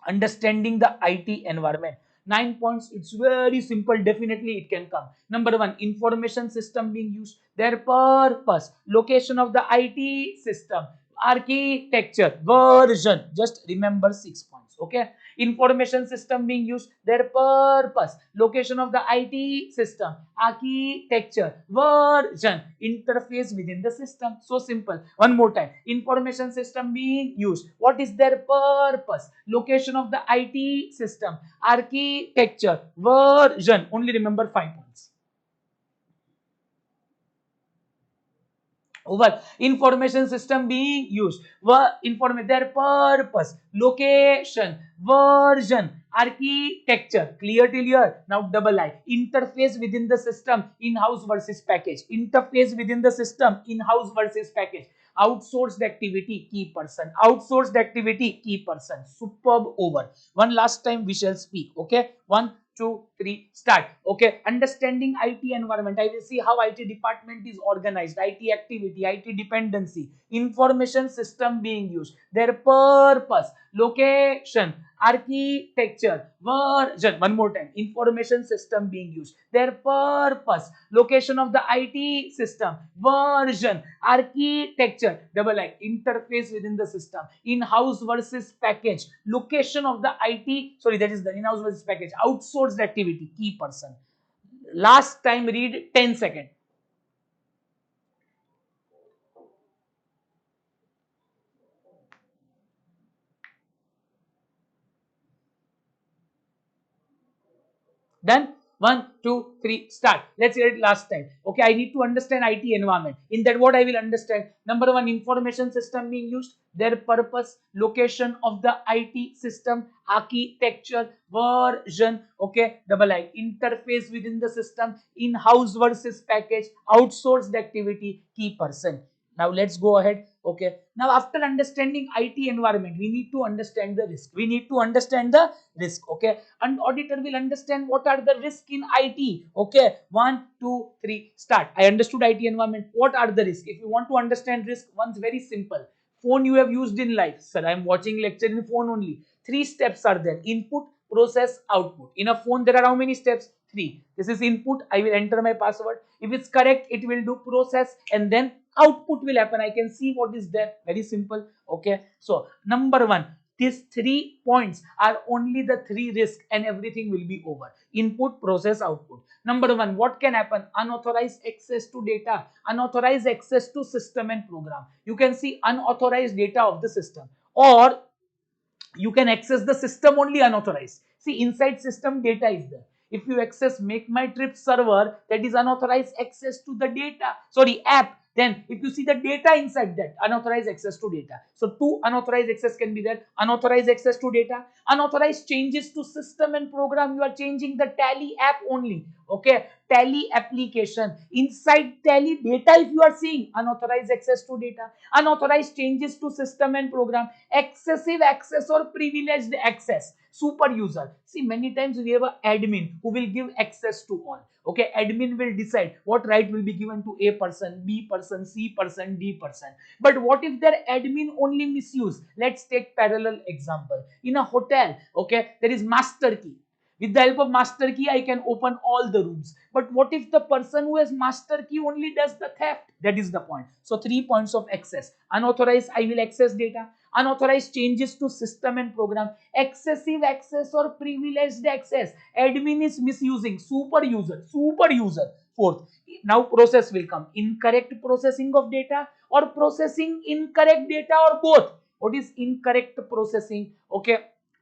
Understanding the IT environment. 9 points. It's very simple. Definitely it can come. Number one, information system being used. Their purpose, location of the IT system, architecture, version. Just remember 6 points. Okay. Information system being used. Their purpose, location of the IT system, architecture, version, interface within the system. So simple. One more time. Information system being used. What is their purpose? Location of the IT system, architecture, version. Only remember 5 points. Over. Information system being used. Their purpose, location, version, architecture. Clear till here? Now double I. Interface within the system, in-house versus package. Interface within the system, in-house versus package. Outsourced activity, key person. Outsourced activity, key person. Superb. Over. One last time we shall speak. Okay. 1, 2, 3, start. Okay, understanding IT environment. I will see how IT department is organized, IT activity, IT dependency, information system being used, their purpose, location, architecture, version. One more time. Information system being used, their purpose, location of the IT system, version, architecture, double I, interface within the system, in-house versus package, location of the IT, sorry, that is the in-house versus package, outsourced activity, key person. Last time read 10 seconds. Done? 1, 2, 3, start. Let's get it last time. Okay, I need to understand IT environment. In that, what I will understand? Number one, information system being used, their purpose, location of the IT system, architecture, version. Okay, double I. Interface within the system, in-house versus package, outsourced activity, key person. Now let's go ahead. Okay. Now after understanding IT environment, we need to understand the risk. We need to understand the risk. Okay. And auditor will understand what are the risks in IT. Okay. 1, 2, 3, start. I understood IT environment. What are the risks? If you want to understand risk, one's very simple. Phone you have used in life. Sir, I am watching lecture in phone only. 3 steps are there. Input, process, output. In a phone, there are how many steps? 3. This is input. I will enter my password. If it's correct, it will do process and then output will happen. I can see what is there. Very simple. Okay. So number one, these 3 points are only the 3 risks and everything will be over. Input, process, output. Number one, what can happen? Unauthorized access to data, unauthorized access to system and program. You can see unauthorized data of the system, or you can access the system only unauthorized. See, inside system data is there. If you access make my trip server, that is unauthorized access to the data, sorry, app. Then if you see the data inside that, unauthorized access to data. So 2 unauthorized access can be there. Unauthorized access to data, unauthorized changes to system and program. You are changing the Tally app only. Okay, Tally application. Inside Tally data, if you are seeing unauthorized access to data, unauthorized changes to system and program, excessive access or privileged access, super user. See, many times we have an admin who will give access to all. Okay, admin will decide what right will be given to A person, B person, C person, D person. But what if their admin only misuse? Let's take parallel example. In a hotel, okay, there is master key. With the help of master key, I can open all the rooms. But what if the person who has master key only does the theft? That is the point. So 3 points of access. Unauthorized, I will access data. Unauthorized changes to system and program. Excessive access or privileged access. Admin is misusing. Super user. Fourth, now process will come. Incorrect processing of data or processing incorrect data or both. What is incorrect processing? Okay,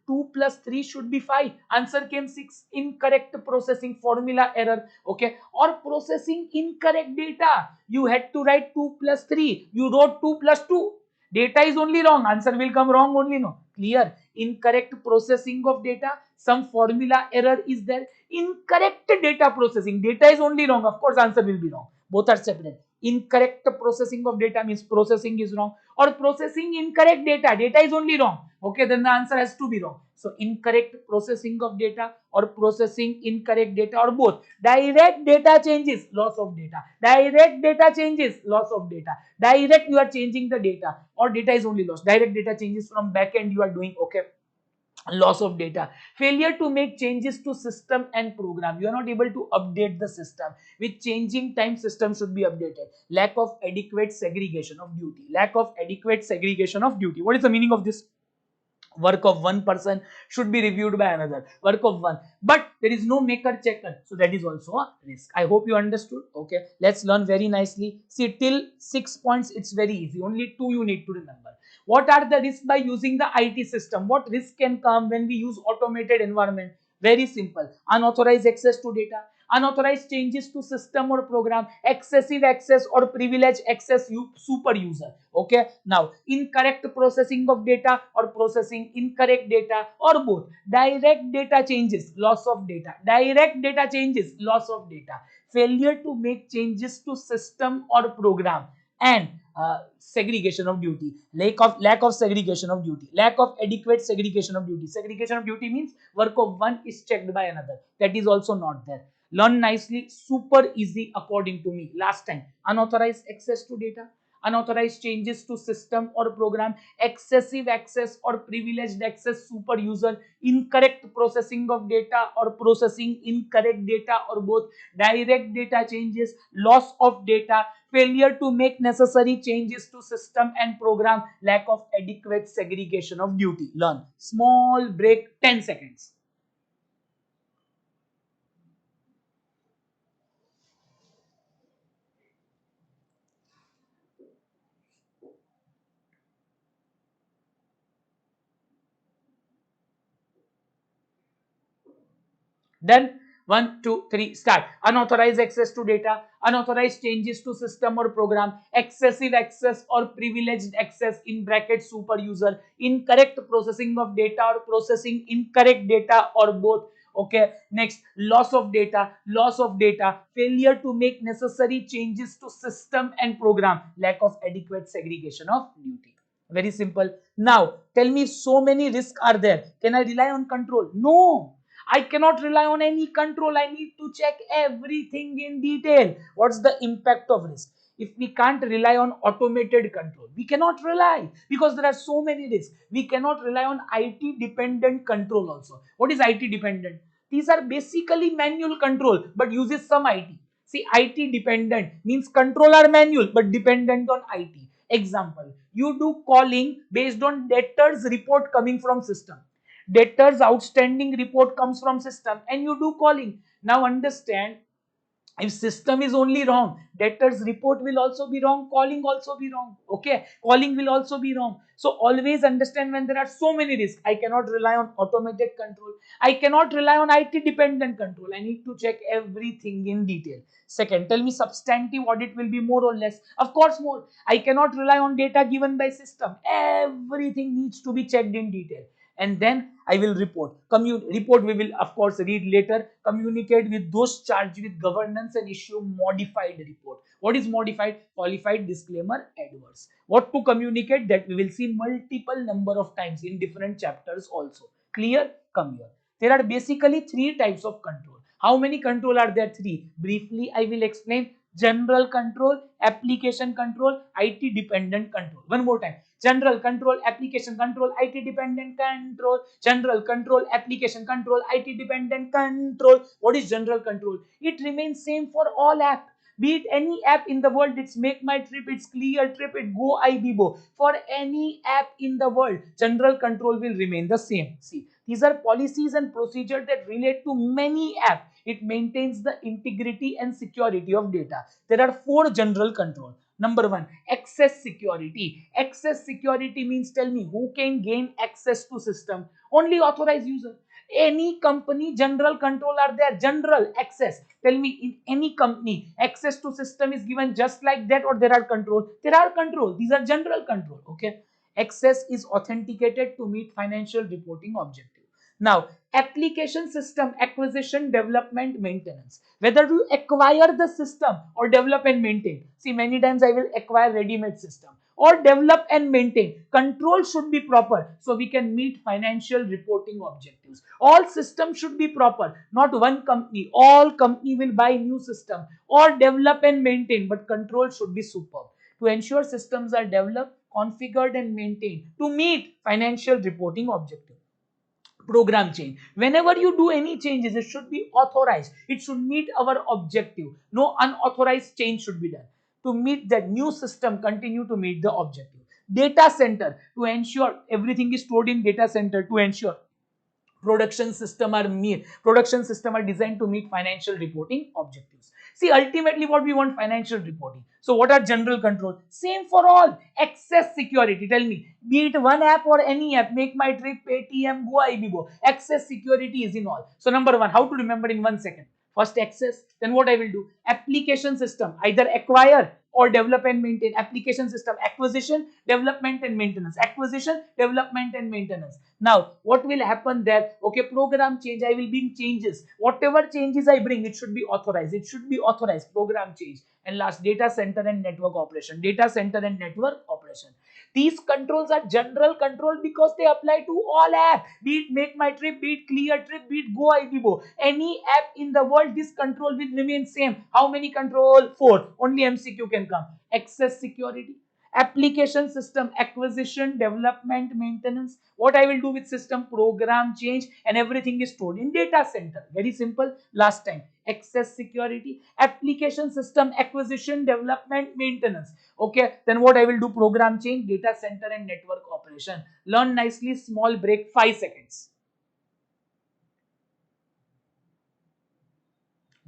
2 plus 3 should be 5. Answer came 6. Incorrect processing, formula error. Okay, or processing incorrect data. You had to write 2 plus 3. You wrote 2 plus 2. Data is only wrong. Answer will come wrong only. No. Clear? Incorrect processing of data. Some formula error is there. Incorrect data processing. Data is only wrong. Of course, answer will be wrong. Both are separate. Incorrect processing of data means processing is wrong, or processing incorrect data. Data is only wrong. Okay, then the answer has to be wrong. So incorrect processing of data or processing incorrect data or both. Direct data changes, loss of data. Direct data changes, loss of data. Direct, you are changing the data, or data is only lost. Direct data changes from back end, you are doing, okay, loss of data. Failure to make changes to system and program. You are not able to update the system. With changing time, system should be updated. Lack of adequate segregation of duty. Lack of adequate segregation of duty. What is the meaning of this? Work of one person should be reviewed by another. Work of one, but there is no maker checker, so that is also a risk. I hope you understood. Okay, let's learn very nicely. See, till 6 points it's very easy. Only 2 you need to remember. What are the risks by using the IT system? What risk can come when we use automated environment? Very simple. Unauthorized access to data, unauthorized changes to system or program, excessive access or privileged access, super user. Okay, now incorrect processing of data or processing incorrect data or both. Direct data changes, loss of data. Direct data changes, loss of data. Failure to make changes to system or program, and segregation of duty. Lack of segregation of duty. Lack of adequate segregation of duty. Segregation of duty means work of one is checked by another. That is also not there. Learn nicely, super easy according to me. Last time, unauthorized access to data, unauthorized changes to system or program, excessive access or privileged access, super user, incorrect processing of data or processing incorrect data or both, direct data changes, loss of data, failure to make necessary changes to system and program, lack of adequate segregation of duty. Learn. Small break, 10 seconds. Then 1, 2, 3, start. Unauthorized access to data, unauthorized changes to system or program, excessive access or privileged access in bracket super user, incorrect processing of data or processing incorrect data or both. Okay, next, loss of data, failure to make necessary changes to system and program, lack of adequate segregation of duty. Very simple. Now tell me, so many risks are there. Can I rely on control? No, I cannot rely on any control. I need to check everything in detail. What's the impact of risk? If we can't rely on automated control, we cannot rely, because there are so many risks. We cannot rely on IT dependent control also. What is IT dependent? These are basically manual control but uses some IT. See, IT dependent means control are manual but dependent on IT. Example, you do calling based on debtors report coming from system. Debtors outstanding report comes from system and you do calling. Now understand, if system is only wrong, debtors report will also be wrong, calling also be wrong. Okay, calling will also be wrong. So always understand, when there are so many risks, I cannot rely on automated control, I cannot rely on IT dependent control. I need to check everything in detail. Second, tell me, substantive audit will be more or less? Of course more. I cannot rely on data given by system. Everything needs to be checked in detail, and then I will report. Report we will of course read later. Communicate with those charged with governance and issue modified report. What is modified? Qualified, disclaimer, adverse. What to communicate, that we will see multiple number of times in different chapters also. Clear? Come here. There are basically 3 types of control. How many control are there? 3. Briefly I will explain. General control, application control, IT dependent control. One more time. General control, application control, IT dependent control. General control, application control, IT dependent control. What is general control? It remains same for all apps. Be it any app in the world, it's Make My Trip, it's Clear Trip, it Go Ibibo. For any app in the world, general control will remain the same. See, these are policies and procedures that relate to many apps. It maintains the integrity and security of data. There are 4 general control. Number 1, access security. Access security means, tell me, who can gain access to system? Only authorized user. Any company, general control are there. General access. Tell me, in any company, access to system is given just like that, or there are control? There are control. These are general control. Okay. Access is authenticated to meet financial reporting objective. Now, application system acquisition, development, maintenance. Whether you acquire the system or develop and maintain. See, many times I will acquire ready-made system or develop and maintain. Control should be proper so we can meet financial reporting objectives. All systems should be proper. Not one company. All company will buy new system or develop and maintain, but control should be superb to ensure systems are developed, configured and maintained to meet financial reporting objectives. Program change. Whenever you do any changes, it should be authorized. It should meet our objective. No unauthorized change should be done. To meet that new system, continue to meet the objective. Data center, to ensure everything is stored in data center, to ensure production system are designed to meet financial reporting objectives. See, ultimately what we want, financial reporting. So what are general control? Same for all. Access security, tell me, be it one app or any app, Make My Trip, Paytm, Go Ibibo, access security is in all. So number 1, how to remember in 1 second? First access, then what I will do? Application system, either acquire or develop and maintain. Application system, acquisition, development and maintenance. Acquisition, development and maintenance. Now, what will happen there? Okay, program change, I will bring changes. Whatever changes I bring, it should be authorized. It should be authorized, program change. And last, data center and network operation. Data center and network operation. These controls are general control because they apply to all apps. Be it Make My Trip, be it Clear Trip, be it Go Ibibo. Any app in the world, this control will remain same. How many control? 4. Only MCQ can come. Access security, application system acquisition, development, maintenance. What I will do with system? Program change, and everything is stored in data center. Very simple. Last time, access security, application system acquisition, development, maintenance. Okay, then what I will do? Program change, data center and network operation. Learn nicely. Small break, 5 seconds.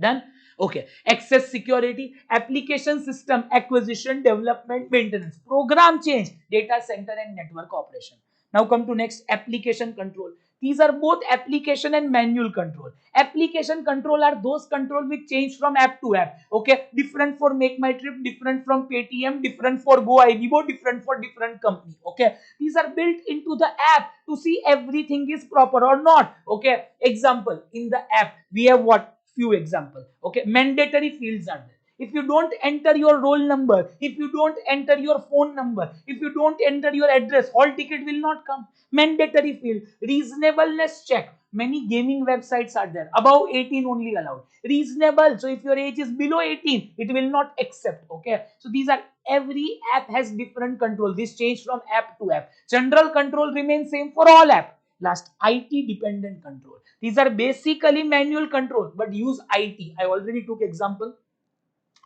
Done? Okay. Access security, application system acquisition, development, maintenance, program change, data center and network operation. Now come to next, application control. These are both application and manual control. Application control are those control which change from app to app. Okay. Different for Make My Trip, different from Paytm, different for Go Ibibo, different for different company. Okay. These are built into the app to see everything is proper or not. Okay. Example, in the app, we have what? Few example. Okay, mandatory fields are there. If you don't enter your roll number, if you don't enter your phone number, if you don't enter your address, hall ticket will not come. Mandatory field. Reasonableness check. Many gaming websites are there. Above 18 only allowed. Reasonable. So if your age is below 18, it will not accept. Okay. So these are, every app has different control. This change from app to app. General control remains same for all app. Last, IT dependent control. These are basically manual control but use IT. I already took example.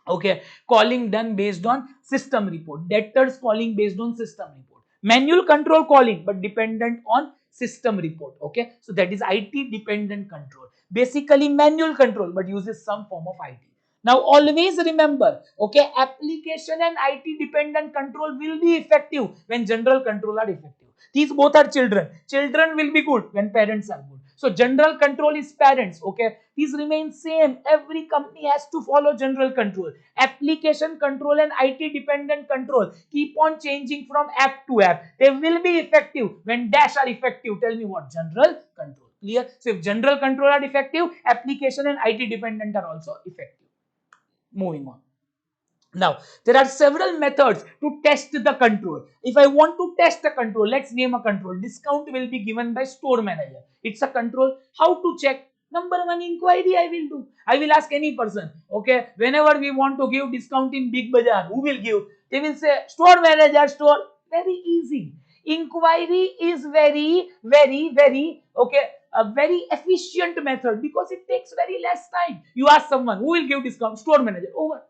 Okay, calling done based on system report. Debtors calling based on system report. Manual control calling but dependent on system report. Okay, so that is IT dependent control. Basically manual control but uses some form of IT. Now always remember, okay, application and IT dependent control will be effective when general control are effective. These both are children. Children will be good when parents are good. So general control is parents. Okay, these remain same. Every company has to follow general control. Application control and IT dependent control keep on changing from app to app. They will be effective when dash are effective. Tell me what? General control. Clear? So if general control are effective, application and IT dependent are also effective. Moving on. Now, there are several methods to test the control. If I want to test the control, let's name a control. Discount will be given by store manager. It's a control. How to check? Number 1, inquiry I will do. I will ask any person. Okay, whenever we want to give discount in Big Bazaar, who will give? They will say, store manager, store. Very easy. Inquiry is very, okay, a very efficient method because it takes very less time. You ask someone who will give discount, store manager, over.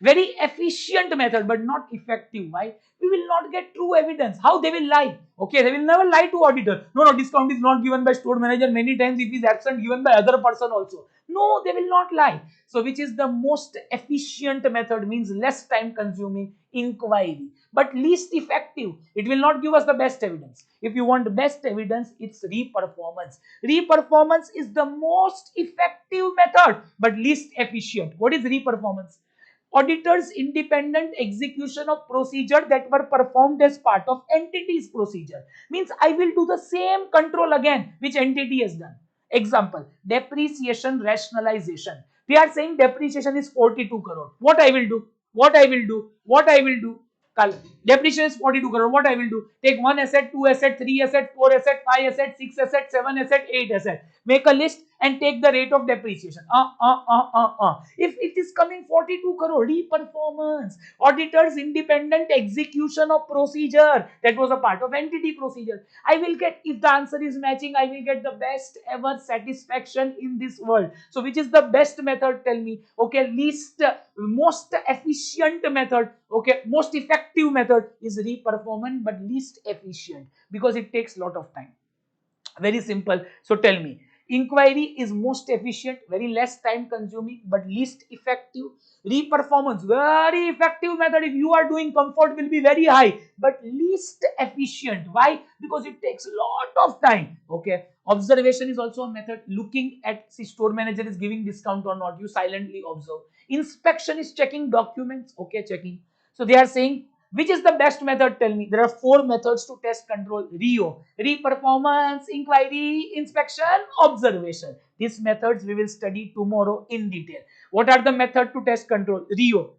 Very efficient method but not effective. Why? We will not get true evidence. How they will lie? Okay, they will never lie to auditor. No, no, discount is not given by store manager. Many times if he is absent, given by other person also. No, they will not lie. So which is the most efficient method? Means less time consuming inquiry but least effective. It will not give us the best evidence. If you want best evidence, it's reperformance. Reperformance is the most effective method but least efficient. What is reperformance? Auditor's independent execution of procedure that were performed as part of entity's procedure. Means I will do the same control again which entity has done. Example, depreciation rationalization. We are saying depreciation is 42 crore. What I will do? What I will do? What I will do? Depreciation is 42 crore. What I will do? Take 1 asset, 2 asset, 3 asset, 4 asset, 5 asset, 6 asset, 7 asset, 8 asset. Make a list and take the rate of depreciation. If it is coming 42 crore, reperformance, auditor's independent execution of procedure that was a part of entity procedure. I will get, if the answer is matching, I will get the best ever satisfaction in this world. So which is the best method? Tell me. Okay, least, most efficient method. Okay, most effective method is reperformance but least efficient because it takes lot of time. Very simple. So tell me, inquiry is most efficient, very less time consuming but least effective. Reperformance, very effective method. If you are doing, comfort will be very high but least efficient. Why? Because it takes a lot of time. Okay, observation is also a method. Looking at, see, store manager is giving discount or not, you silently observe. Inspection is checking documents. Okay, checking. So they are saying, which is the best method? Tell me. There are 4 methods to test control. REO, reperformance, inquiry, inspection, observation. These methods we will study tomorrow in detail. What are the methods to test control? REO,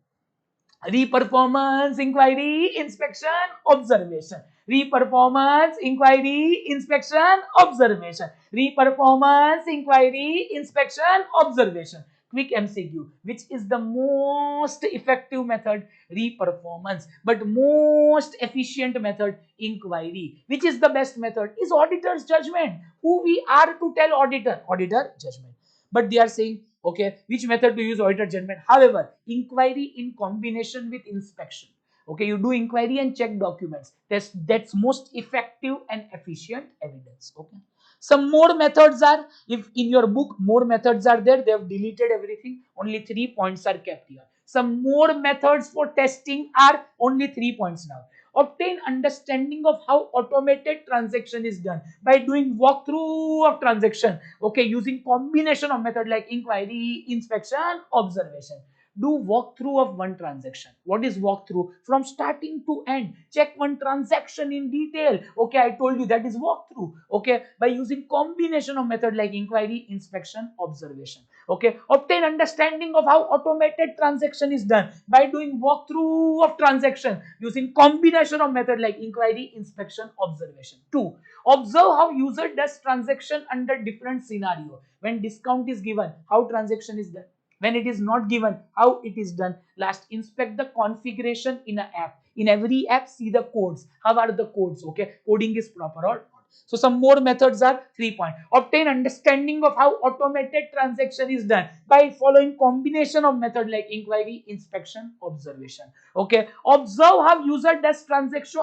reperformance, inquiry, inspection, observation. Reperformance, inquiry, inspection, observation. Reperformance, inquiry, inspection, observation. Quick MCQ. Which is the most effective method? Reperformance. But most efficient method? Inquiry. Which is the best method? Is auditor's judgment. Who we are to tell auditor? Auditor judgment. But they are saying, okay, which method to use? Auditor judgment. However, inquiry in combination with inspection. Okay, you do inquiry and check documents. That's most effective and efficient evidence. Okay. Some more methods are, if in your book more methods are there, they have deleted everything. Only 3 points are kept here. Some more methods for testing are only 3 points now. Obtain understanding of how automated transaction is done by doing walkthrough of transaction. Okay, using combination of method like inquiry, inspection, observation. Do walkthrough of one transaction. What is walkthrough? From starting to end. Check one transaction in detail. Okay, I told you that is walkthrough. Okay, by using combination of method like inquiry, inspection, observation. Okay, obtain understanding of how automated transaction is done by doing walkthrough of transaction using combination of method like inquiry, inspection, observation. 2. Observe how user does transaction under different scenario. When discount is given, how transaction is done. When it is not given, how it is done. Last, inspect the configuration in an app. In every app, see the codes. How are the codes? Okay, coding is proper or not. So some more methods are 3 points. Obtain understanding of how automated transaction is done by following combination of method like inquiry, inspection, observation. Okay, observe how user does transaction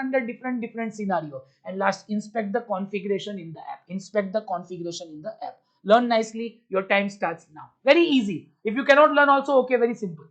under different scenario. And last, inspect the configuration in the app. Inspect the configuration in the app. Learn nicely. Your time starts now. Very easy. If you cannot learn also, okay, very simple.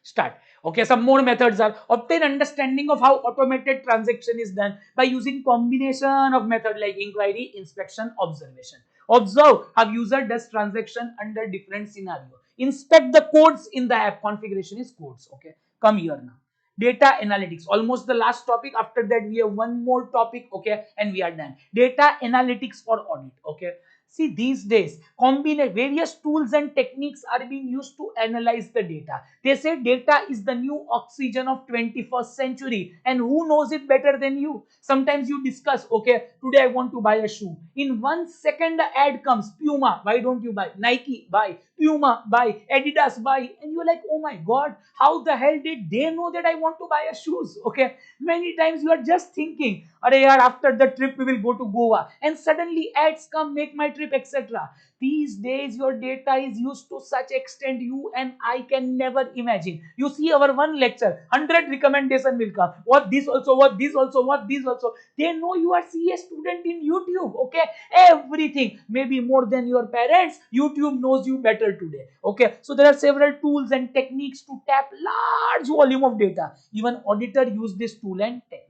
Start. Okay, some more methods are obtain understanding of how automated transaction is done by using combination of method like inquiry, inspection, observation. Observe how user does transaction under different scenario. Inspect the codes in the app. Configuration is codes. Okay, come here now. Data analytics, almost the last topic. After that we have one more topic. Okay, and we are done. Data analytics for audit. Okay, See, these days, combine various tools and techniques are being used to analyze the data. They say data is the new oxygen of 21st century, and who knows it better than you? Sometimes you discuss, okay, today I want to buy a shoe. In 1 second, the ad comes, Puma, why don't you buy? Nike, buy. Puma, buy. Adidas, buy. And you're like, oh my God, how the hell did they know that I want to buy a shoes? Okay, many times you are just thinking, Are yaar, after the trip we will go to Goa, and suddenly ads come, make my trip, etc. These days your data is used to such extent you and I can never imagine. You see our one lecture, 100 recommendation will come. What this also, what this also, what this also. They know you are CA student in YouTube. Okay, everything, maybe more than your parents. YouTube knows you better today. Okay, so there are several tools and techniques to tap large volume of data. Even auditor use this tool and technique.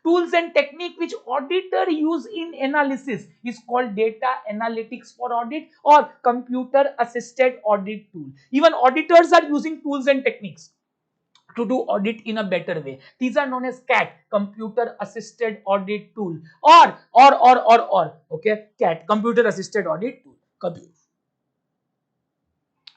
Tools and technique which auditor use in analysis is called data analytics for audit or computer assisted audit tool. Even auditors are using tools and techniques to do audit in a better way. These are known as CAT, computer assisted audit tool, or okay, CAT, computer assisted audit tool.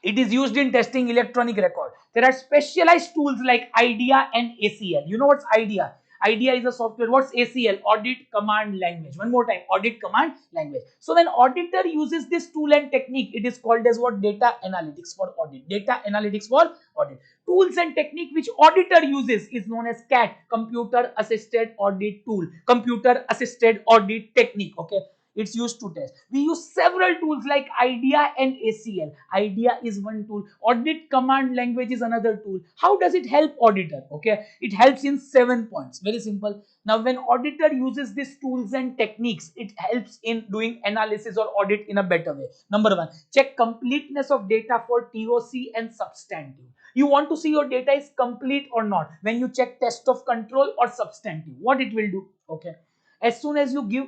It is used in testing electronic record. There are specialized tools like IDEA and ACL. You know what's IDEA? IDEA is a software. What's ACL? Audit Command Language. One more time, Audit Command Language. So when auditor uses this tool and technique, it is called as what? Data analytics for audit. Data analytics for audit. Tools and technique which auditor uses is known as CAT, Computer Assisted Audit Tool. Computer Assisted Audit Technique. Okay. It's used to test. We use several tools like IDEA and ACL. IDEA is one tool. Audit Command Language is another tool. How does it help auditor? Okay, it helps in 7 points. Very simple. Now, when auditor uses these tools and techniques, it helps in doing analysis or audit in a better way. Number one, check completeness of data for TOC and substantive. You want to see your data is complete or not. When you check test of control or substantive, what it will do? Okay. As soon as you give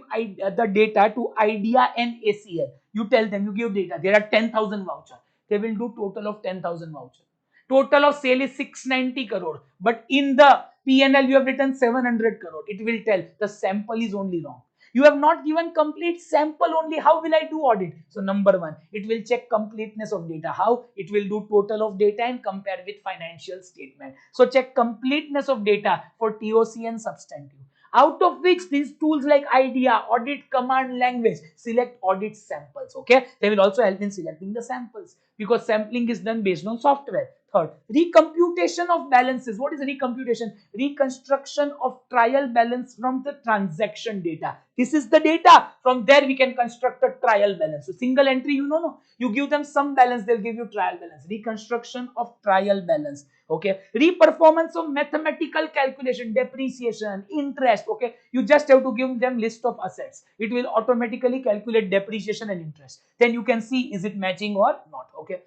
the data to IDEA and ACL, you tell them, you give data, there are 10,000 voucher. They will do total of 10,000 voucher. Total of sale is 690 crore. But in the P&L, you have written 700 crore. It will tell the sample is only wrong. You have not given complete sample only. How will I do audit? So number one, it will check completeness of data. How? It will do total of data and compare with financial statement. So check completeness of data for TOC and substantive. Out of which these tools like IDEA, Audit Command Language, select audit samples. Okay, they will also help in selecting the samples because sampling is done based on software. Third, recomputation of balances. What is recomputation? Reconstruction of trial balance from the transaction data. This is the data. From there we can construct a trial balance. So single entry, no. You give them some balance, they'll give you trial balance. Reconstruction of trial balance. Okay. Reperformance of mathematical calculation, depreciation, interest. Okay. You just have to give them list of assets. It will automatically calculate depreciation and interest. Then you can see is it matching or not. Okay.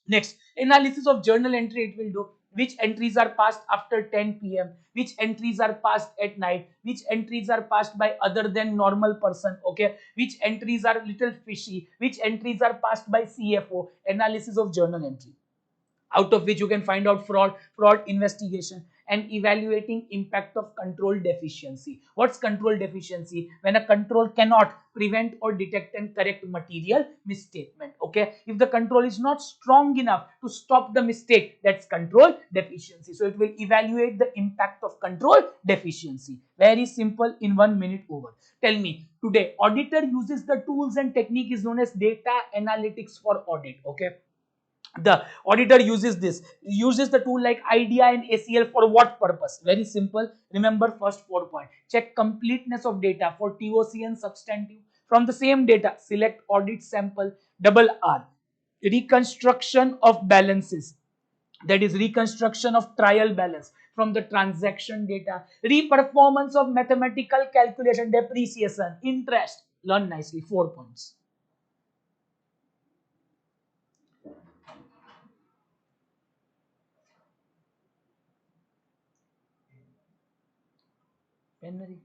Next, analysis of journal entry it will do. Which entries are passed after 10 p.m. Which entries are passed at night. Which entries are passed by other than normal person. Okay. Which entries are little fishy. Which entries are passed by CFO. Analysis of journal entry. Out of which you can find out fraud investigation, and evaluating impact of control deficiency. What's control deficiency? When a control cannot prevent or detect and correct material misstatement. Okay, if the control is not strong enough to stop the mistake, that's control deficiency. So it will evaluate the impact of control deficiency. Very simple, in 1 minute over. Tell me, today auditor uses the tools and technique is known as data analytics for audit. Okay, the auditor uses the tool like IDEA and ACL for what purpose? Very simple. Remember first 4 points. Check completeness of data for TOC and substantive. From the same data, select audit sample. Double R. Reconstruction of balances. That is reconstruction of trial balance from the transaction data. Reperformance of mathematical calculation, depreciation, interest. Learn nicely. 4 points. Penry.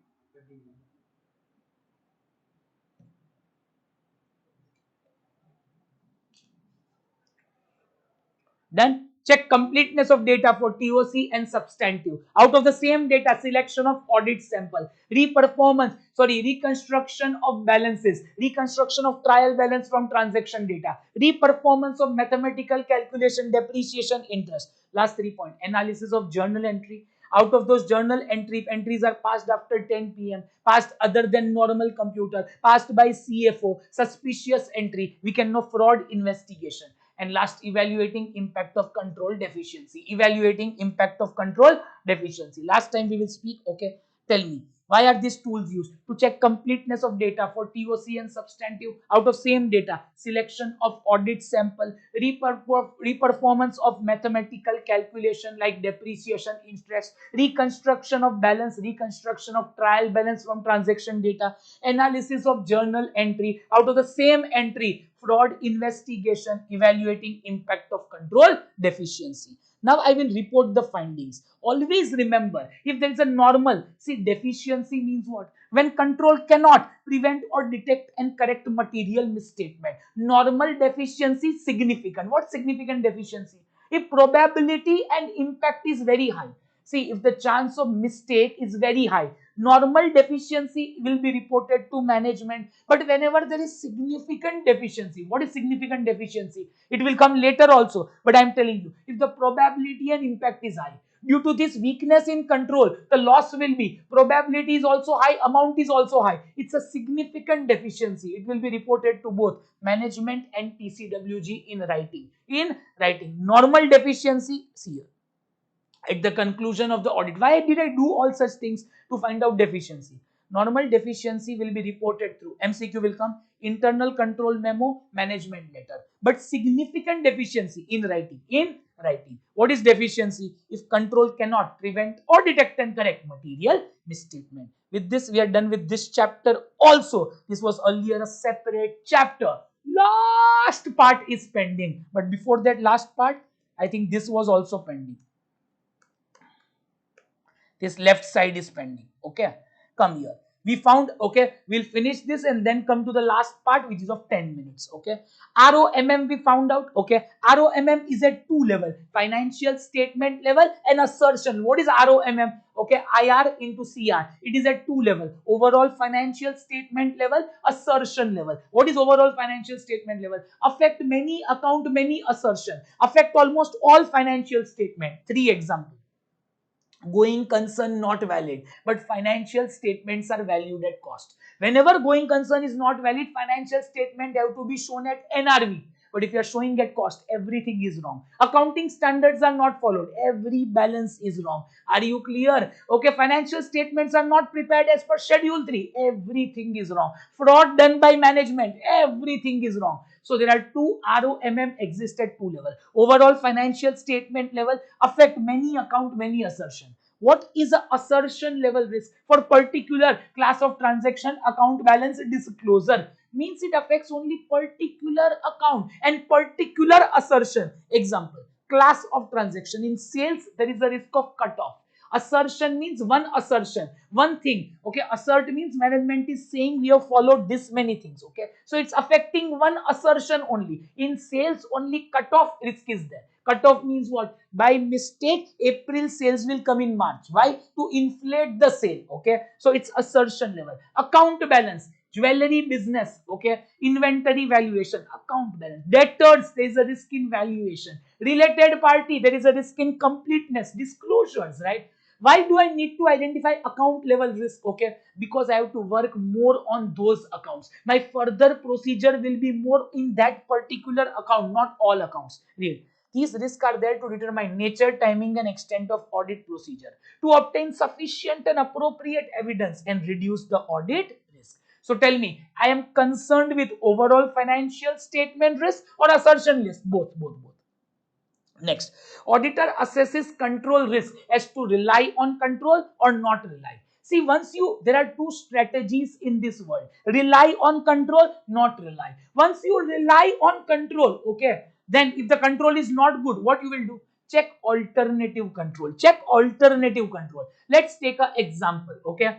Done. Check completeness of data for TOC and substantive. Out of the same data, selection of audit sample. Reconstruction of balances. Reconstruction of trial balance from transaction data. Reperformance of mathematical calculation, depreciation, interest. Last 3 point. Analysis of journal entry. Out of those journal entries are passed after 10 p.m., passed other than normal computer, passed by CFO, suspicious entry, we can know fraud investigation. And last, evaluating impact of control deficiency. Evaluating impact of control deficiency. Last time we will speak. Okay, tell me, why are these tools used? To check completeness of data for TOC and substantive. Out of same data, selection of audit sample, reperformance of mathematical calculation like depreciation, interest, reconstruction of balance, reconstruction of trial balance from transaction data, analysis of journal entry. Out of the same entry, fraud investigation, evaluating impact of control deficiency. Now I will report the findings. Always remember, if there is a normal, see, deficiency means what? When control cannot prevent or detect and correct material misstatement. Normal deficiency significant. What significant deficiency? If probability and impact is very high. See, if the chance of mistake is very high, normal deficiency will be reported to management. But whenever there is significant deficiency, what is significant deficiency? It will come later also. But I am telling you, if the probability and impact is high, due to this weakness in control, the loss will be, probability is also high, amount is also high. It's a significant deficiency. It will be reported to both management and TCWG in writing. In writing, normal deficiency, see here. At the conclusion of the audit, why did I do all such things? To find out deficiency. Normal deficiency will be reported through MCQ will come, internal control memo, management letter. But significant deficiency in writing. In writing. What is deficiency? If control cannot prevent or detect and correct material misstatement. With this, we are done with this chapter also. This was earlier a separate chapter. Last part is pending. But before that last part, I think this was also pending. This left side is pending. Okay, come here. We found, okay, we'll finish this and then come to the last part, which is of 10 minutes. Okay, ROMM we found out. Okay, ROMM is at two level, financial statement level and assertion. What is ROMM? Okay, IR into CR. It is at two level, overall financial statement level, assertion level. What is overall financial statement level? Affect many account, many assertion. Affect almost all financial statement. 3 examples. Going concern not valid, but financial statements are valued at cost. Whenever going concern is not valid, financial statement have to be shown at NRV. But if you are showing at cost, everything is wrong. Accounting standards are not followed. Every balance is wrong. Are you clear? Okay, financial statements are not prepared as per Schedule 3. Everything is wrong. Fraud done by management. Everything is wrong. So there are two ROMM exist at two level. Overall financial statement level affect many account, many assertion. What is a assertion level risk? For particular class of transaction, account balance disclosure means it affects only particular account and particular assertion. Example, class of transaction. In sales, there is a risk of cutoff. Assertion means one assertion, one thing. Okay, assert means management is saying we have followed this many things. Okay, so it's affecting one assertion only. In sales, only cutoff risk is there. Cutoff means what? By mistake, April sales will come in March. Why? To inflate the sale. Okay, so it's assertion level. Account balance. Jewelry business, okay, inventory valuation, account balance, debtors, there is a risk in valuation, related party, there is a risk in completeness, disclosures, right? Why do I need to identify account level risk? Okay, because I have to work more on those accounts. My further procedure will be more in that particular account, not all accounts. Read. These risks are there to determine nature, timing, and extent of audit procedure, to obtain sufficient and appropriate evidence and reduce the audit risk. So tell me, I am concerned with overall financial statement risk or assertion risk? Both. Next, auditor assesses control risk as to rely on control or not rely. See, there are two strategies in this world. Rely on control, not rely. Once you rely on control, okay, then if the control is not good, what you will do? Check alternative control. Check alternative control. Let's take an example, okay.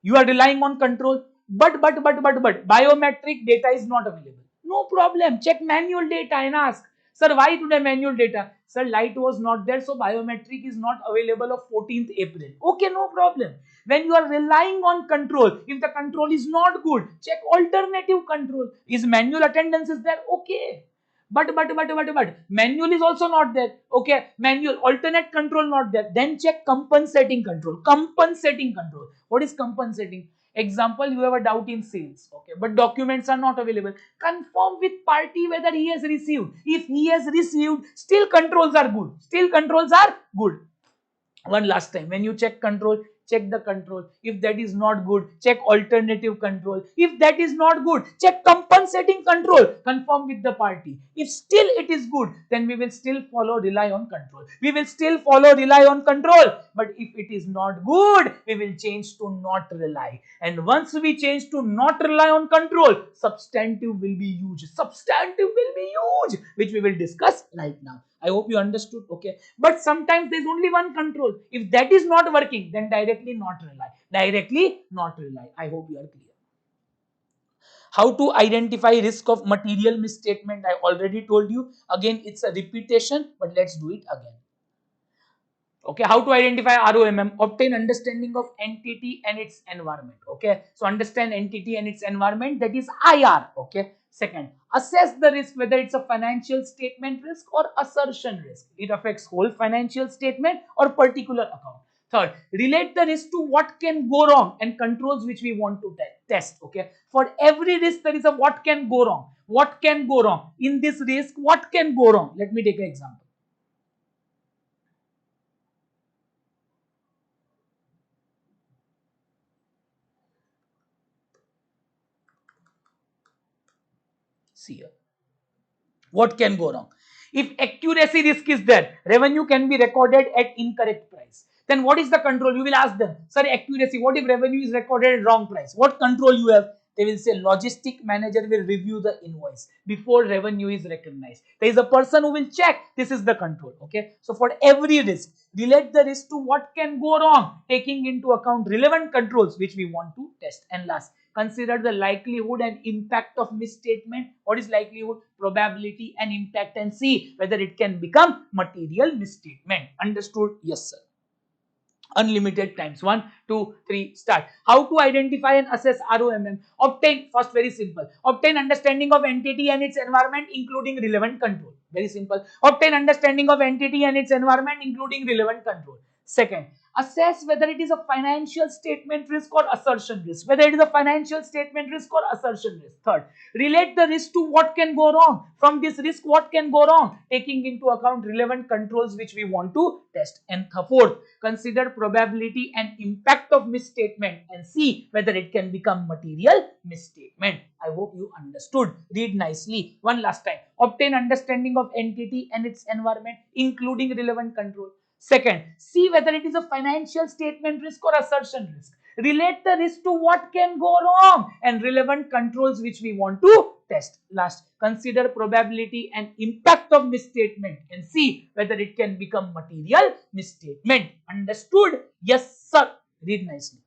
You are relying on control, but biometric data is not available. No problem. Check manual data and ask, sir, why today manual data? Sir, light was not there, so biometric is not available of 14th April. Okay, no problem. When you are relying on control, if the control is not good, check alternative control. Is manual attendance is there? Okay. But manual is also not there. Okay, manual alternate control not there. Then check compensating control. Compensating control. What is compensating? Example, you have a doubt in sales. Okay, but documents are not available. Confirm with party whether he has received. If he has received, still controls are good. Still controls are good. One last time, when you check control, check the control. If that is not good, check alternative control. If that is not good, check compensating control. Confirm with the party. If still it is good, then we will still follow rely on control. We will still follow rely on control. But if it is not good, we will change to not rely. And once we change to not rely on control, substantive will be huge. Substantive will be huge, which we will discuss right now. I hope you understood. Okay. But sometimes there's only one control. If that is not working, then directly not rely. Directly not rely. I hope you are clear. How to identify risk of material misstatement? I already told you. Again, it's a repetition, but let's do it again. Okay, how to identify ROMM? Obtain understanding of entity and its environment. Okay, so understand entity and its environment, that is IR. Okay, second, assess the risk, whether it's a financial statement risk or assertion risk. It affects whole financial statement or particular account. Third, relate the risk to what can go wrong and controls which we want to test. Okay, for every risk there is a what can go wrong. What can go wrong in this risk? What can go wrong? Let me take an example. See here. What can go wrong? If accuracy risk is there, revenue can be recorded at incorrect price. Then what is the control? You will ask them, sorry, accuracy. What if revenue is recorded at wrong price? What control you have? They will say logistic manager will review the invoice before revenue is recognized. There is a person who will check. This is the control. Okay. So for every risk, relate the risk to what can go wrong, taking into account relevant controls which we want to test. And last, consider the likelihood and impact of misstatement. What is likelihood, probability and impact, and see whether it can become material misstatement. Understood? Yes, sir. Unlimited times. 1, 2, 3, start. How to identify and assess ROMM? Obtain, first, very simple. Obtain understanding of entity and its environment, including relevant control. Very simple. Obtain understanding of entity and its environment, including relevant control. Second, assess whether it is a financial statement risk or assertion risk. Whether it is a financial statement risk or assertion risk. Third, relate the risk to what can go wrong. From this risk, what can go wrong, taking into account relevant controls which we want to test. And fourth, consider probability and impact of misstatement and see whether it can become material misstatement. I hope you understood. Read nicely. One last time. Obtain understanding of entity and its environment, including relevant control. Second, see whether it is a financial statement risk or assertion risk. Relate the risk to what can go wrong and relevant controls which we want to test. Last, consider probability and impact of misstatement and see whether it can become material misstatement. Understood? Yes, sir. Read nicely.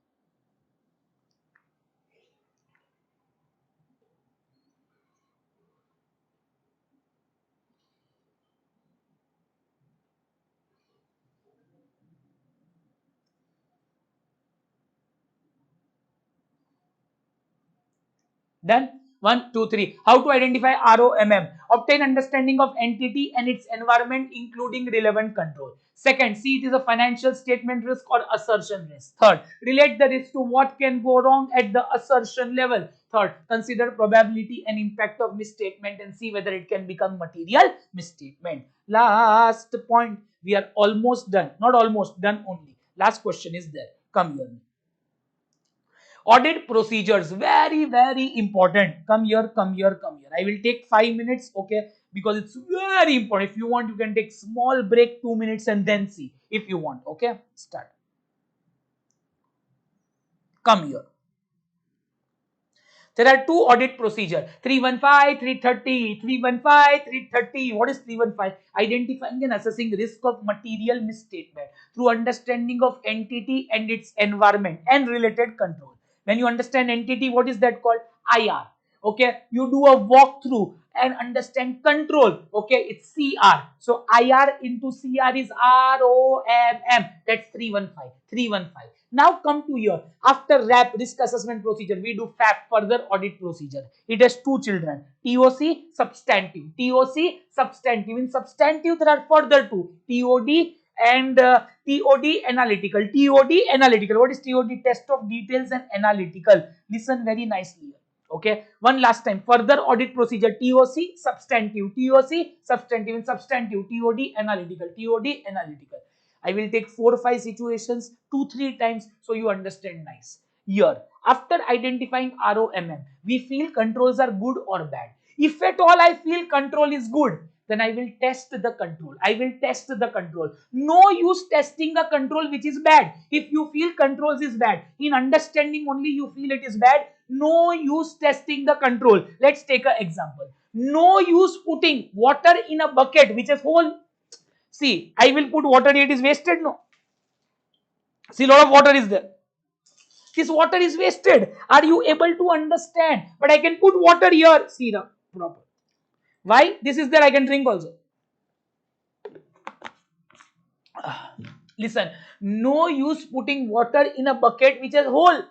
Done? 1, 2, 3. How to identify ROMM? Obtain understanding of entity and its environment, including relevant control. Second, see it is a financial statement risk or assertion risk. Third, relate the risk to what can go wrong at the assertion level. Third, consider probability and impact of misstatement and see whether it can become material misstatement. Last point. We are almost done. Not almost, done only. Last question is there. Come here. Audit procedures, very, very important. Come here, come here, come here. I will take 5 minutes, okay, because it's very important. If you want, you can take small break, 2 minutes, and then see if you want. Okay, start. Come here. There are two audit procedures, 315, 330, 315, 330. What is 315? Identifying and assessing risk of material misstatement through understanding of entity and its environment and related control. When you understand entity, what is that called? IR. Okay, you do a walkthrough and understand control. Okay, it's CR. So IR into CR is ROMM. That's 315. 315. Now come to here. After RAP, risk assessment procedure, we do FAP, further audit procedure. It has two children. TOC, substantive. TOC, substantive. In substantive, there are further two. TOD and TOD analytical. TOD analytical. What is TOD? Test of details and analytical. Listen very nicely. Okay, one last time. Further audit procedure, TOC, substantive. TOC, substantive. In substantive, TOD analytical. TOD analytical. I will take 4 or 5 situations 2-3 times so you understand nice. Here, after identifying ROMM, we feel controls are good or bad. If at all I feel control is good, then I will test the control. I will test the control. No use testing a control which is bad. If you feel controls is bad, in understanding only you feel it is bad, no use testing the control. Let's take an example. No use putting water in a bucket which is whole. See, I will put water here, it is wasted, no? See, lot of water is there. This water is wasted. Are you able to understand? But I can put water here. See now, proper. Why? This is there, I can drink also. Listen, no use putting water in a bucket which is whole.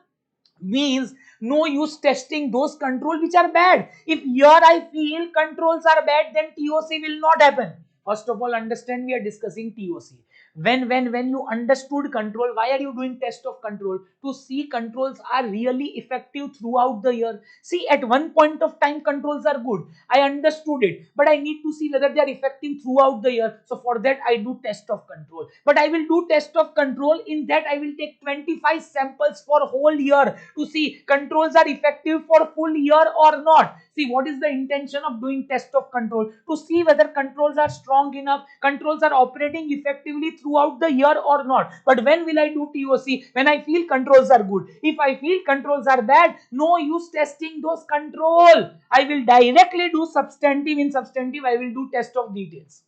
Means no use testing those controls which are bad. If here I feel controls are bad, then TOC will not happen. First of all, understand we are discussing TOC. When you understood control, why are you doing test of control? To see controls are really effective throughout the year. See, at one point of time controls are good. I understood it, but I need to see whether they are effective throughout the year. So for that I do test of control. But I will do test of control. In that I will take 25 samples for whole year to see controls are effective for full year or not. See, what is the intention of doing test of control? To see whether controls are strong enough, controls are operating effectively throughout the year or not. But when will I do TOC? When I feel controls are good. If I feel controls are bad, no use testing those control. I will directly do substantive. In substantive, I will do test of details.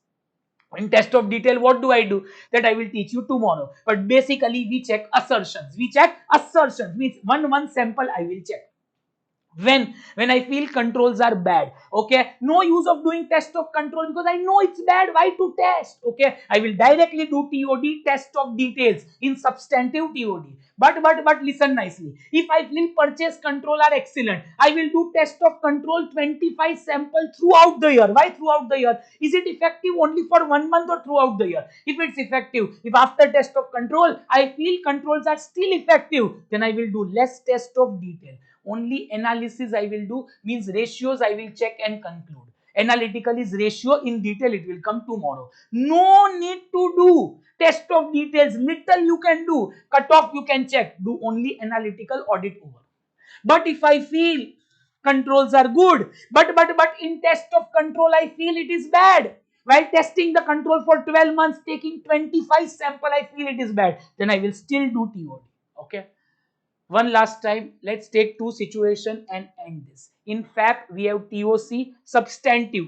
In test of detail, what do I do? That I will teach you tomorrow. But basically, we check assertions. We check assertions. Means one sample I will check. When I feel controls are bad, okay, no use of doing test of control because I know it's bad. Why to test? Okay, I will directly do TOD, test of details, in substantive TOD. But listen nicely. If I feel purchase control are excellent, I will do test of control 25 sample throughout the year. Why throughout the year? Is it effective only for 1 month or throughout the year? If it's effective, if after test of control I feel controls are still effective, then I will do less test of detail. Only analysis I will do, means ratios I will check and conclude. Analytical is ratio, in detail it will come tomorrow. No need to do test of details. Little you can do, cut off you can check. Do only analytical, audit over. But if I feel controls are good, but in test of control I feel it is bad, while testing the control for 12 months, taking 25 sample, I feel it is bad, then I will still do TOD. Okay. One last time, let's take 2 situations and end this. In fact, we have TOC, substantive,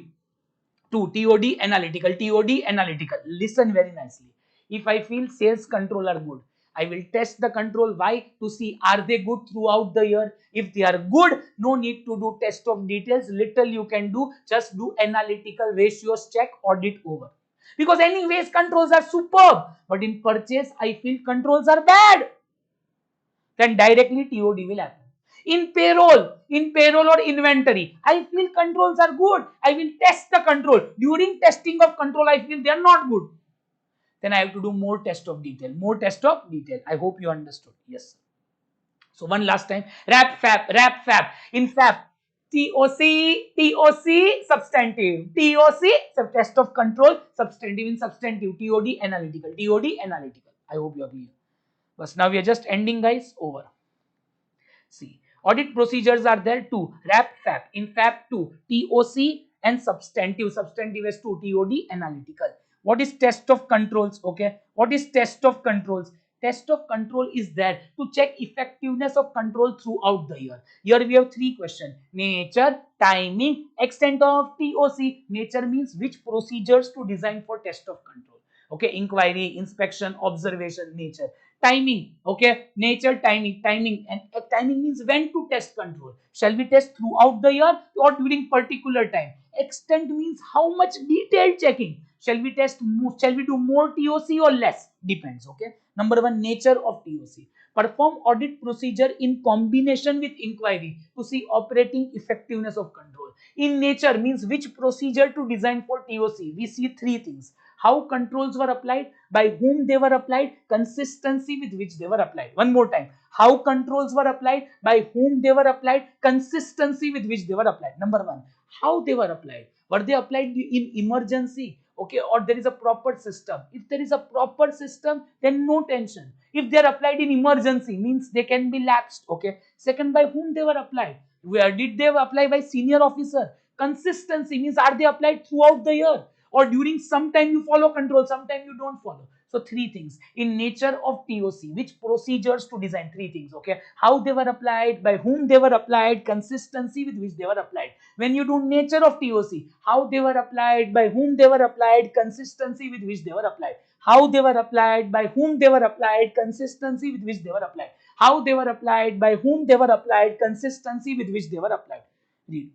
2, TOD, analytical, TOD, analytical. Listen very nicely. If I feel sales control are good, I will test the control. Why? To see are they good throughout the year. If they are good, no need to do test of details. Little you can do, just do analytical ratios, check, audit over. Because anyways, controls are superb. But in purchase, I feel controls are bad. Then directly TOD will happen. In payroll or inventory, I feel controls are good. I will test the control. During testing of control, I feel they are not good. Then I have to do more test of detail. More test of detail. I hope you understood. Yes. So one last time. RAP, FAP. In FAP, TOC, substantive. TOC, test of control, substantive. In substantive, TOD, analytical. I hope you are clear. But now we are just ending, guys. Over. See, audit procedures are there too. RAP, FAP. In FAP 2, TOC and substantive. Substantive is 2, TOD, analytical. What is test of controls? Okay. What is test of controls? Test of control is there to check effectiveness of control throughout the year. Here we have 3 questions. Nature, timing, extent of TOC. Nature means which procedures to design for test of control. Okay. Inquiry, inspection, observation, nature. Timing, okay, nature, timing, and timing means when to test control. Shall we test throughout the year or during particular time? Extent means how much detailed checking. Shall we test more, shall we do more TOC or less? Depends, okay. Number one, nature of TOC. Perform audit procedure in combination with inquiry to see operating effectiveness of control. In nature means which procedure to design for TOC. We see three things: how controls were applied, by whom they were applied, consistency with which they were applied. One more time: how controls were applied, by whom they were applied, consistency with which they were applied. Number one, how they were applied. Were they applied in emergency, okay, or there is a proper system? If there is a proper system, then no tension. If they are applied in emergency, means they can be lapsed, okay. Second, by whom they were applied. Where did they apply? By senior officer. Consistency means are they applied throughout the year, or during some time you follow control, sometime you don't follow. So three things in nature of TOC, which procedures to design. Three things, okay: how they were applied, by whom they were applied, consistency with which they were applied. When you do nature of TOC, how they were applied, by whom they were applied, consistency with which they were applied. How they were applied, by whom they were applied, consistency with which they were applied. How they were applied, by whom they were applied, consistency with which they were applied. Read.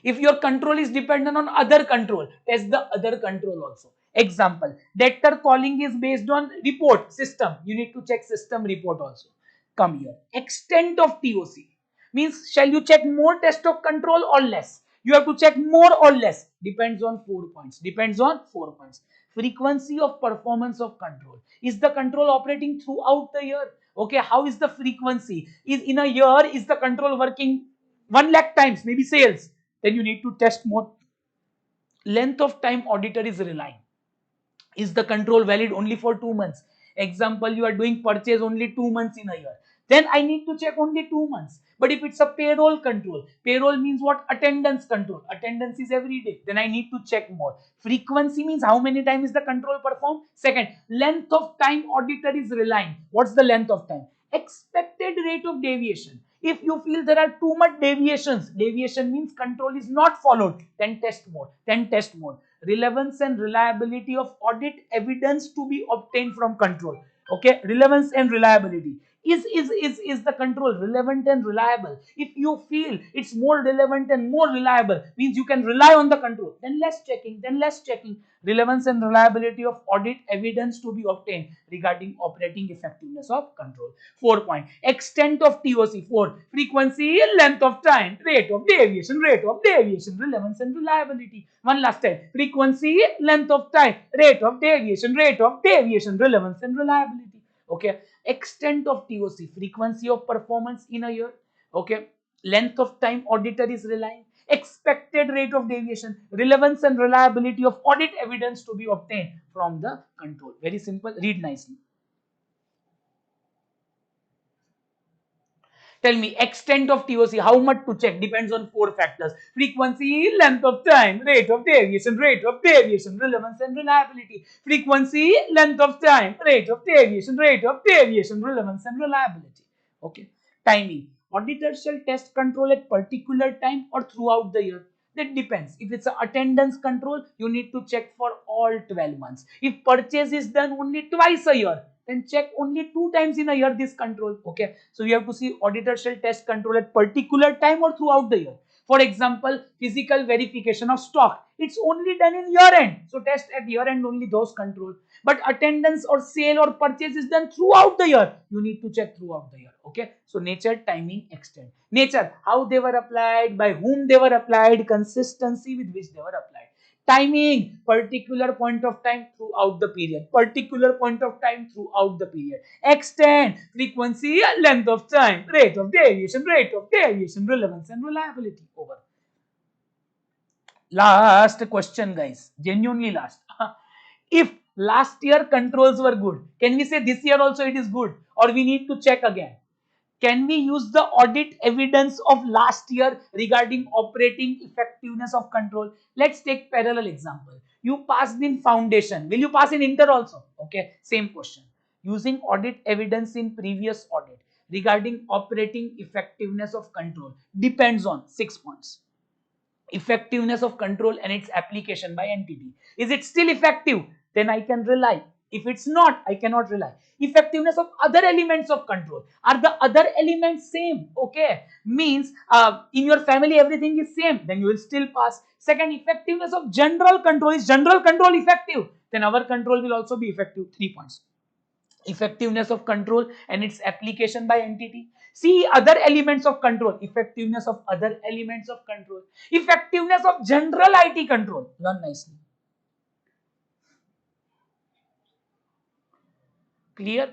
If your control is dependent on other control, test the other control also. Example, debtor calling is based on report system. You need to check system report also. Come here. Extent of TOC means shall you check more test of control or less? You have to check more or less. Depends on 4 points. Depends on 4 points. Frequency of performance of control. Is the control operating throughout the year? Okay, how is the frequency? Is in a year, is the control working 1 lakh times, maybe sales? Then you need to test more. Length of time auditor is relying. Is the control valid only for 2 months? Example, you are doing purchase only 2 months in a year. Then I need to check only 2 months. But if it's a payroll control, payroll means what? Attendance control. Attendance is every day. Then I need to check more. Frequency means how many times is the control performed. Second, length of time auditor is relying. What's the length of time? Expected rate of deviation. If you feel there are too much deviations, deviation means control is not followed, then test more. Then test more. Relevance and reliability of audit evidence to be obtained from control. Okay, relevance and reliability. Is the control relevant and reliable? If you feel it's more relevant and more reliable, means you can rely on the control, then less checking, relevance and reliability of audit evidence to be obtained regarding operating effectiveness of control. 4 point. Extent of TOC. 4. Frequency, length of time, rate of deviation, relevance and reliability. One last time. Frequency, length of time, rate of deviation, relevance and reliability. Okay. Extent of TOC, frequency of performance in a year. Okay. Length of time auditor is relying. Expected rate of deviation, relevance and reliability of audit evidence to be obtained from the control. Very simple. Read nicely. Tell me, extent of TOC, how much to check? Depends on 4 factors. Frequency, length of time, rate of deviation, relevance and reliability. Frequency, length of time, rate of deviation, relevance and reliability. Okay. Timing. Auditor shall test control at particular time or throughout the year. That depends. If it's an attendance control, you need to check for all 12 months. If purchase is done only twice a year, then check only 2 times in a year this control. Okay. So you have to see auditor shall test control at particular time or throughout the year. For example, physical verification of stock. It's only done in year end. So test at year end only those controls. But attendance or sale or purchase is done throughout the year. You need to check throughout the year. Okay. So nature, timing, extent. Nature, how they were applied, by whom they were applied, consistency with which they were applied. Timing, particular point of time throughout the period. Extent, frequency, length of time, rate of deviation, relevance and reliability. Over. Last question, guys. Genuinely last. If last year controls were good, can we say this year also it is good, or we need to check again? Can we use the audit evidence of last year regarding operating effectiveness of control? Let's take parallel example. You passed in foundation. Will you pass in inter also? Okay, same question. Using audit evidence in previous audit regarding operating effectiveness of control depends on 6 points. Effectiveness of control and its application by entity. Is it still effective? Then I can rely. If it's not, I cannot rely. Effectiveness of other elements of control. Are the other elements same? Okay. Means in your family everything is same, then you will still pass. Second, effectiveness of general control. Is general control effective? Then our control will also be effective. 3 points. Effectiveness of control and its application by entity. See other elements of control. Effectiveness of other elements of control. Effectiveness of general IT control. Learn nicely. Clear?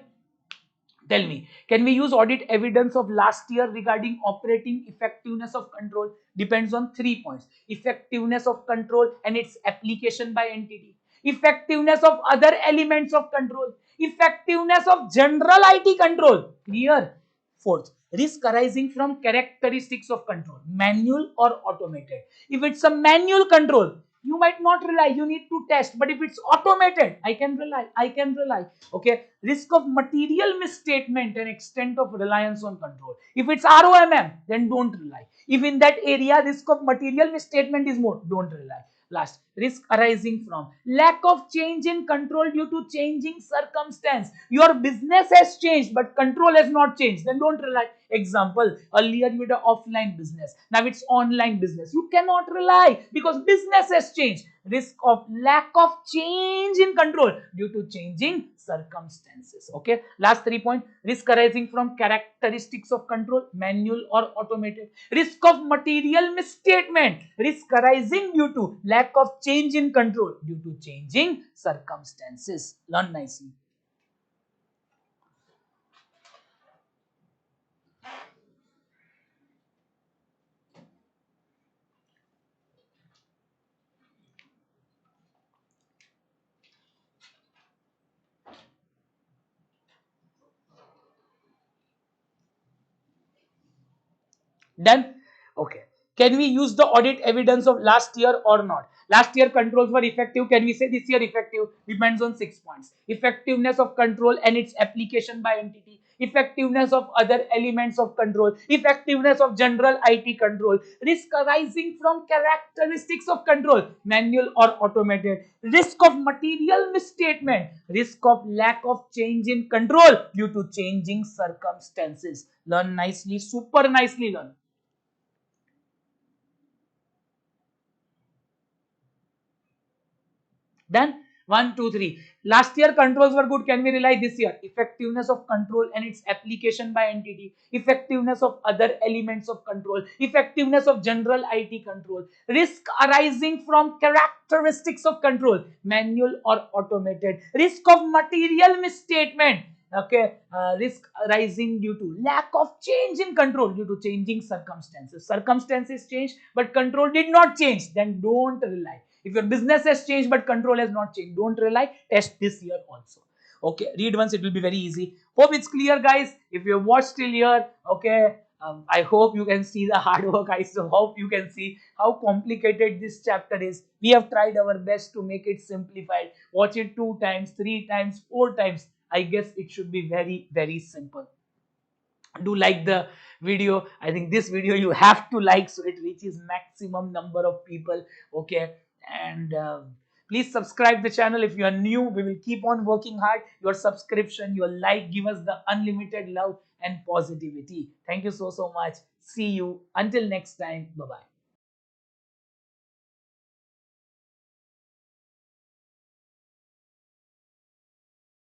Tell me, can we use audit evidence of last year regarding operating effectiveness of control? Depends on 3 points. Effectiveness of control and its application by entity. Effectiveness of other elements of control. Effectiveness of general IT control. Clear? Fourth, risk arising from characteristics of control, manual or automated. If it's a manual control, you might not rely, you need to test. But if it's automated, I can rely. Okay. Risk of material misstatement and extent of reliance on control. If it's ROMM, then don't rely. If in that area risk of material misstatement is more, don't rely. Last, risk arising from lack of change in control due to changing circumstance. Your business has changed, but control has not changed. Then don't rely. Example, earlier you had an offline business. Now it's online business. You cannot rely because business has changed. Risk of lack of change in control due to changing circumstances. Okay. Last 3 points. Risk arising from characteristics of control, manual or automated. Risk of material misstatement. Risk arising due to lack of change in control due to changing circumstances. Learn nicely. Done? Okay. Can we use the audit evidence of last year or not? Last year controls were effective. Can we say this year effective? Depends on 6 points. Effectiveness of control and its application by entity. Effectiveness of other elements of control. Effectiveness of general IT control. Risk arising from characteristics of control, manual or automated. Risk of material misstatement. Risk of lack of change in control due to changing circumstances. Learn nicely, super nicely learn. Done? 1, 2, 3. Last year controls were good. Can we rely this year? Effectiveness of control and its application by entity. Effectiveness of other elements of control. Effectiveness of general IT control. Risk arising from characteristics of control, manual or automated. Risk of material misstatement. Okay. Risk arising due to lack of change in control due to changing circumstances. Circumstances change, but control did not change. Then don't rely. If your business has changed but control has not changed, don't rely. Test this year also. Okay, read once, it will be very easy. Hope it's clear, guys. If you have watched till here, okay, I hope you can see the hard work. I so hope you can see how complicated this chapter is. We have tried our best to make it simplified. Watch it 2 times, 3 times, 4 times. I guess it should be very, very simple. Do like the video. I think this video you have to like so it reaches maximum number of people. Okay. And please subscribe the channel if you are new. We will keep on working hard. Your subscription, your like give us the unlimited love and positivity. Thank you so much. See you until next time. Bye bye.